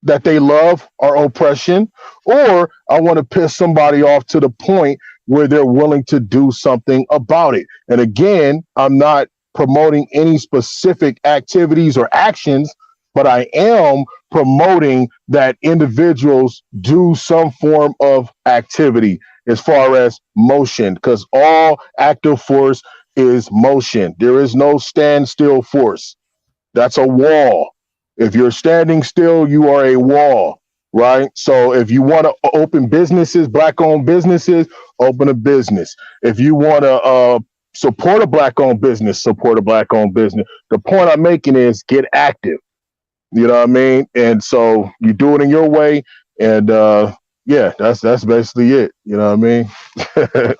that they love our oppression, or I want to piss somebody off to the point where they're willing to do something about it. And again, I'm not promoting any specific activities or actions, but I am promoting that individuals do some form of activity as far as motion, because all active force is motion. There is no standstill force. That's a wall. If you're standing still, you are a wall, right? So if you want to open businesses, Black-owned businesses, open a business. If you want to support a Black-owned business, support a Black-owned business. The point I'm making is get active. You know what I mean? And so you do it in your way, and that's basically it. You know what I mean?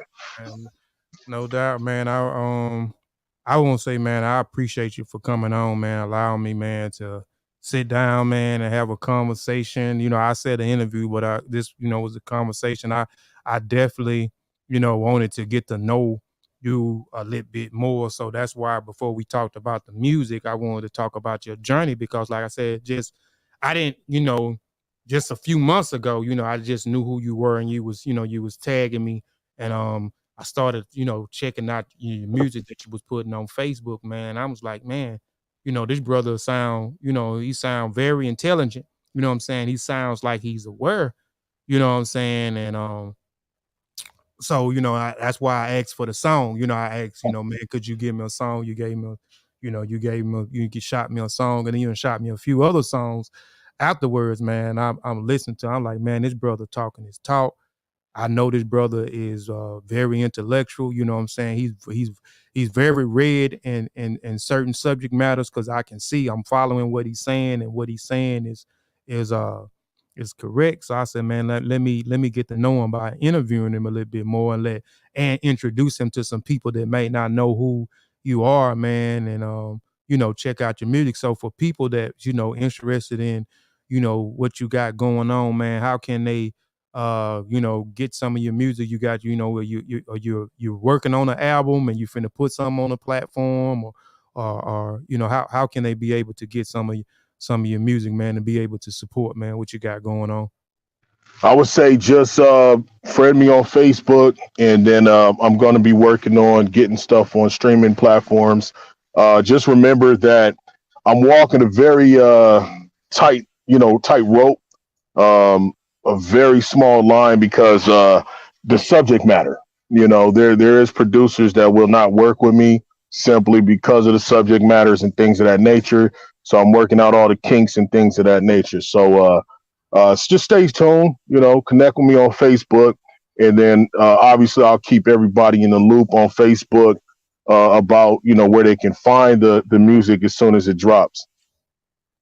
No doubt, man. I won't say, man, I appreciate you for coming on, man, allowing me, man, to sit down, man, and have a conversation. I said an interview, but this, was a conversation. I definitely, wanted to get to know you a little bit more. So that's why before we talked about the music, I wanted to talk about your journey, because like I said, I didn't, just a few months ago, I just knew who you were, and you was tagging me, and I started, checking out your music that you was putting on Facebook, man. I was like, man, this brother sound, he sound very intelligent. You know what I'm saying? He sounds like he's aware. You know what I'm saying? And so that's why I asked for the song. I asked, man, could you give me a song? You gave me, you shot me a song, and even shot me a few other songs afterwards, man. I'm listening to. I'm like, man, this brother talking his talk. I know this brother is very intellectual. You know what I'm saying? He's very read in certain subject matters, because I can see I'm following what he's saying, and what he's saying is correct. So I said, man, let me get to know him by interviewing him a little bit more, and introduce him to some people that may not know who you are, man, and check out your music. So for people that interested in what you got going on, man, how can they get some of your music? You got, you're working on an album, and you finna put something on a platform, or how can they be able to get some of your music, man, and be able to support, man, what you got going on? I would say just friend me on Facebook, and then I'm going to be working on getting stuff on streaming platforms. Just remember that I'm walking a very tight rope, a very small line, because the subject matter. There is producers that will not work with me simply because of the subject matters and things of that nature. So I'm working out all the kinks and things of that nature. So just stay tuned, connect with me on Facebook. And then obviously I'll keep everybody in the loop on Facebook about, where they can find the music as soon as it drops.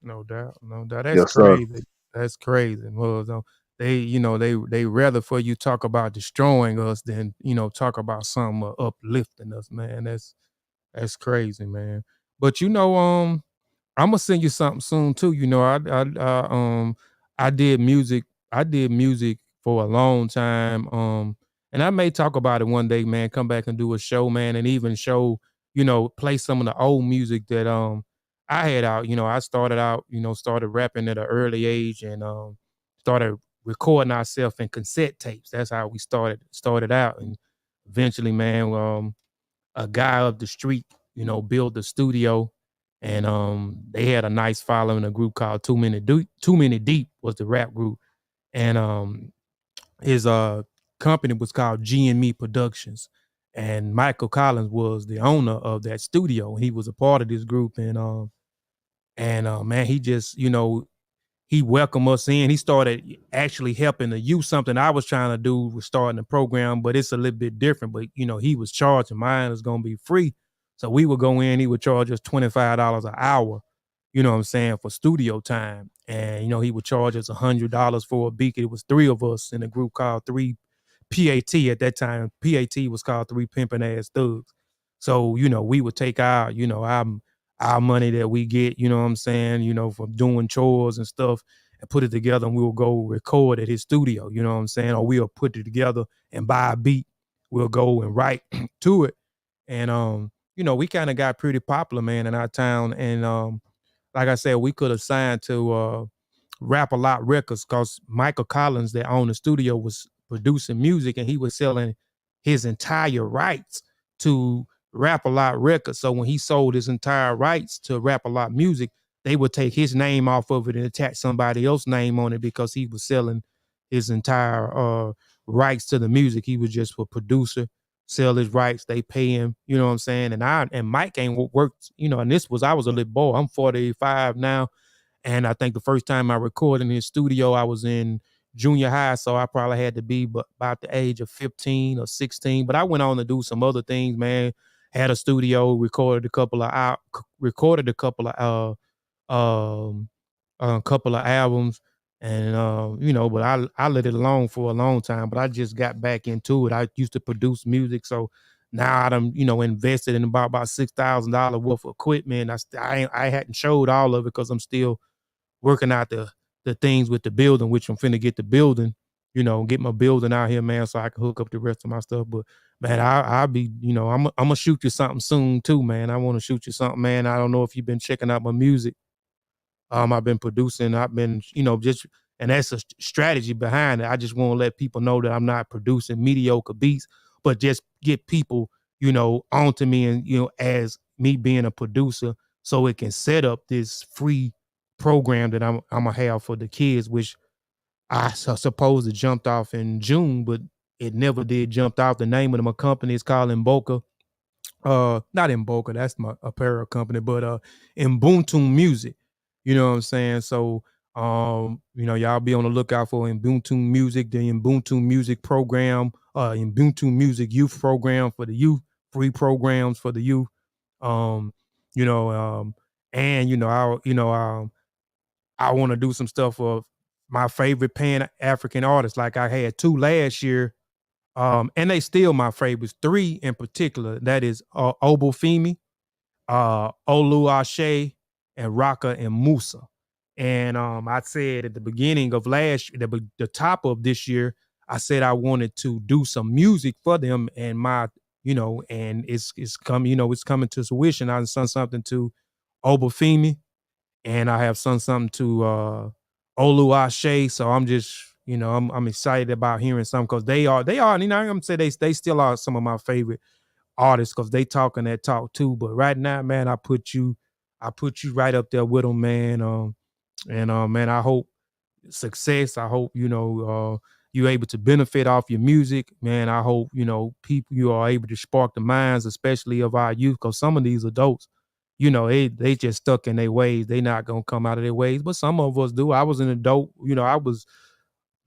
No doubt. That's Yes, crazy. sir. That's crazy. Well, they rather for you talk about destroying us than, talk about something uplifting us, man. That's crazy, man. But I'm gonna send you something soon too. I did music. I did music for a long time. And I may talk about it one day, man. Come back and do a show, man, and even show, play some of the old music that I had out. I started out, started rapping at an early age, and started recording ourselves in cassette tapes. That's how we started out, and eventually, man, a guy up the street, built a studio, and they had a nice following. A group called Too Many Deep was the rap group, and his company was called G&Me Productions, and Michael Collins was the owner of that studio. He was a part of this group, and man, he just he welcomed us in. He started actually helping the youth. Something I was trying to do was starting a program, but it's a little bit different. But he was charging. Mine was gonna be free, so we would go in. He would charge us $25 an hour. You know what I'm saying, for studio time, and he would charge us $100 for a beat. It was three of us in a group called Three PAT at that time. PAT was called Three Pimpin' Ass Thugs. So we would take our money that we get, you know what I'm saying, from doing chores and stuff, and put it together, and we'll go record at his studio, you know what I'm saying? Or we'll put it together and buy a beat. We'll go and write to it. And we kind of got pretty popular, man, in our town. And like I said, we could have signed to Rap A Lot Records, because Michael Collins, that owned the studio, was producing music, and he was selling his entire rights to Rap A Lot Records. So when he sold his entire rights to Rap A Lot Music, they would take his name off of it and attach somebody else's name on it, because he was selling his entire rights to the music. He was just a producer, sell his rights, they pay him, you know what I'm saying? And Mike ain't worked, and I was a little boy. I'm 45 now. And I think the first time I recorded in his studio, I was in junior high, so I probably had to be about the age of 15 or 16. But I went on to do some other things, man. Had a studio, recorded a couple of albums, and but I let it alone for a long time. But I just got back into it. I used to produce music, so now I done invested in about $6,000 worth of equipment. I hadn't showed all of it, because I'm still working out the things with the building, which I'm finna get the building, get my building out here, man, so I can hook up the rest of my stuff. But man, I'll be, I'm gonna shoot you something soon too, man. I want to shoot you something, man. I don't know if you've been checking out my music. I've been producing. I've been, just And that's a strategy behind it. I just want to let people know that I'm not producing mediocre beats, but just get people, you know, onto me and, you know, as me being a producer, so it can set up this free program that I'm gonna have for the kids, which I suppose it jumped off in June, but it never did jump off. The name of my company is called Mboka. Not Mboka, that's my apparel company, but Ubuntu Music. You know what I'm saying? So you know, y'all be on the lookout for Ubuntu Music, the Ubuntu Music program, Ubuntu Music Youth Program for the youth, free programs for the youth. You know, and you know, I want to do some stuff for my favorite Pan-African artists. Like I had 2 last year, and they still my favorites. 3 in particular. That is Obafemi, Oluwaseyi, and Raka and Musa. And I said at the beginning of last year, the top of this year, I said I wanted to do some music for them, and my, you know, and it's coming, you know, it's coming to fruition. I've sung something to Obafemi, and I have sung something to Oluwaseyi. So I'm just, you know, I'm excited about hearing some, because they are, you know, I'm gonna say they still are some of my favorite artists, because they talking that talk too. But right now, man, I put you right up there with them, man. Man, I hope success. I hope, you know, you're able to benefit off your music, man. I hope, you know, you are able to spark the minds, especially of our youth, because some of these adults, you know, they just stuck in their ways. They not gonna come out of their ways, but some of us do. I was an adult, you know, I was,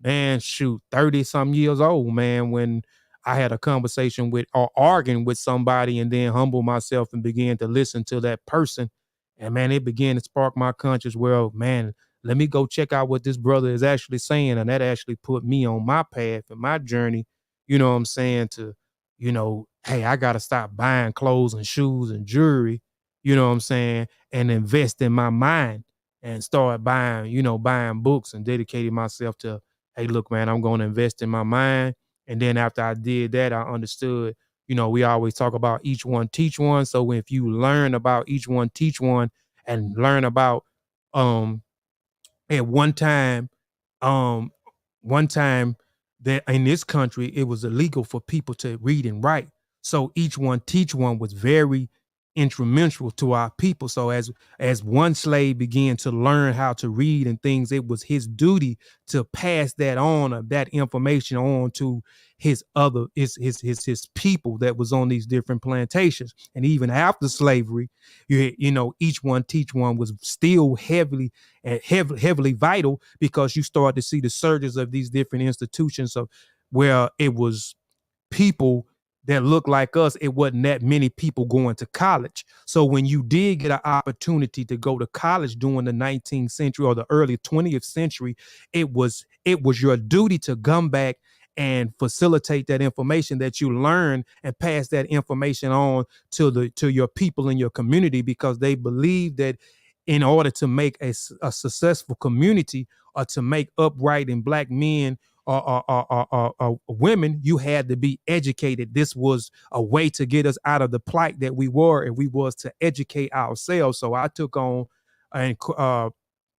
man, shoot, 30 some years old, man, when I had a conversation with or arguing with somebody, and then humble myself and began to listen to that person. And man, it began to spark my conscience. Well, man, let me go check out what this brother is actually saying. And that actually put me on my path and my journey, you know what I'm saying, to, you know, hey, I got to stop buying clothes and shoes and jewelry, you know what I'm saying, and invest in my mind and start buying, you know, buying books and dedicating myself to, hey, look, man, I'm going to invest in my mind. And then after I did that, I understood, you know, we always talk about each one, teach one. So if you learn about each one, teach one, and learn about, at one time that in this country, it was illegal for people to read and write. So each one, teach one was very instrumental to our people. So as one slave began to learn how to read and things, it was his duty to pass that on, or that information on, to his people that was on these different plantations. And even after slavery, you know, each one teach one was still heavily vital, because you start to see the surges of these different institutions of where it was people that look like us. It wasn't that many people going to college. So when you did get an opportunity to go to college during the 19th century or the early 20th century, it was your duty to come back and facilitate that information that you learn and pass that information on to your people in your community, because they believe that in order to make a successful community, or to make upright and black men or women, you had to be educated. This was a way to get us out of the plight that we were, and we was to educate ourselves. So I took on and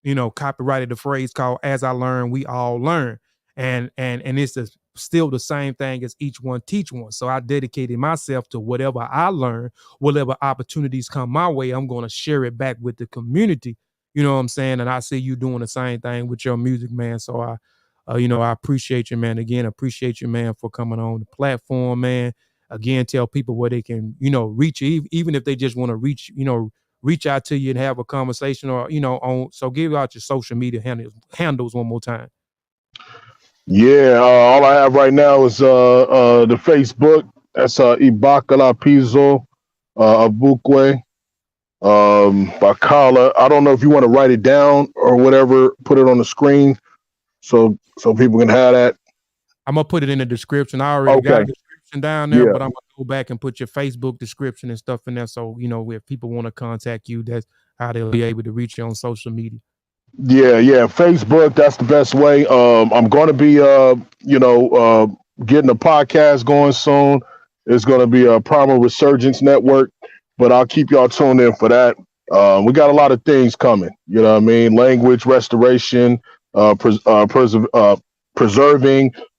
you know, copyrighted the phrase called "As I Learn, We All Learn," and it's still the same thing as each one teach one. So I dedicated myself to whatever I learn, whatever opportunities come my way, I'm going to share it back with the community. You know what I'm saying? And I see you doing the same thing with your music, man. So you know, I appreciate you, man. Again, appreciate you, man, for coming on the platform, man. Again, tell people where they can, you know, reach you, even if they just want to reach out to you and have a conversation, or, you know, so give out your social media handles one more time. Yeah, all I have right now is the Facebook. That's Ibakalapizo Aboukoue Bakala. I don't know if you want to write it down or whatever, put it on the screen so people can have that. I'm gonna put it in the description. I already got a description down there, but I'm gonna go back and put your Facebook description and stuff in there. So, you know, if people want to contact you, that's how they'll be able to reach you on social media. Yeah, Facebook, that's the best way. I'm going to be getting a podcast going soon. It's going to be a Primal Resurgence Network, but I'll keep y'all tuned in for that. We got a lot of things coming, you know what I mean? Language restoration, preserving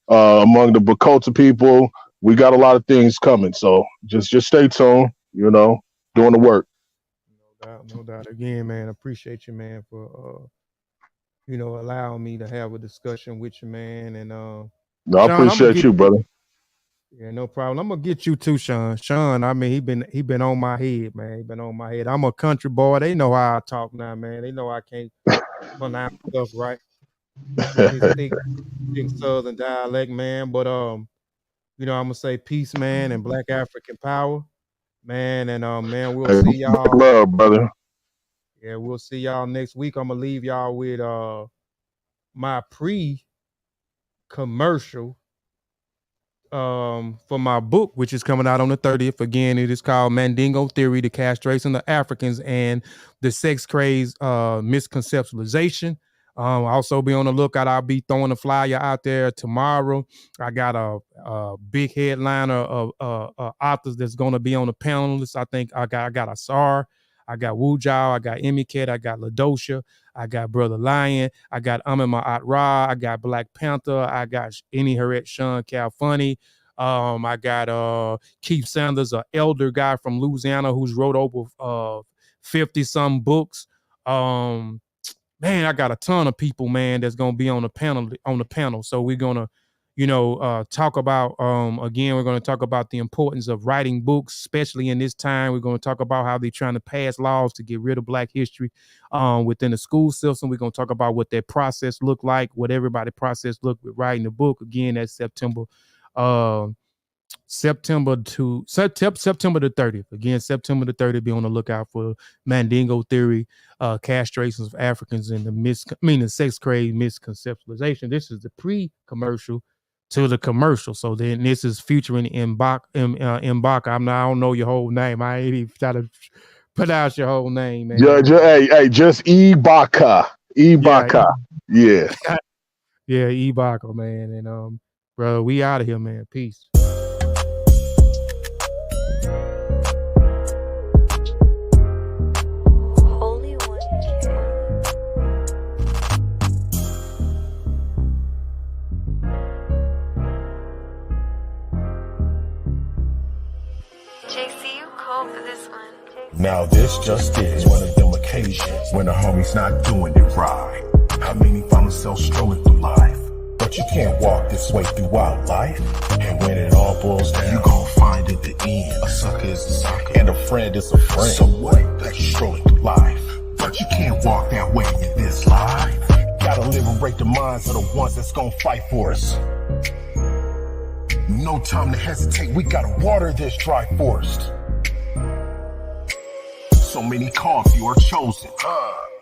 among the Bakota people. We got a lot of things coming, so just stay tuned. You know, doing the work. No doubt. Again, man, appreciate you, man, for allowing me to have a discussion with you, man. And no, I Sean, appreciate you, brother. Yeah, no problem. I'm gonna get you too, Sean. Sean, I mean, he been on my head, man. He been on my head. I'm a country boy. They know how I talk now, man. They know I can't pronounce stuff right. This thick Southern dialect, man. But I'm gonna say peace, man, and Black African power, man. And man, we'll see y'all. Love, brother. Yeah, we'll see y'all next week. I'm gonna leave y'all with my pre-commercial for my book, which is coming out on the 30th. Again, it is called Mandingo Theory: The Castration of Africans and the Sex Craze Misconceptualization. Also be on the lookout. I'll be throwing a flyer out there tomorrow. I got a big headliner of authors that's going to be on the panel list. I think I got a Sars, I got Wu Jiao, I got Emiket, I got Ladosha, I got Brother Lion, I got Amima Ra, I got Black Panther, I got Any Harriet Sean Calfunny. I got Keith Sanders, an elder guy from Louisiana who's wrote over 50-some books. Man, I got a ton of people, man, that's gonna be on the panel. So we're gonna, talk about again, we're gonna talk about the importance of writing books, especially in this time. We're gonna talk about how they're trying to pass laws to get rid of Black history within the school system. We're gonna talk about what that process looked like, what everybody process looked with writing the book. Again, that's September the 30th. Again, September the 30th. Be on the lookout for Mandingo Theory, Castrations of Africans, and the sex craze misconceptualization. This is the pre-commercial to the commercial. So then this is featuring Mbaka. I don't know your whole name. I ain't even try to pronounce your whole name, man. Hey, just Ibaka. Ibaka. Yeah. Yeah, Ibaka, man. And bro, we out of here, man. Peace. Now this just is one of them occasions when the homie's not doing it right. How many find themselves strolling through life? But you can't walk this way throughout life. And when it all boils down, you gon' find at the end a sucker is a sucker and a friend is a friend. So what? That you strolling through life, but you can't walk that way in this life. Gotta liberate the minds of the ones that's gon' fight for us. No time to hesitate, we gotta water this dry forest. So many called, you are chosen.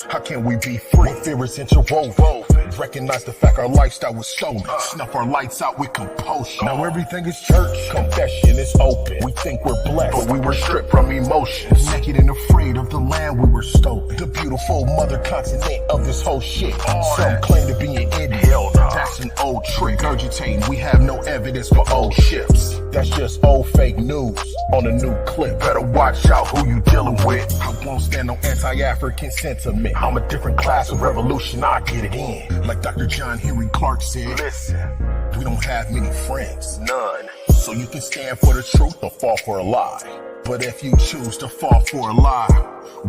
How can we be free? When fear is interwoven. Recognize the fact our lifestyle was stolen. Snuff our lights out with composure. Now everything is church. Confession is open. We think we're blessed, but we were stripped from emotions. Naked and afraid of the land we were stolen. The beautiful mother continent of this whole shit. Some claim to be an Indian. That's an old trick. Regurgitating, we have no evidence for old ships. That's just old fake news on a new clip. Better watch out who you dealing with. I won't stand on anti-African sentiment. I'm a different class of revolution, I get it in. Like Dr. John Henry Clark said, listen, we don't have many friends, none. So you can stand for the truth or fall for a lie. But if you choose to fall for a lie,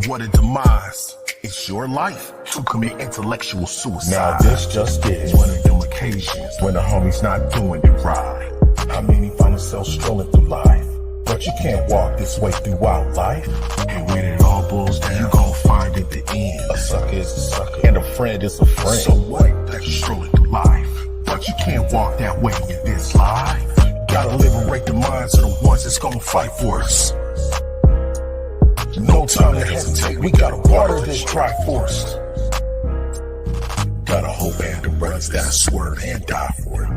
what a demise. It's your life to commit intellectual suicide. Now this just is one of them occasions when the homie's not doing it right. How many find themselves strolling through life? But you can't walk this way throughout life. And when it all boils down, you gon' find at the end a sucker is a sucker and a friend is a friend. So what? That you're strolling through life, but you can't walk that way in this life. Gotta liberate the minds of the ones that's gon' fight for us. No time to hesitate, we gotta water this dry forest. Gotta hope and the brothers that swerve and die for it.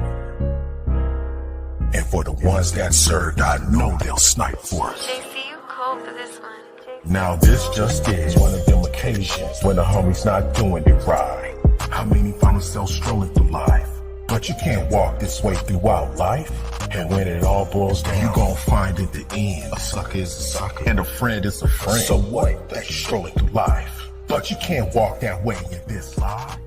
And for the ones that served, I know they'll snipe for us. JC, you cold for this one. Now this just is one of them occasions when the homie's not doing it right. How many find themselves strolling through life? But you can't walk this way throughout life. And when it all boils down, you gon' find at the end a sucker is a sucker and a friend is a friend. So what? That you're strolling through life, but you can't walk that way in this life.